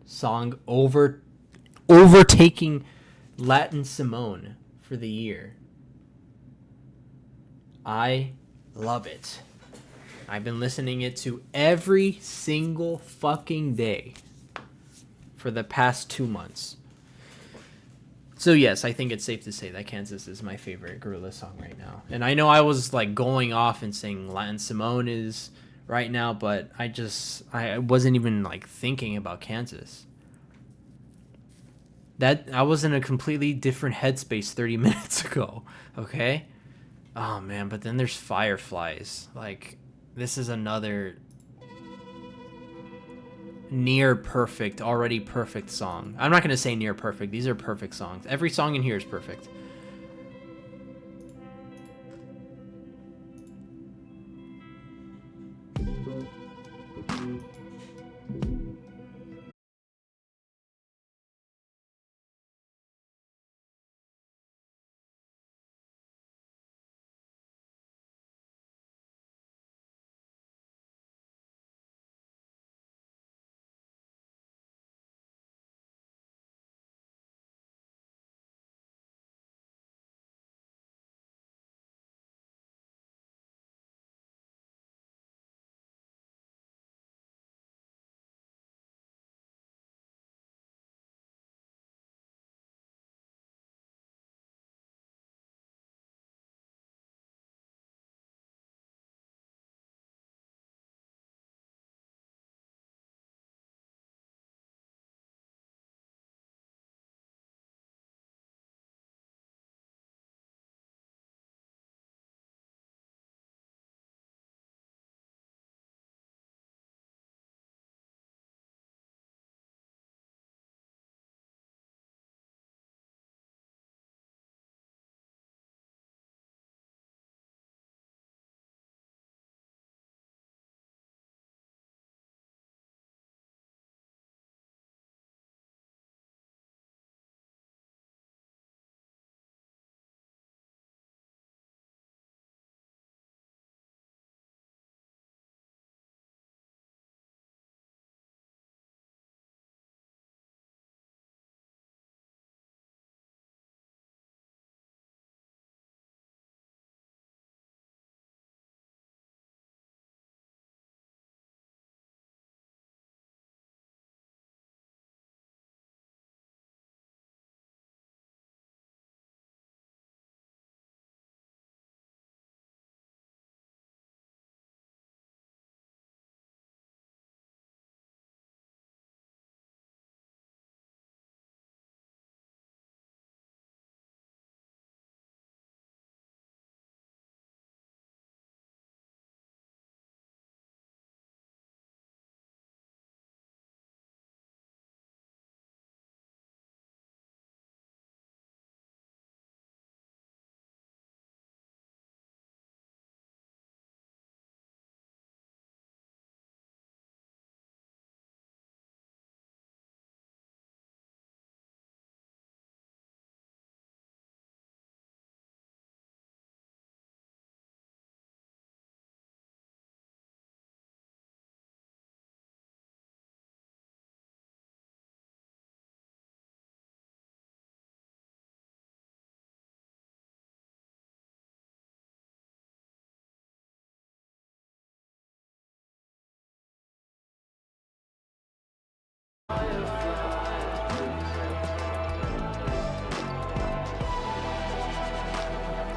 song overtaking Latin Simone for the year. I love it. I've been listening it to every single fucking day for the past 2 months. So yes, I think it's safe to say that Kansas is my favorite Gorillaz song right now. And I know I was like going off and saying Latin Simone is right now, but I wasn't even like thinking about Kansas. That I was in a completely different headspace 30 minutes ago, okay? Oh man, but then there's Fireflies. Like this is another near perfect, already perfect song. I'm not going to say near perfect. These are perfect songs. Every song in here is perfect.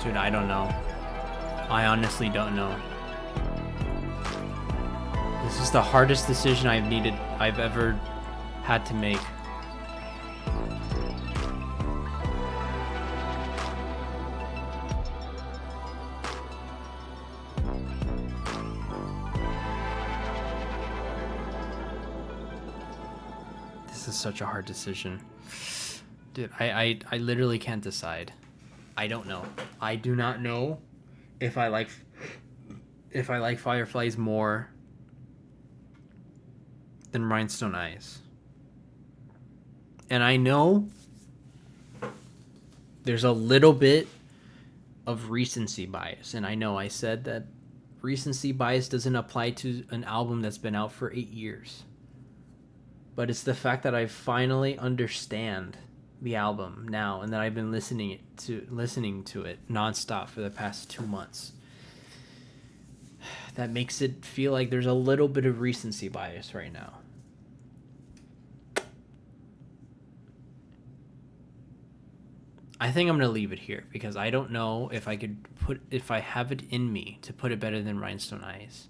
Dude, I don't know. I honestly don't know. This is the hardest decision I've ever had to make. This is such a hard decision. Dude, I literally can't decide. I don't know. I do not know if I like Fireflies more than Rhinestone Eyes. And I know there's a little bit of recency bias, and I know I said that recency bias doesn't apply to an album that's been out for 8 years. But it's the fact that I finally understand the album now, and that I've been listening to it nonstop for the past 2 months. That makes it feel like there's a little bit of recency bias right now. I think I'm gonna leave it here because I don't know if I have it in me to put it better than Rhinestone Eyes.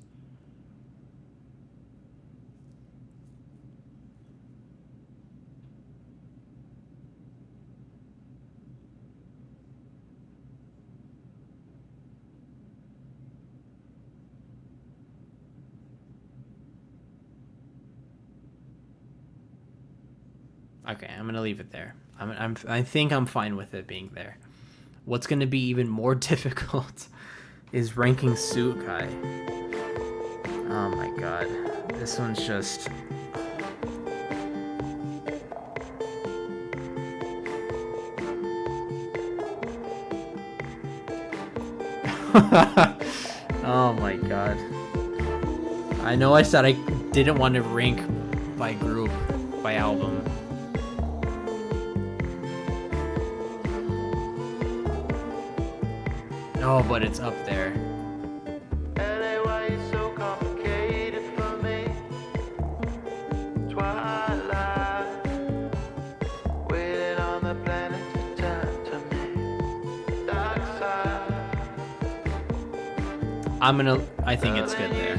Okay, I'm gonna leave it there. I think I'm fine with it being there. What's gonna be even more difficult is ranking Suikai. Oh my god, this one's just. Oh my god. I know I said I didn't want to rank by group, by album. Oh, but it's up there. I think it's good there.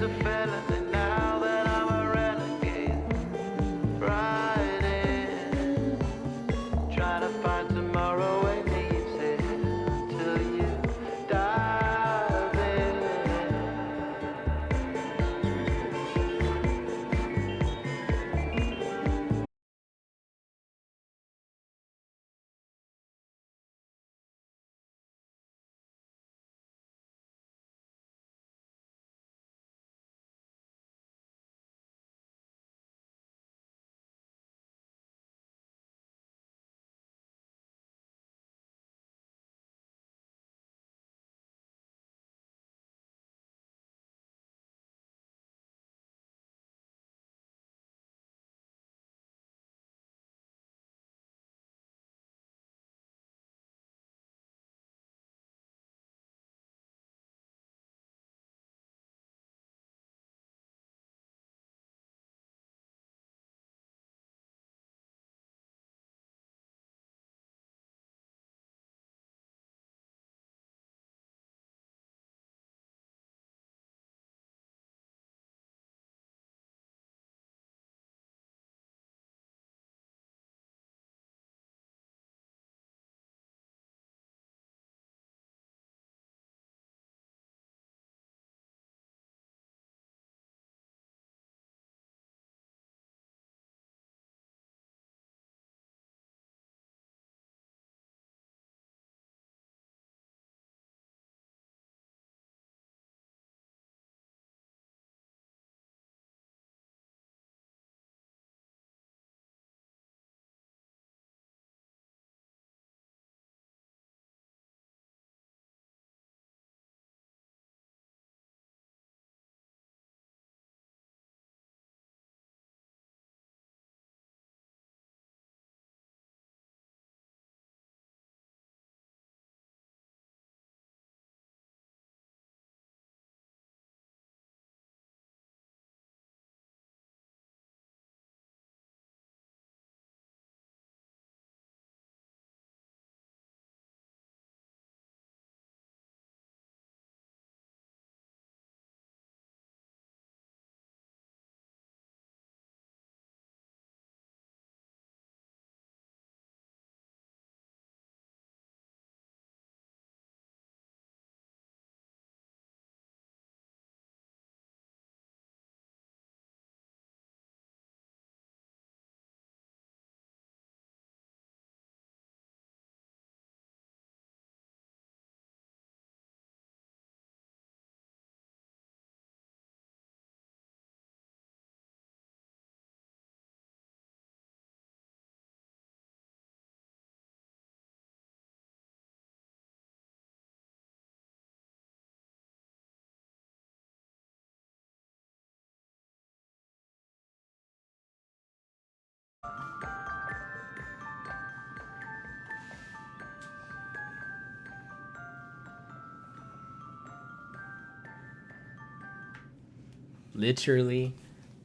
Literally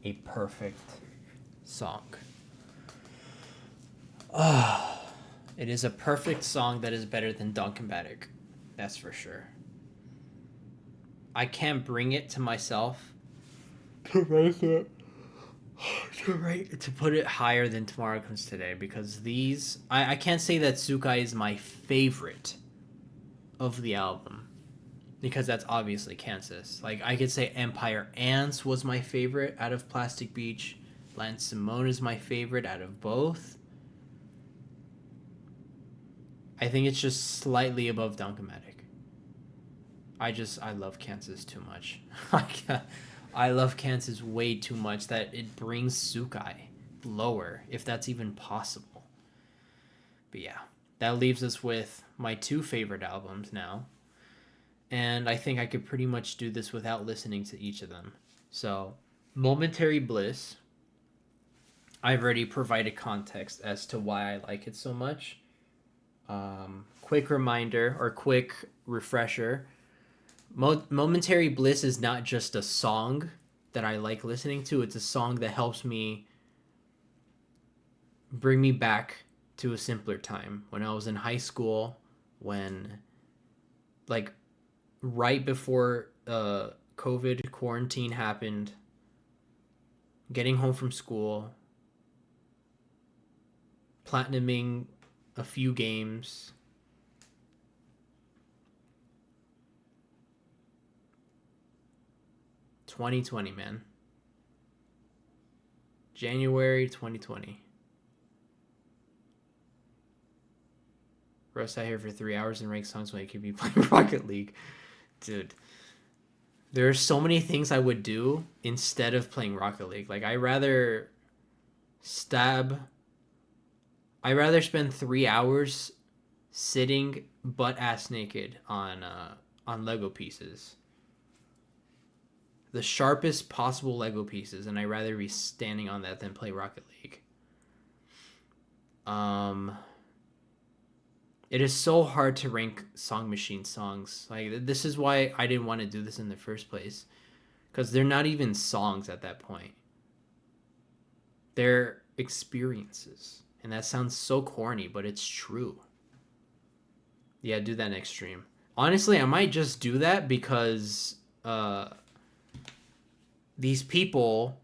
a perfect song. It is a perfect song that is better than Duncanmatic. That's for sure. I can't bring it to myself to rank it to put it higher than Tomorrow Comes Today, because these I can't say that Tsukai is my favorite of the album, because that's obviously Kansas. Like, I could say Empire Ants was my favorite out of Plastic Beach. Lance Simone is my favorite out of both. I think it's just slightly above Duncanmatic. I love Kansas too much. I love Kansas way too much that it brings Tsukai lower, if that's even possible. But yeah, that leaves us with my two favorite albums now. And I think I could pretty much do this without listening to each of them. So, Momentary Bliss, I've already provided context as to why I like it so much. Quick reminder or quick refresher. Momentary Bliss is not just a song that I like listening to. It's a song that helps me bring me back to a simpler time when I was in high school, when, like, right before COVID quarantine happened, getting home from school, platinuming a few games, ...2020, man. January 2020. Bro sat here for 3 hours and ranked songs when I could be playing Rocket League. Dude. There are so many things I would do instead of playing Rocket League. Like, I rather spend 3 hours sitting butt ass naked on Lego pieces. The sharpest possible Lego pieces, and I'd rather be standing on that than play Rocket League. It is so hard to rank Song Machine songs. Like, this is why I didn't want to do this in the first place, because they're not even songs at that point. They're experiences, and that sounds so corny, but it's true. Yeah, do that next stream. Honestly, I might just do that because these people,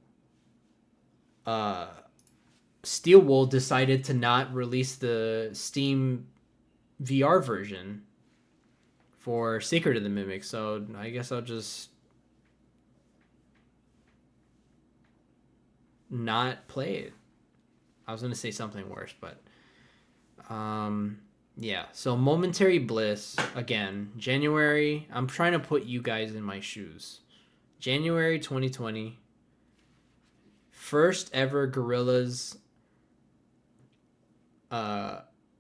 Steelwool decided to not release the Steam VR version for Secret of the Mimic, so I guess I'll just not play it. I was gonna say something worse, but yeah. So Momentary Bliss, again, January. I'm trying to put you guys in my shoes. January 2020. First ever Gorillaz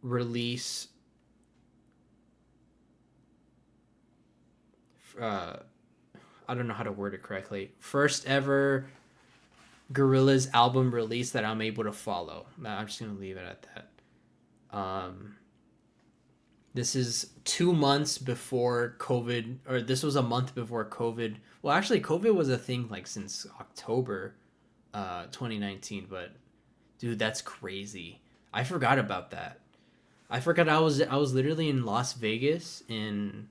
release. I don't know how to word it correctly. First ever Gorillaz album release that I'm able to follow. I'm just gonna leave it at that. This is 2 months before COVID, or this was a month before COVID. Well, actually, COVID was a thing like since October 2019, but dude, that's crazy. I forgot about that. I forgot I was literally in Las Vegas in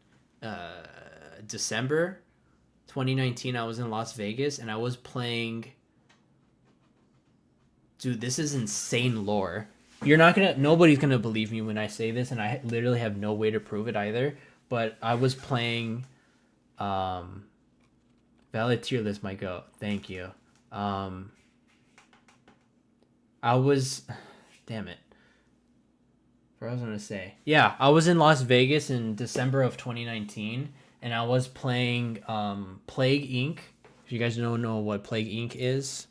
December 2019. I was in Las Vegas and I was playing. Dude, this is insane lore. Nobody's gonna believe me when I say this, and I literally have no way to prove it either. But I was playing, valid tier list, my goat. Thank you. I was, damn it. What I was gonna say. Yeah, I was in Las Vegas in December of 2019, and I was playing Plague Inc. If you guys don't know what Plague Inc. is.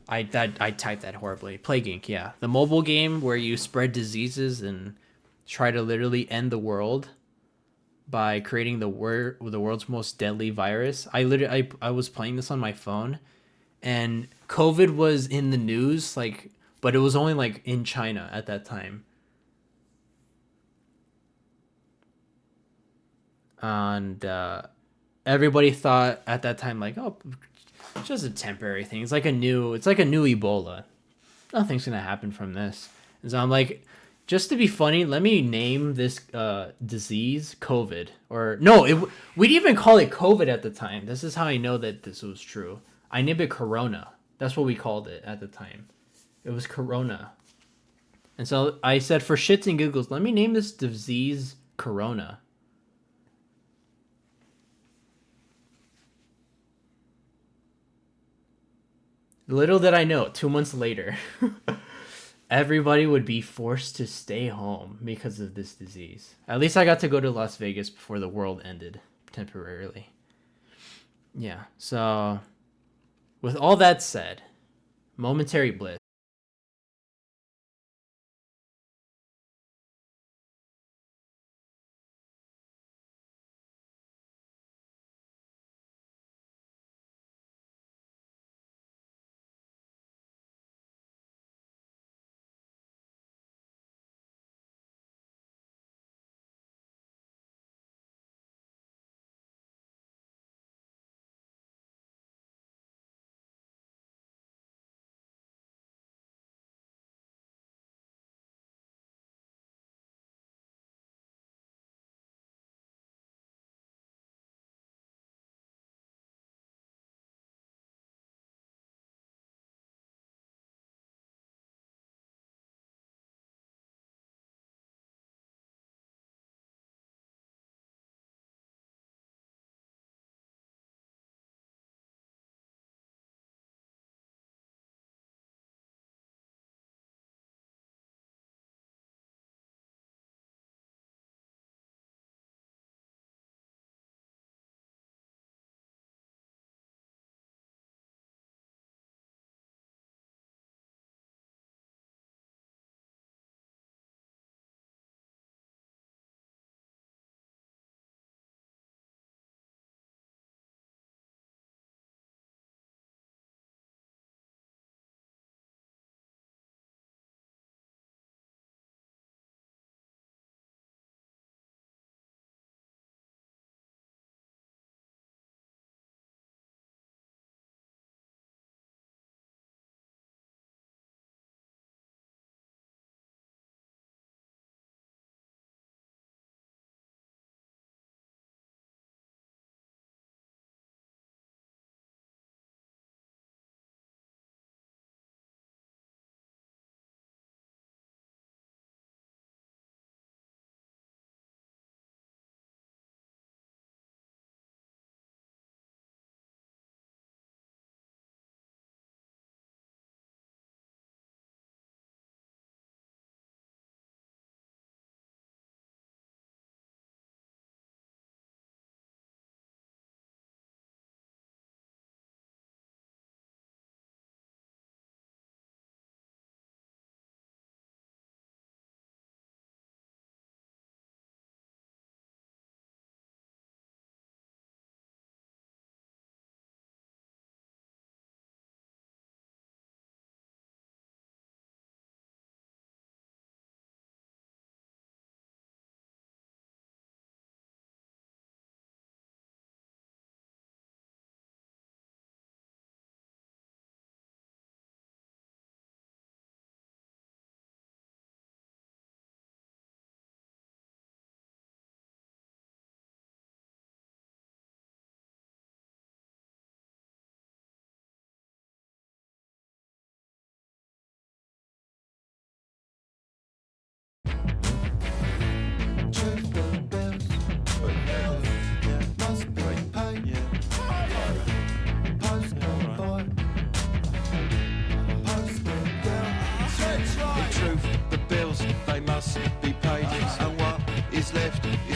I typed that horribly. Plague Inc., yeah. The mobile game where you spread diseases and try to literally end the world by creating the world's most deadly virus. I was playing this on my phone, and COVID was in the news, like, but it was only like in China at that time. And everybody thought at that time like, oh, it's just a temporary thing. It's like a new Ebola. Nothing's gonna happen from this. And so I'm like, just to be funny, let me name this disease COVID. Or no, we'd even call it COVID at the time. This is how I know that this was true. I named it Corona. That's what we called it at the time. It was Corona. And so I said, for shits and giggles, let me name this disease Corona. Little did I know, 2 months later, everybody would be forced to stay home because of this disease. At least I got to go to Las Vegas before the world ended temporarily. Yeah, so with all that said, momentary bliss.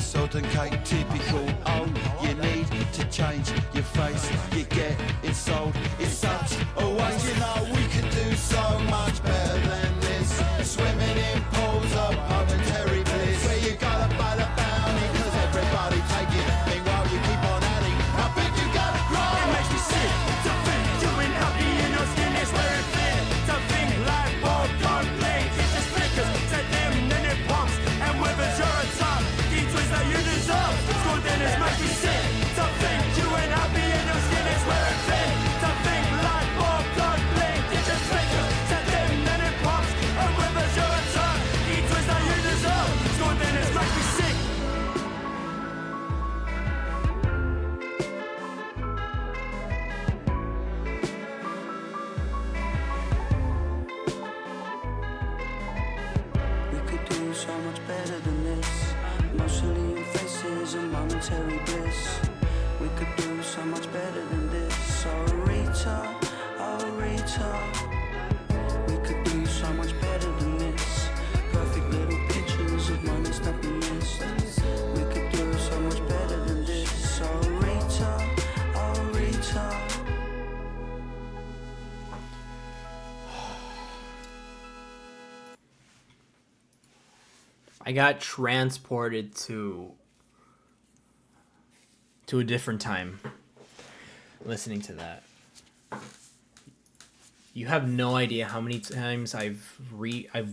Sodden cake, typical. Oh, you need to change your face. You get insulted. It's such a waste. You know we could do so much better than this. Swimming in pools of momentary bliss, where you gotta buy the bounty, cause everybody take it. Meanwhile you keep on adding. I bet you gotta grow. It makes me sick to think you've been happy in your skin is where it fit. To think like popcorn plates, it just flickers. Set them, then it pumps, and withers your tongue. Each twist that you deserve. School dinners make me sick to think you momentary bliss. We could do so much better than this. Oh Rita, oh Rita, we could do so much better than this. Perfect little pictures of moments that we missed. We could do so much better than this. Oh Rita, oh Rita. I got transported to a different time listening to that. You have no idea how many times I've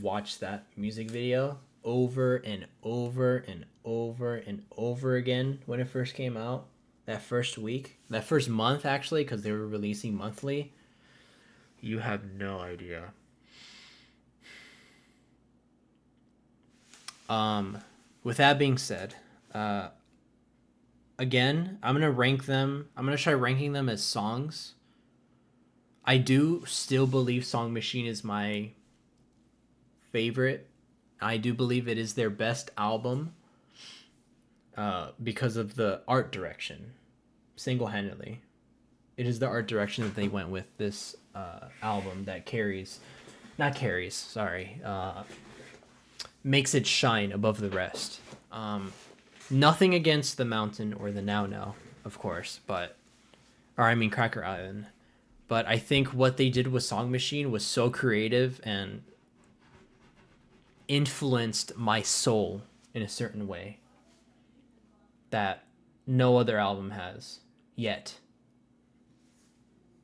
watched that music video over and over and over and over again when it first came out. That first week, that first month actually, because they were releasing monthly. You have no idea. With that being said, again, I'm gonna rank them. I'm gonna try ranking them as songs. I do still believe Song Machine is my favorite. I do believe it is their best album, because of the art direction, single-handedly. It is the art direction that they went with this album that makes it shine above the rest. Nothing against The Mountain or the Now Now, of course, Cracker Island. But I think what they did with Song Machine was so creative and influenced my soul in a certain way that no other album has yet.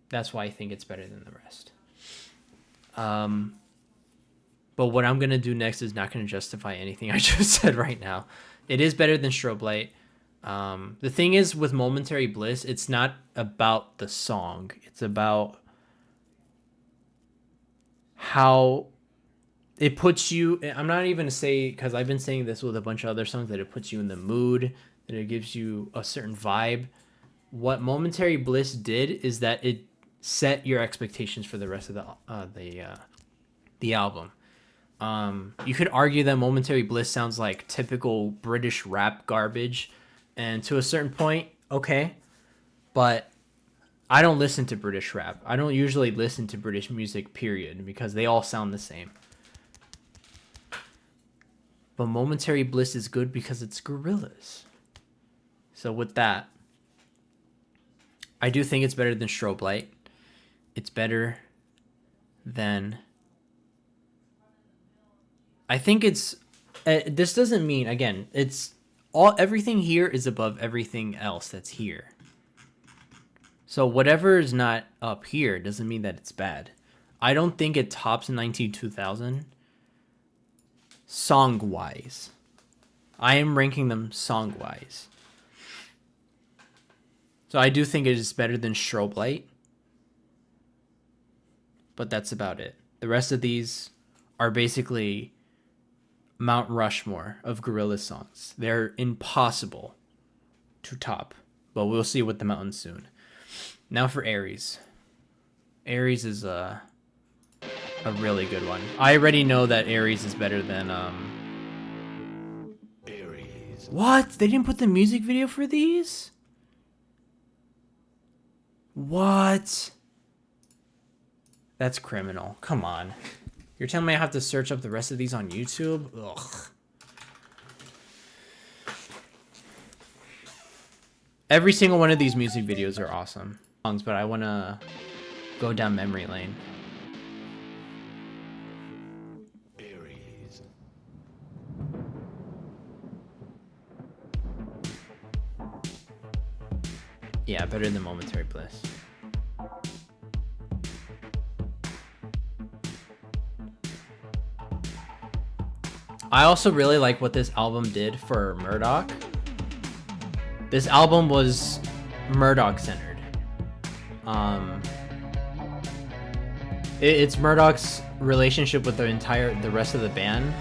That's why I think it's better than the rest. But what I'm going to do next is not going to justify anything I just said right now. It is better than Strobe Light. The thing is with Momentary Bliss, it's not about the song. It's about how it puts you... I'm not even going to say, because I've been saying this with a bunch of other songs, that it puts you in the mood, that it gives you a certain vibe. What Momentary Bliss did is that it set your expectations for the rest of the album. You could argue that Momentary Bliss sounds like typical British rap garbage, and to a certain point, okay, but I don't listen to British rap. I don't usually listen to British music, period, because they all sound the same. But Momentary Bliss is good because it's Gorillaz. So with that, I do think it's better than Strobe Light. It's better than... I think it's... this doesn't mean, again, it's... everything here is above everything else that's here. So whatever is not up here doesn't mean that it's bad. I don't think it tops 19-2000 song-wise. I am ranking them song-wise. So I do think it is better than Strobe Light. But that's about it. The rest of these are basically Mount Rushmore of Gorillaz songs. They're impossible to top. But we'll see with the mountain soon. Now for Aries. Aries is a really good one. I already know that Aries is better than Aries. What? They didn't put the music video for these? What? That's criminal. Come on. You're telling me I have to search up the rest of these on YouTube? Ugh. Every single one of these music videos are awesome. But I want to go down memory lane. Aries. Yeah, better than Momentary Bliss. I also really like what this album did for Murdoch. This album was Murdoch centered. It's Murdoch's relationship with the rest of the band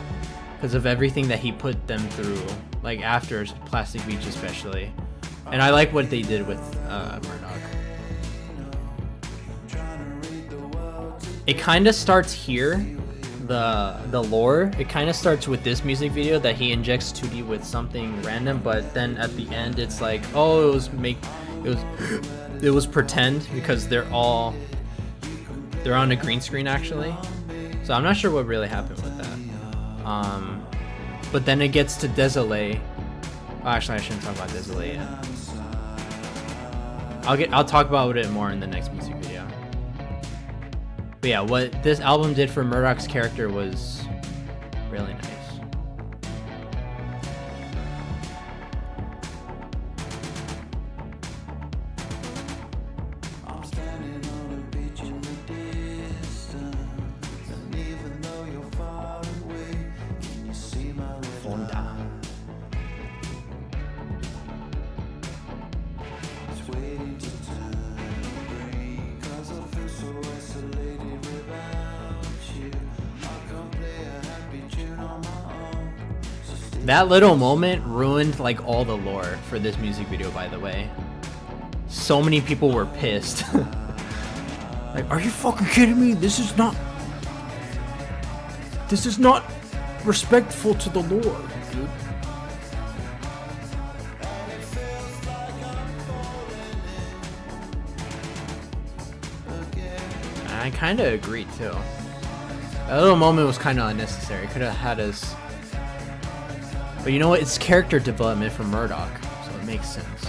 because of everything that he put them through, like after Plastic Beach especially. And I like what they did with Murdoch. It kind of starts here the lore, it kind of starts with this music video that he injects 2D with something random, but then at the end it's like, oh, it was pretend because they're on a green screen actually. So I'm not sure what really happened with that. But then it gets to Désolé. Oh, actually, I shouldn't talk about Désolé yet. I'll talk about it more in the next music video. But yeah, what this album did for Murdoch's character was really nice. I'm standing on a beach in the distance, and even though you're far away, can you see my red Fonda. It's waiting to turn green, 'cause I feel so isolated without you. I can't play a happy tune on my own. So stay That little moment ruined like all the lore for this music video, by the way. So many people were pissed. Like, are you fucking kidding me? This is not respectful to the lore, dude. I kind of agree too. That little moment was kind of unnecessary. Could have had us. But you know what? It's character development for Murdoch, so it makes sense.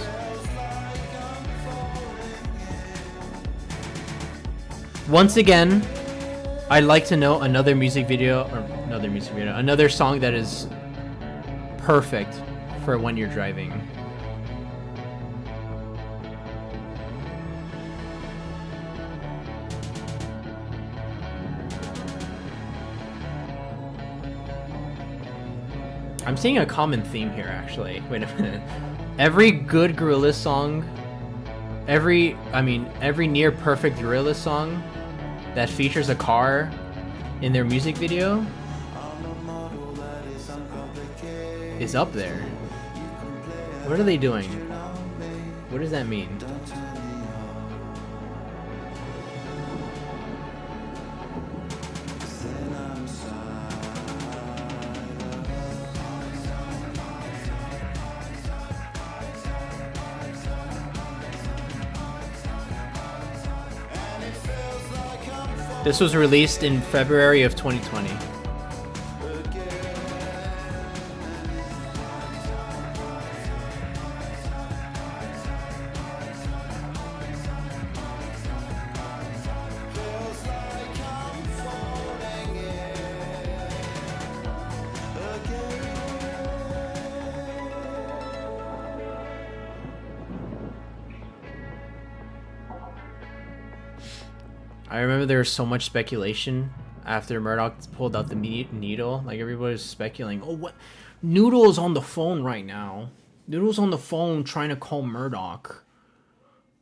Once again, I'd like to know another song that is perfect for when you're driving. I'm seeing a common theme here, actually. Wait a minute. Every good Gorillaz song, every near perfect Gorillaz song that features a car in their music video is up there. What are they doing? What does that mean? This was released in February of 2020. I remember there was so much speculation after Murdoch pulled out the needle. Like, everybody was speculating, oh, what? Noodle's on the phone right now. Noodle's on the phone trying to call Murdoch.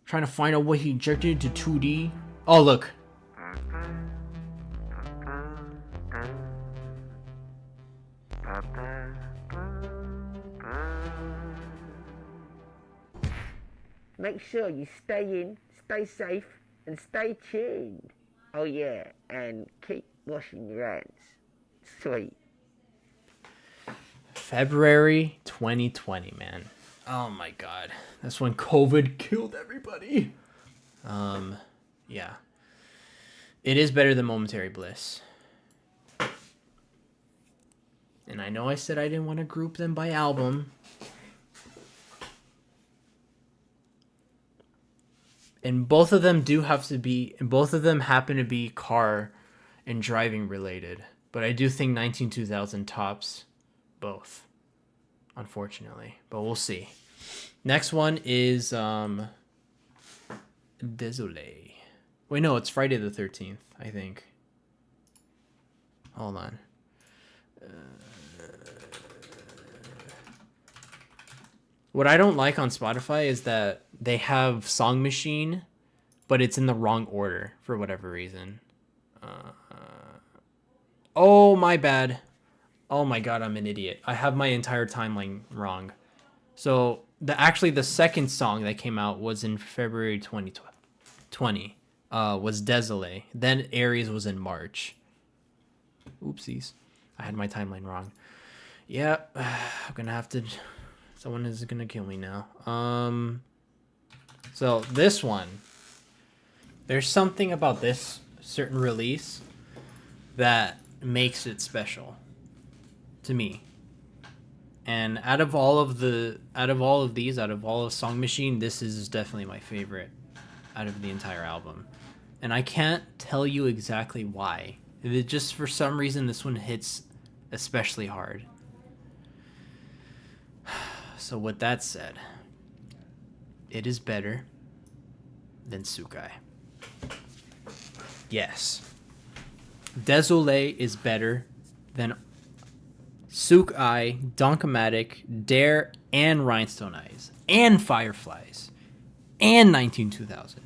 Trying to find out what he injected into 2D. Oh, look. Make sure you stay in, stay safe, and stay tuned. Oh yeah, and keep washing your hands. Sweet. February 2020, man. Oh my god. That's when COVID killed everybody. Yeah. It is better than Momentary Bliss. And I know I said I didn't want to group them by album. And both of them happen to be car and driving related. But I do think 19-2000 tops both, unfortunately. But we'll see. Next one is Désolé. Wait, no, it's Friday the 13th, I think. Hold on. What I don't like on Spotify is that they have Song Machine, but it's in the wrong order for whatever reason. Oh, my bad. Oh my god, I'm an idiot. I have my entire timeline wrong. So, the second song that came out was in February 2020. Was Désolé. Then Aries was in March. Oopsies. I had my timeline wrong. Yeah, I'm gonna have to. Someone is gonna kill me now. So this one, there's something about this certain release that makes it special to me. And out of all of Song Machine, this is definitely my favorite out of the entire album. And I can't tell you exactly why. It just, for some reason, this one hits especially hard. So with that said, it is better than Sukai. Yes. Désolé is better than Sukai, Donkomatic, Dare, and Rhinestone Eyes, and Fireflies, and 192000.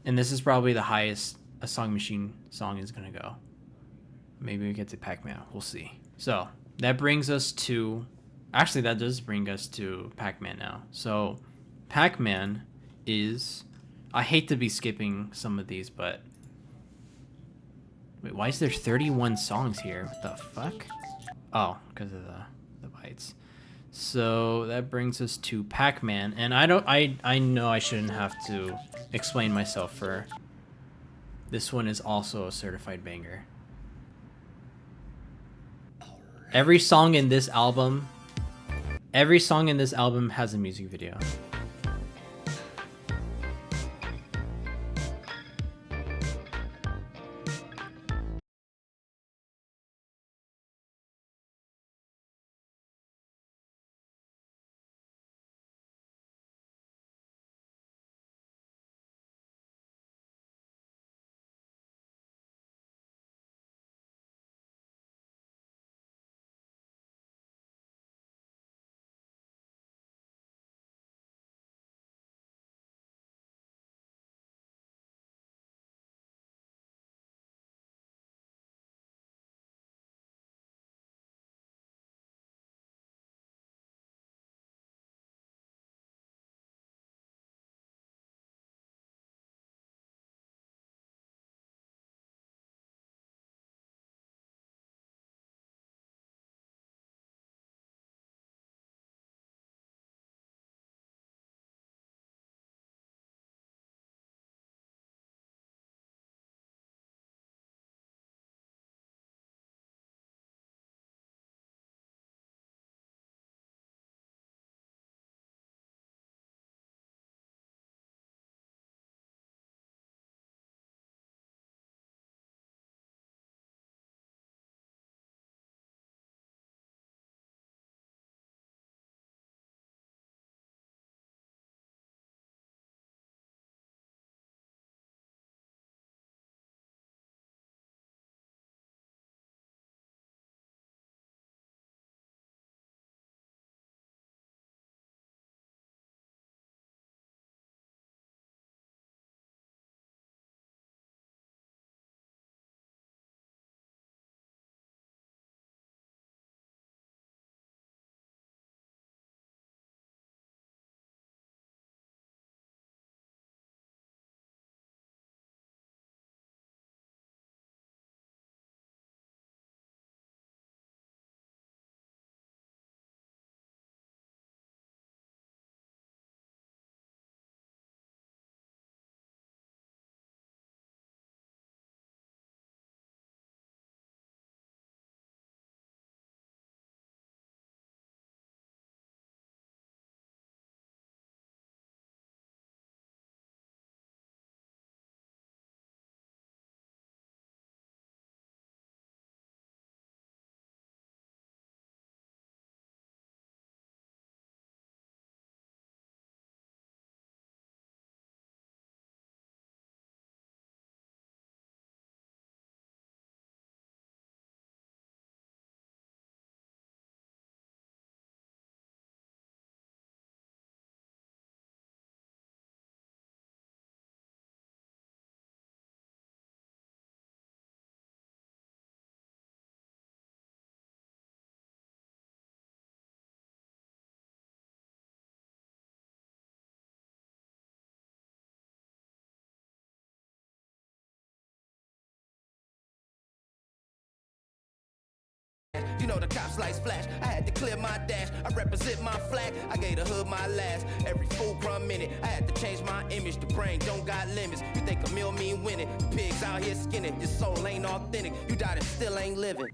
And this is probably the highest a Song Machine song is going to go. Maybe we get to Pac-Man. We'll see. So that brings us to... Actually, that does bring us to Pac-Man now. So Pac-Man is... I hate to be skipping some of these, but... Wait, why is there 31 songs here? What the fuck? Oh, because of the bytes. So that brings us to Pac-Man, and I know I shouldn't have to explain myself for this one is also a certified banger. Every song in this album has a music video. You know the cops lights flash. I had to clear my dash. I represent my flag. I gave the hood my last. Every full crumb minute, I had to change my image. The brain don't got limits. You think a meal mean winning? The pigs out here skinning. Your soul ain't authentic. You died and still ain't living.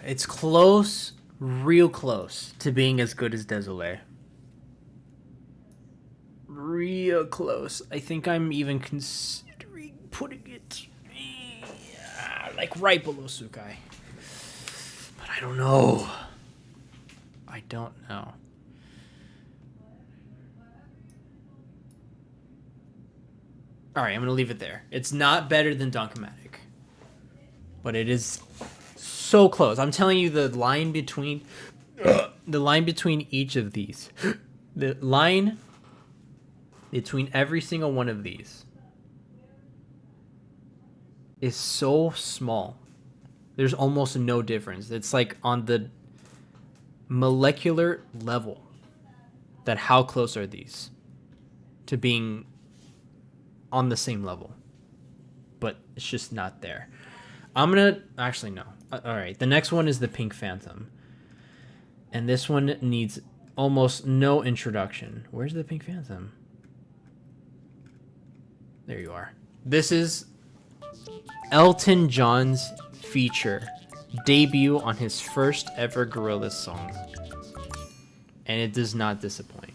It's close, real close to being as good as Désolé. Real close. I think I'm even considering putting it like right below Sukai. But I don't know. I don't know. Alright, I'm going to leave it there. It's not better than Donkomatic. But it is so close. I'm telling you, the line between each of these, the line between every single one of these is so small. There's almost no difference. It's like on the molecular level that how close are these to being on the same level. But it's just not there. I'm gonna actually no. All right, the next one is the Pink Phantom, and this one needs almost no introduction. Where's the Pink Phantom? There you are. This is Elton John's feature debut on his first ever Gorillaz song, and it does not disappoint.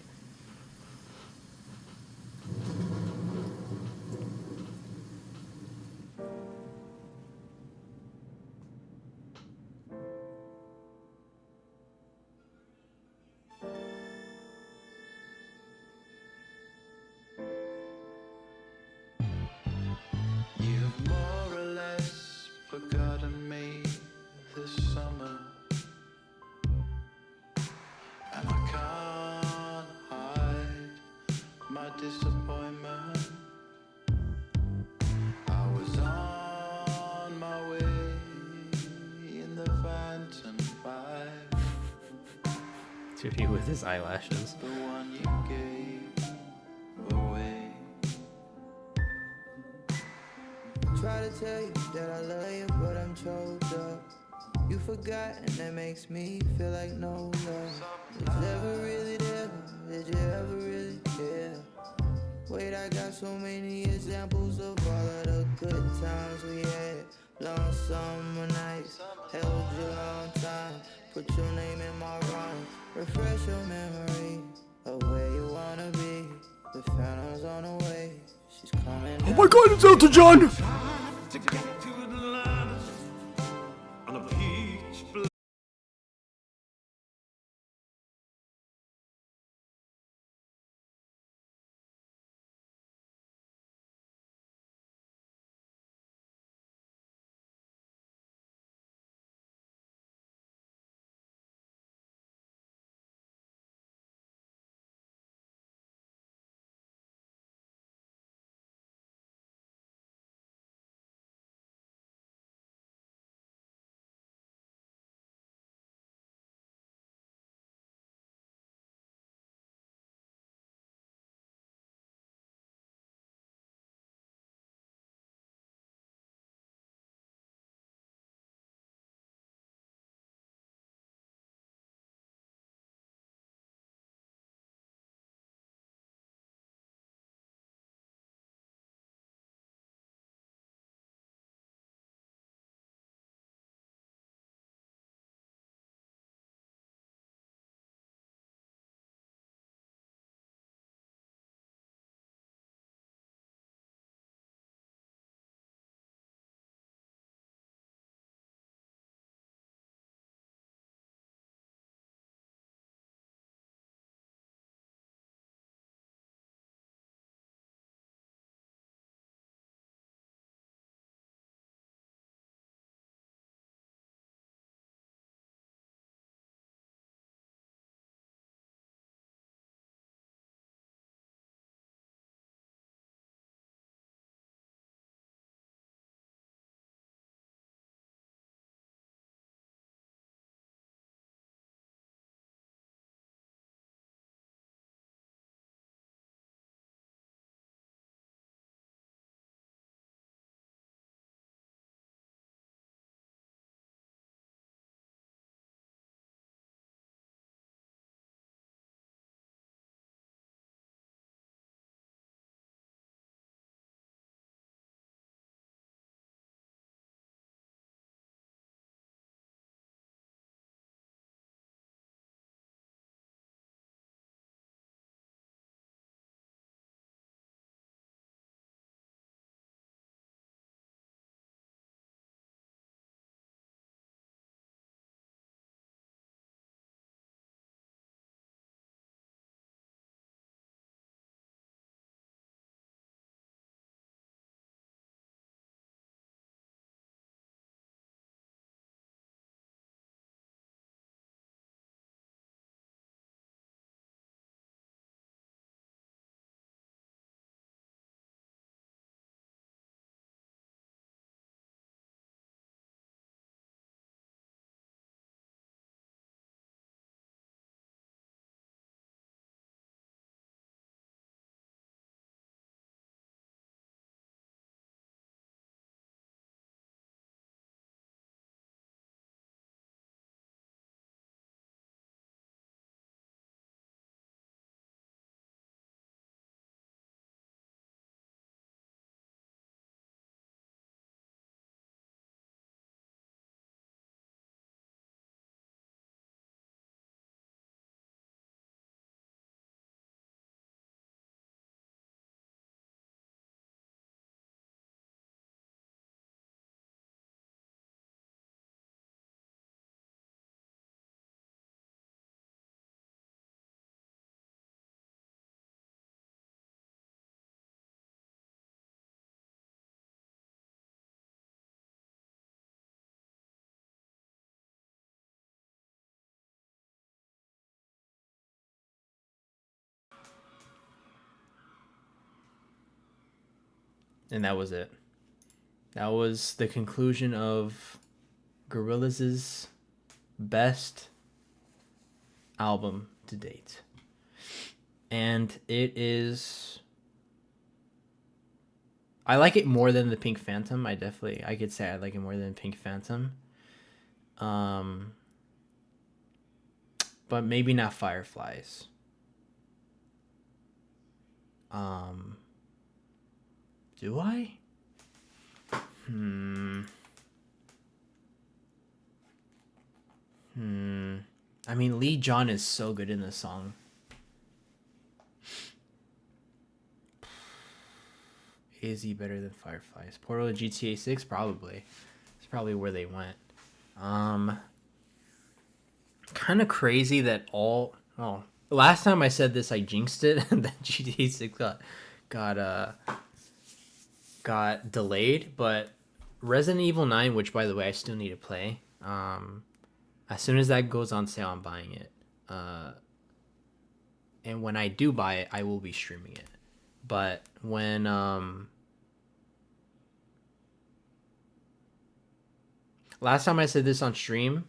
You've more or less forgotten me this summer, and I can't hide my disappointment. I was on my way in the Phantom 5, To be with his eyelashes. the one you gave away. Try to tell you that I love you, but I'm choked up. You forgot, and that makes me feel like no love. Did you ever really there? Did you ever really care? Wait, I got so many examples of all of the good times we had. Long summer nights, held you a long time. Put your name in my rhyme. Refresh your memory of where you wanna be. The phantom's on the way. She's coming. Oh my god, it's Elton John! To get to Atlanta on a peach And that was it. That was the conclusion of Gorillaz' best album to date. And it is... I like it more than the Pink Phantom. I could say I like it more than Pink Phantom. But maybe not Fireflies. Do I? I mean, Lee John is so good in this song. Is he better than Fireflies? Portal to GTA 6? Probably. It's probably where they went. Kind of crazy that all... Oh, last time I said this, I jinxed it. That GTA 6 got delayed. But Resident Evil 9, which, by the way, I still need to play. As soon as that goes on sale, I'm buying it. And when I do buy it, I will be streaming it. But when... Last time I said this on stream,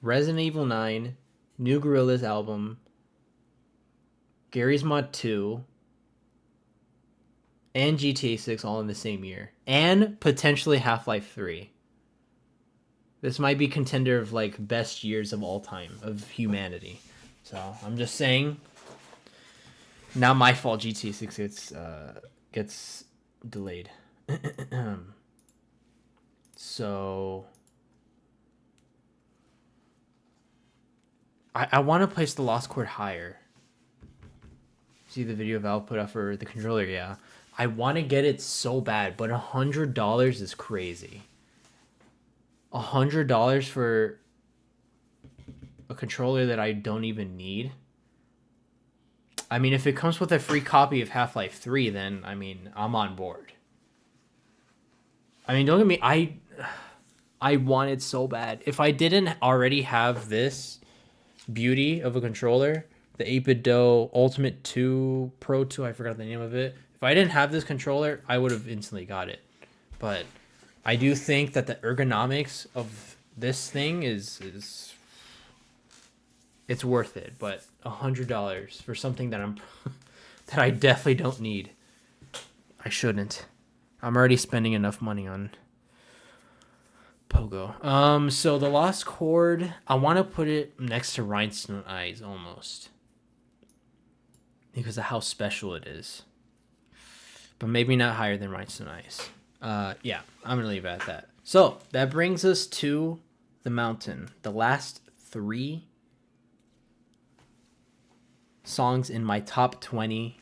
Resident Evil 9, new Gorillaz album, Gary's Mod 2, and GTA 6 all in the same year. And potentially Half-Life 3. This might be contender of like best years of all time of humanity. So I'm just saying, not my fault GTA 6 gets delayed. So I want to place the lost chord higher. See the video of output for the controller? Yeah. I want to get it so bad, but $100 is crazy. $100 for a controller that I don't even need. I mean, if it comes with a free copy of Half-Life 3, then, I mean, I'm on board. I mean, don't get me... I want it so bad. If I didn't already have this beauty of a controller, the 8-bit Do Ultimate 2 Pro 2, I forgot the name of it. If I didn't have this controller, I would have instantly got it. But I do think that the ergonomics of this thing is it's worth it. But $100 for something that that I definitely don't need. I shouldn't. I'm already spending enough money on Pogo. So the lost chord, I want to put it next to Rhinestone Eyes almost, because of how special it is. But maybe not higher than Rhinestone Eyes. Yeah, I'm gonna leave it at that. So that brings us to The Mountain. The last 3 songs in my top 20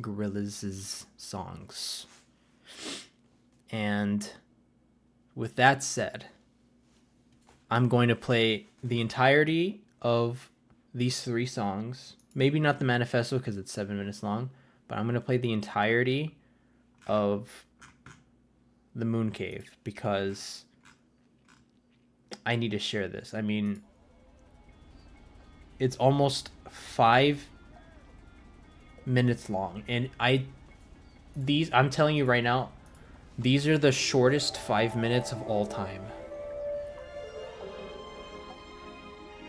Gorillaz' songs. And with that said, I'm going to play the entirety of these 3 songs. Maybe not the manifesto because it's 7 minutes long, but I'm going to play the entirety of the Moon Cave because I need to share this. I mean, it's almost 5 minutes long, and I'm telling you right now, these are the shortest 5 minutes of all time.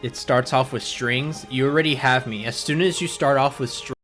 It starts off with strings. You already have me. As soon as you start off with strings,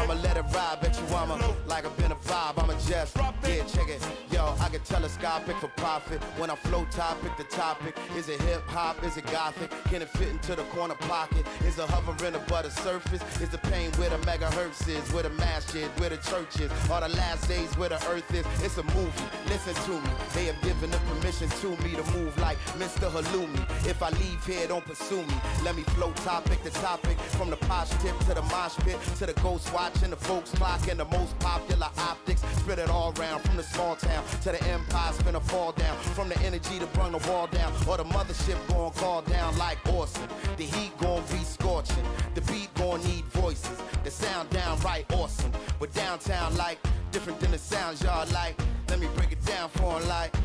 I'ma let it ride, bet you I'ma like I've been a vibe, I'ma just, yeah, check it. Yo, I can tell a sky pick for profit. When I flow top, pick the topic. Is it hip hop? Is it gothic? Can it fit into the corner pocket? Is it hovering above the surface? Is the pain where the megahertz is? Where the mass is? Where the church is? Are the last days where the earth is? It's a movie, listen to me. They have given the permission to me to move like Mr. Halloumi. If I leave here, don't pursue me. Let me flow topic to topic. From the posh tip to the mosh pit, to the ghost watch and the folks clock and the most popular optics. Spread it all around from the small town to the empire's finna fall down. From the energy to bring the wall down, or the mothership gon' call down like Orson. The heat gon' be scorching, the beat gon' need voices. The sound downright awesome, but downtown like different than the sounds y'all like. Let me break it down for 'em like,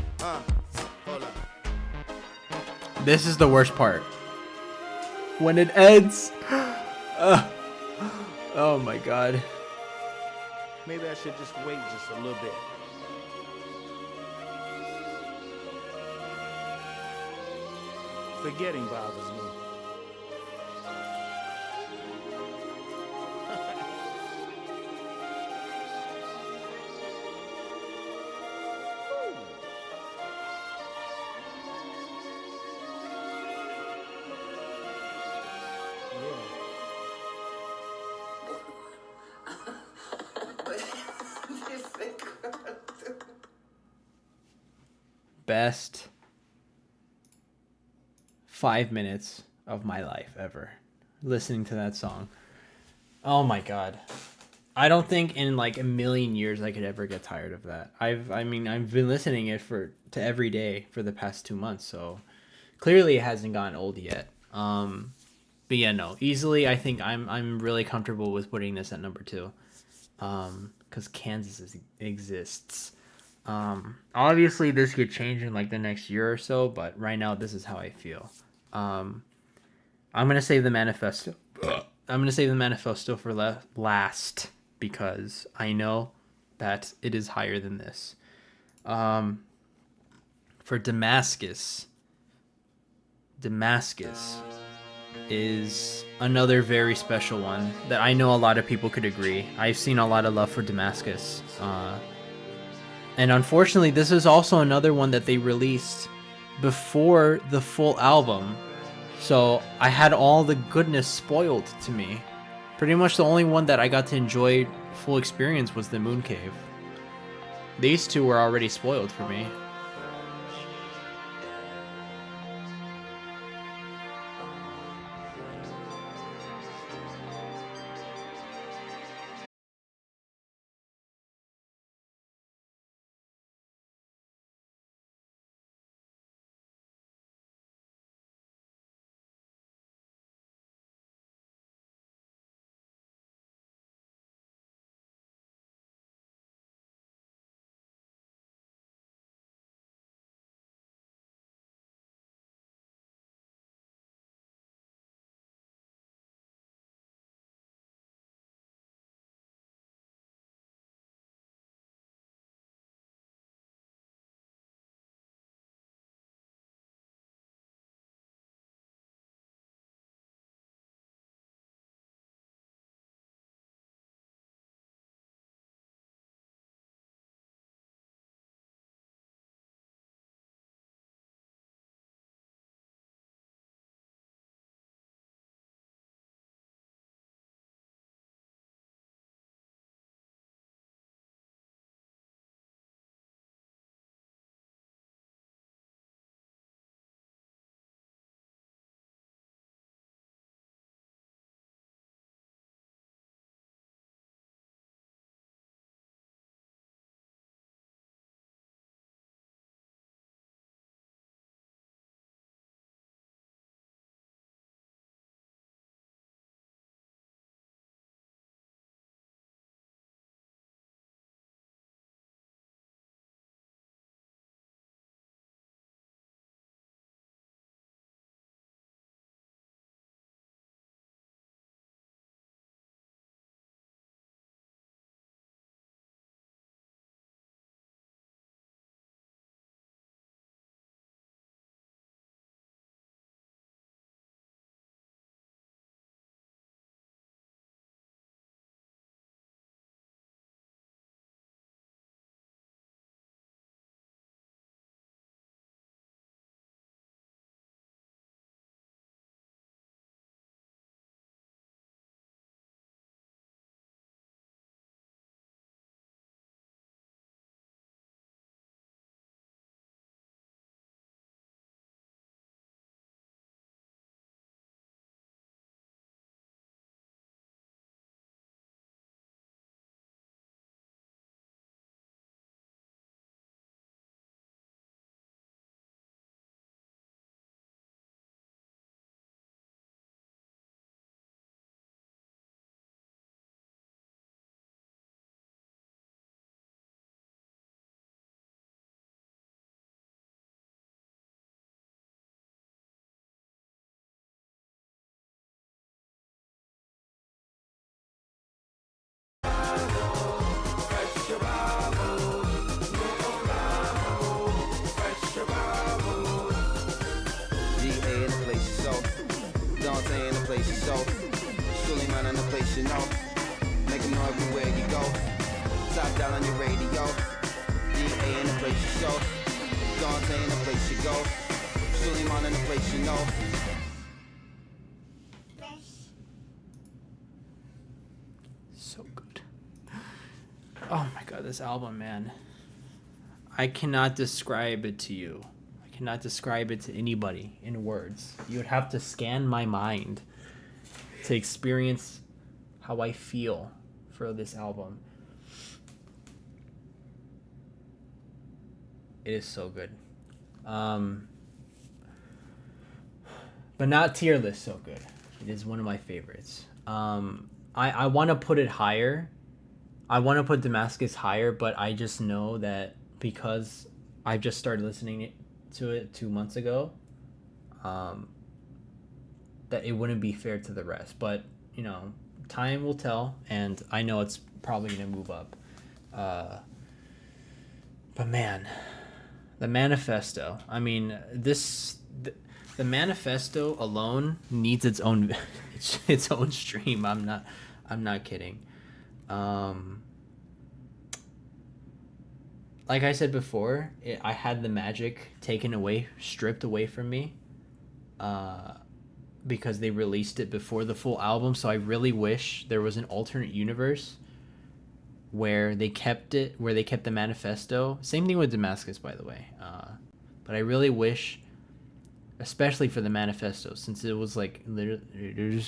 hold up. This is the worst part. When it ends. Oh my god. Maybe I should just wait just a little bit. Forgetting bothers me. Best 5 minutes of my life ever listening to that song. Oh my god. I don't think in like a million years I could ever get tired of that. I've been listening it to every day for the past 2 months, so clearly it hasn't gotten old yet. But yeah, no, easily I think I'm really comfortable with putting this at number 2. Cuz Kansas exists. Obviously this could change in like the next year or so, but right now this is how I feel. I'm gonna save the manifesto. I'm gonna save the manifesto for last because I know that it is higher than this. For Damascus is another very special one that I know a lot of people could agree. I've seen a lot of love for Damascus. And unfortunately, this is also another one that they released before the full album. So I had all the goodness spoiled to me. Pretty much the only one that I got to enjoy full experience was the Moon Cave. These two were already spoiled for me. place you so. Suleiman in the place you know. Make 'em know everywhere you go. Top down on your radio. DA in the place you show. Dante in the place you go. Suleiman in the place you know. So good. Oh my god, this album, man. I cannot describe it to you. I cannot describe it to anybody in words. You would have to scan my mind to experience how I feel for this album. It is so good. But not tier list so good. It is one of my favorites. I want to put it higher. I want to put Damascus higher, but I just know that because I just started listening to it 2 months ago, that it wouldn't be fair to the rest. But, you know, time will tell, and I know it's probably going to move up. But man, the manifesto. I mean, the manifesto alone needs its own its own stream. I'm not kidding. Like I said before, I had the magic stripped away from me, because they released it before the full album. So I really wish there was an alternate universe where they kept the manifesto. Same thing with Damascus, by the way. But I really wish, especially for the manifesto, since it was like literally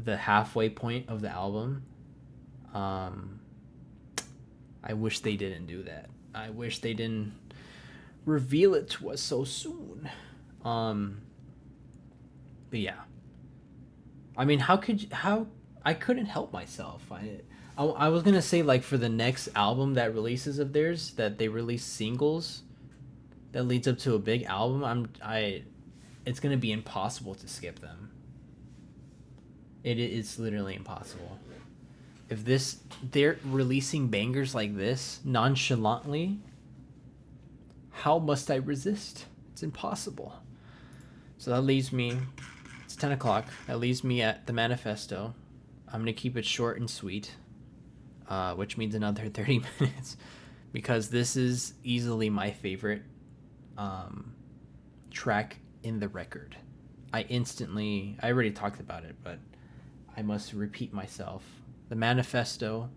the halfway point of the album. I wish they didn't do that. I wish they didn't reveal it to us so soon. But yeah. I mean, how I couldn't help myself. I was gonna say, like, for the next album that releases of theirs, that they release singles that leads up to a big album, it's gonna be impossible to skip them. It's literally impossible. If they're releasing bangers like this nonchalantly, how must I resist? It's impossible. So that leaves me, it's 10 o'clock, that leaves me at the manifesto. I'm gonna keep it short and sweet, which means another 30 minutes, because this is easily my favorite track in the record. I already talked about it, but I must repeat myself. The manifesto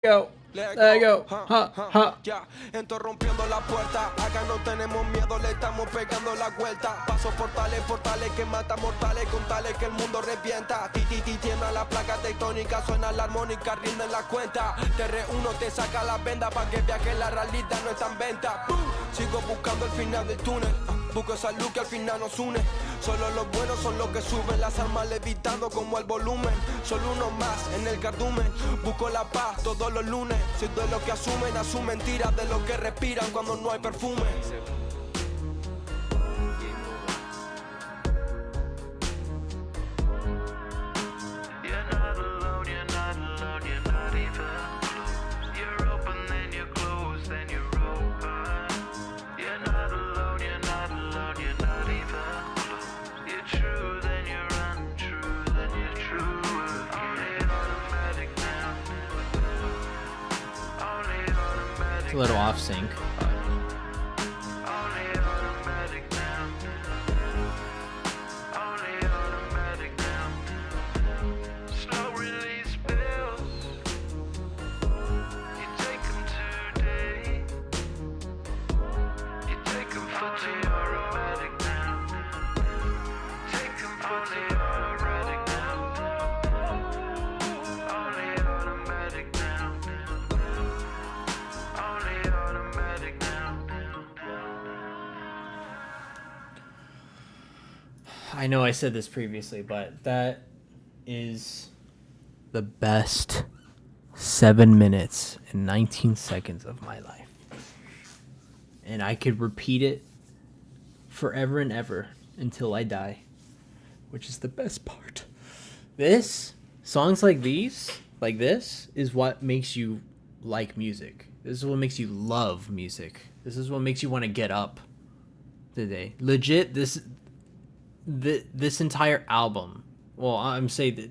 Go. There you go. Ha, ha. Ya, entro rompiendo la puerta. Acá no tenemos miedo, le estamos pegando la vuelta. Paso portales, portales que matan mortales. Con tales que el mundo revienta. Ti, tiembla la placa tectónica. Suena la armónica, rinden la cuenta. Te reúno, te saca la venda. Pa' que veas que la realidad no está en venta. ¡Pum! Sigo buscando el final del túnel. Busco esa luz que al final nos une. Solo los buenos son los que suben. Las almas levitando como el volumen. Solo uno más en el cardumen. Busco la paz todos los lunes. Soy de los que asumen a su mentira. De los que respiran cuando no hay perfume. It's a little off sync. I know I said this previously, but that is the best 7 minutes and 19 seconds of my life. And I could repeat it forever and ever until I die, which is the best part. Songs like these, like this, is what makes you like music. This is what makes you love music. This is what makes you want to get up today. Legit, this entire album, well, I'm saying that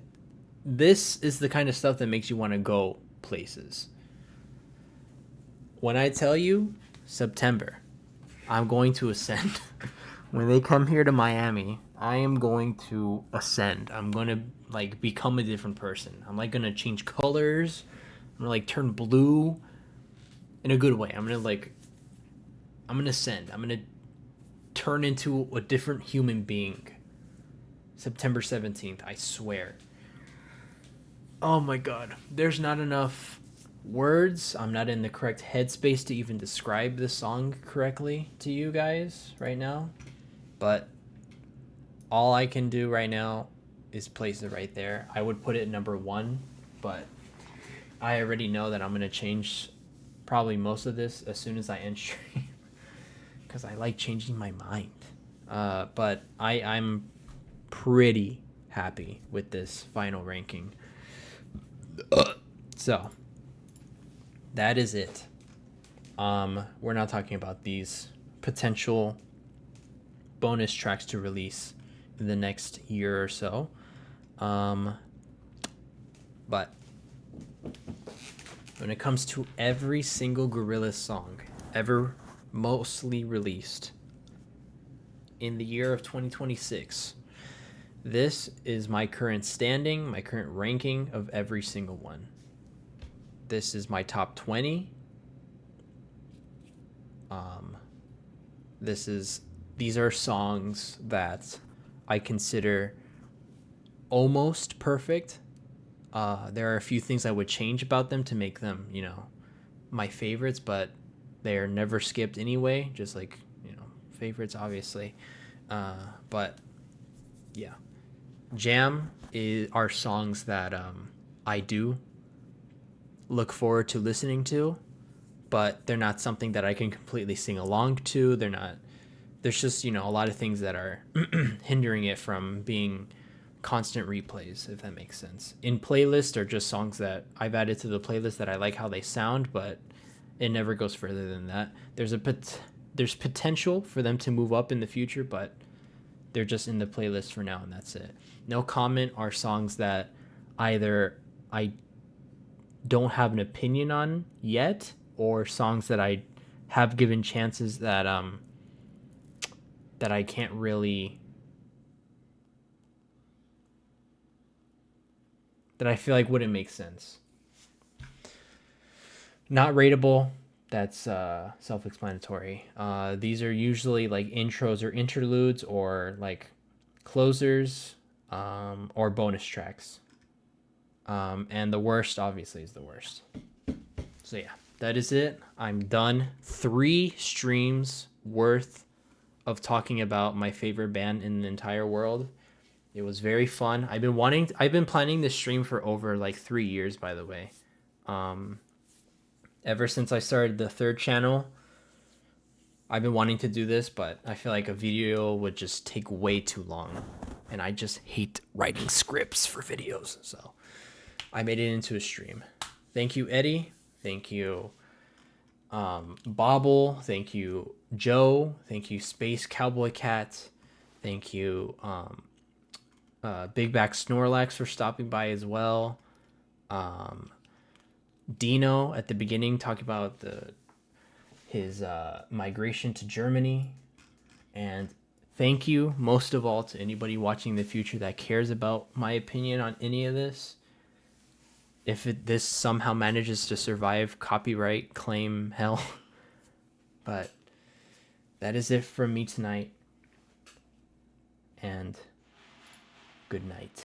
this is the kind of stuff that makes you want to go places. When I tell you September, I'm going to ascend. When they come here to Miami, I am going to ascend. I'm going to like become a different person. I'm like going to change colors. I'm going to like turn blue in a good way. I'm going to ascend. I'm going to turn into a different human being. September 17th, I swear. Oh my god. There's not enough words. I'm not in the correct headspace to even describe this song correctly to you guys right now. But all I can do right now is place it right there. I would put it number 1, but I already know that I'm going to change probably most of this as soon as I end stream. Because I like changing my mind. But I'm pretty happy with this final ranking. So, that is it. We're not talking about these potential bonus tracks to release in the next year or so. But when it comes to every single Gorillaz song ever mostly released in the year of 2026, this is my current standing, my current ranking of every single one. This is my top 20. These are songs that I consider almost perfect. There are a few things I would change about them to make them, my favorites, but they are never skipped anyway, just like, favorites, obviously. But yeah, Jam are songs that I do look forward to listening to, but they're not something that I can completely sing along to. There's just, a lot of things that are hindering it from being constant replays, if that makes sense. In playlists are just songs that I've added to the playlist that I like how they sound, but it never goes further than that. There's potential for them to move up in the future, but they're just in the playlist for now, and that's it. No Comment are songs that either I don't have an opinion on yet, or songs that I have given chances that I can't really, that I feel like wouldn't make sense. Not rateable. That's self-explanatory. These are usually like intros or interludes or like closers, or bonus tracks. And the worst obviously is the worst. So yeah, that is it. I'm done. 3 streams worth of talking about my favorite band in the entire world. It was very fun. I've been planning this stream for over like 3 years, by the way. Ever since I started the 3rd channel, I've been wanting to do this, but I feel like a video would just take way too long. And I just hate writing scripts for videos. So I made it into a stream. Thank you, Eddie. Thank you, Bobble. Thank you, Joe. Thank you, Space Cowboy Cat. Thank you, Big Back Snorlax, for stopping by as well. Dino at the beginning talking about his migration to Germany. And thank you most of all to anybody watching in the future that cares about my opinion on any of this. If this somehow manages to survive copyright claim hell. But that is it from me tonight. And good night.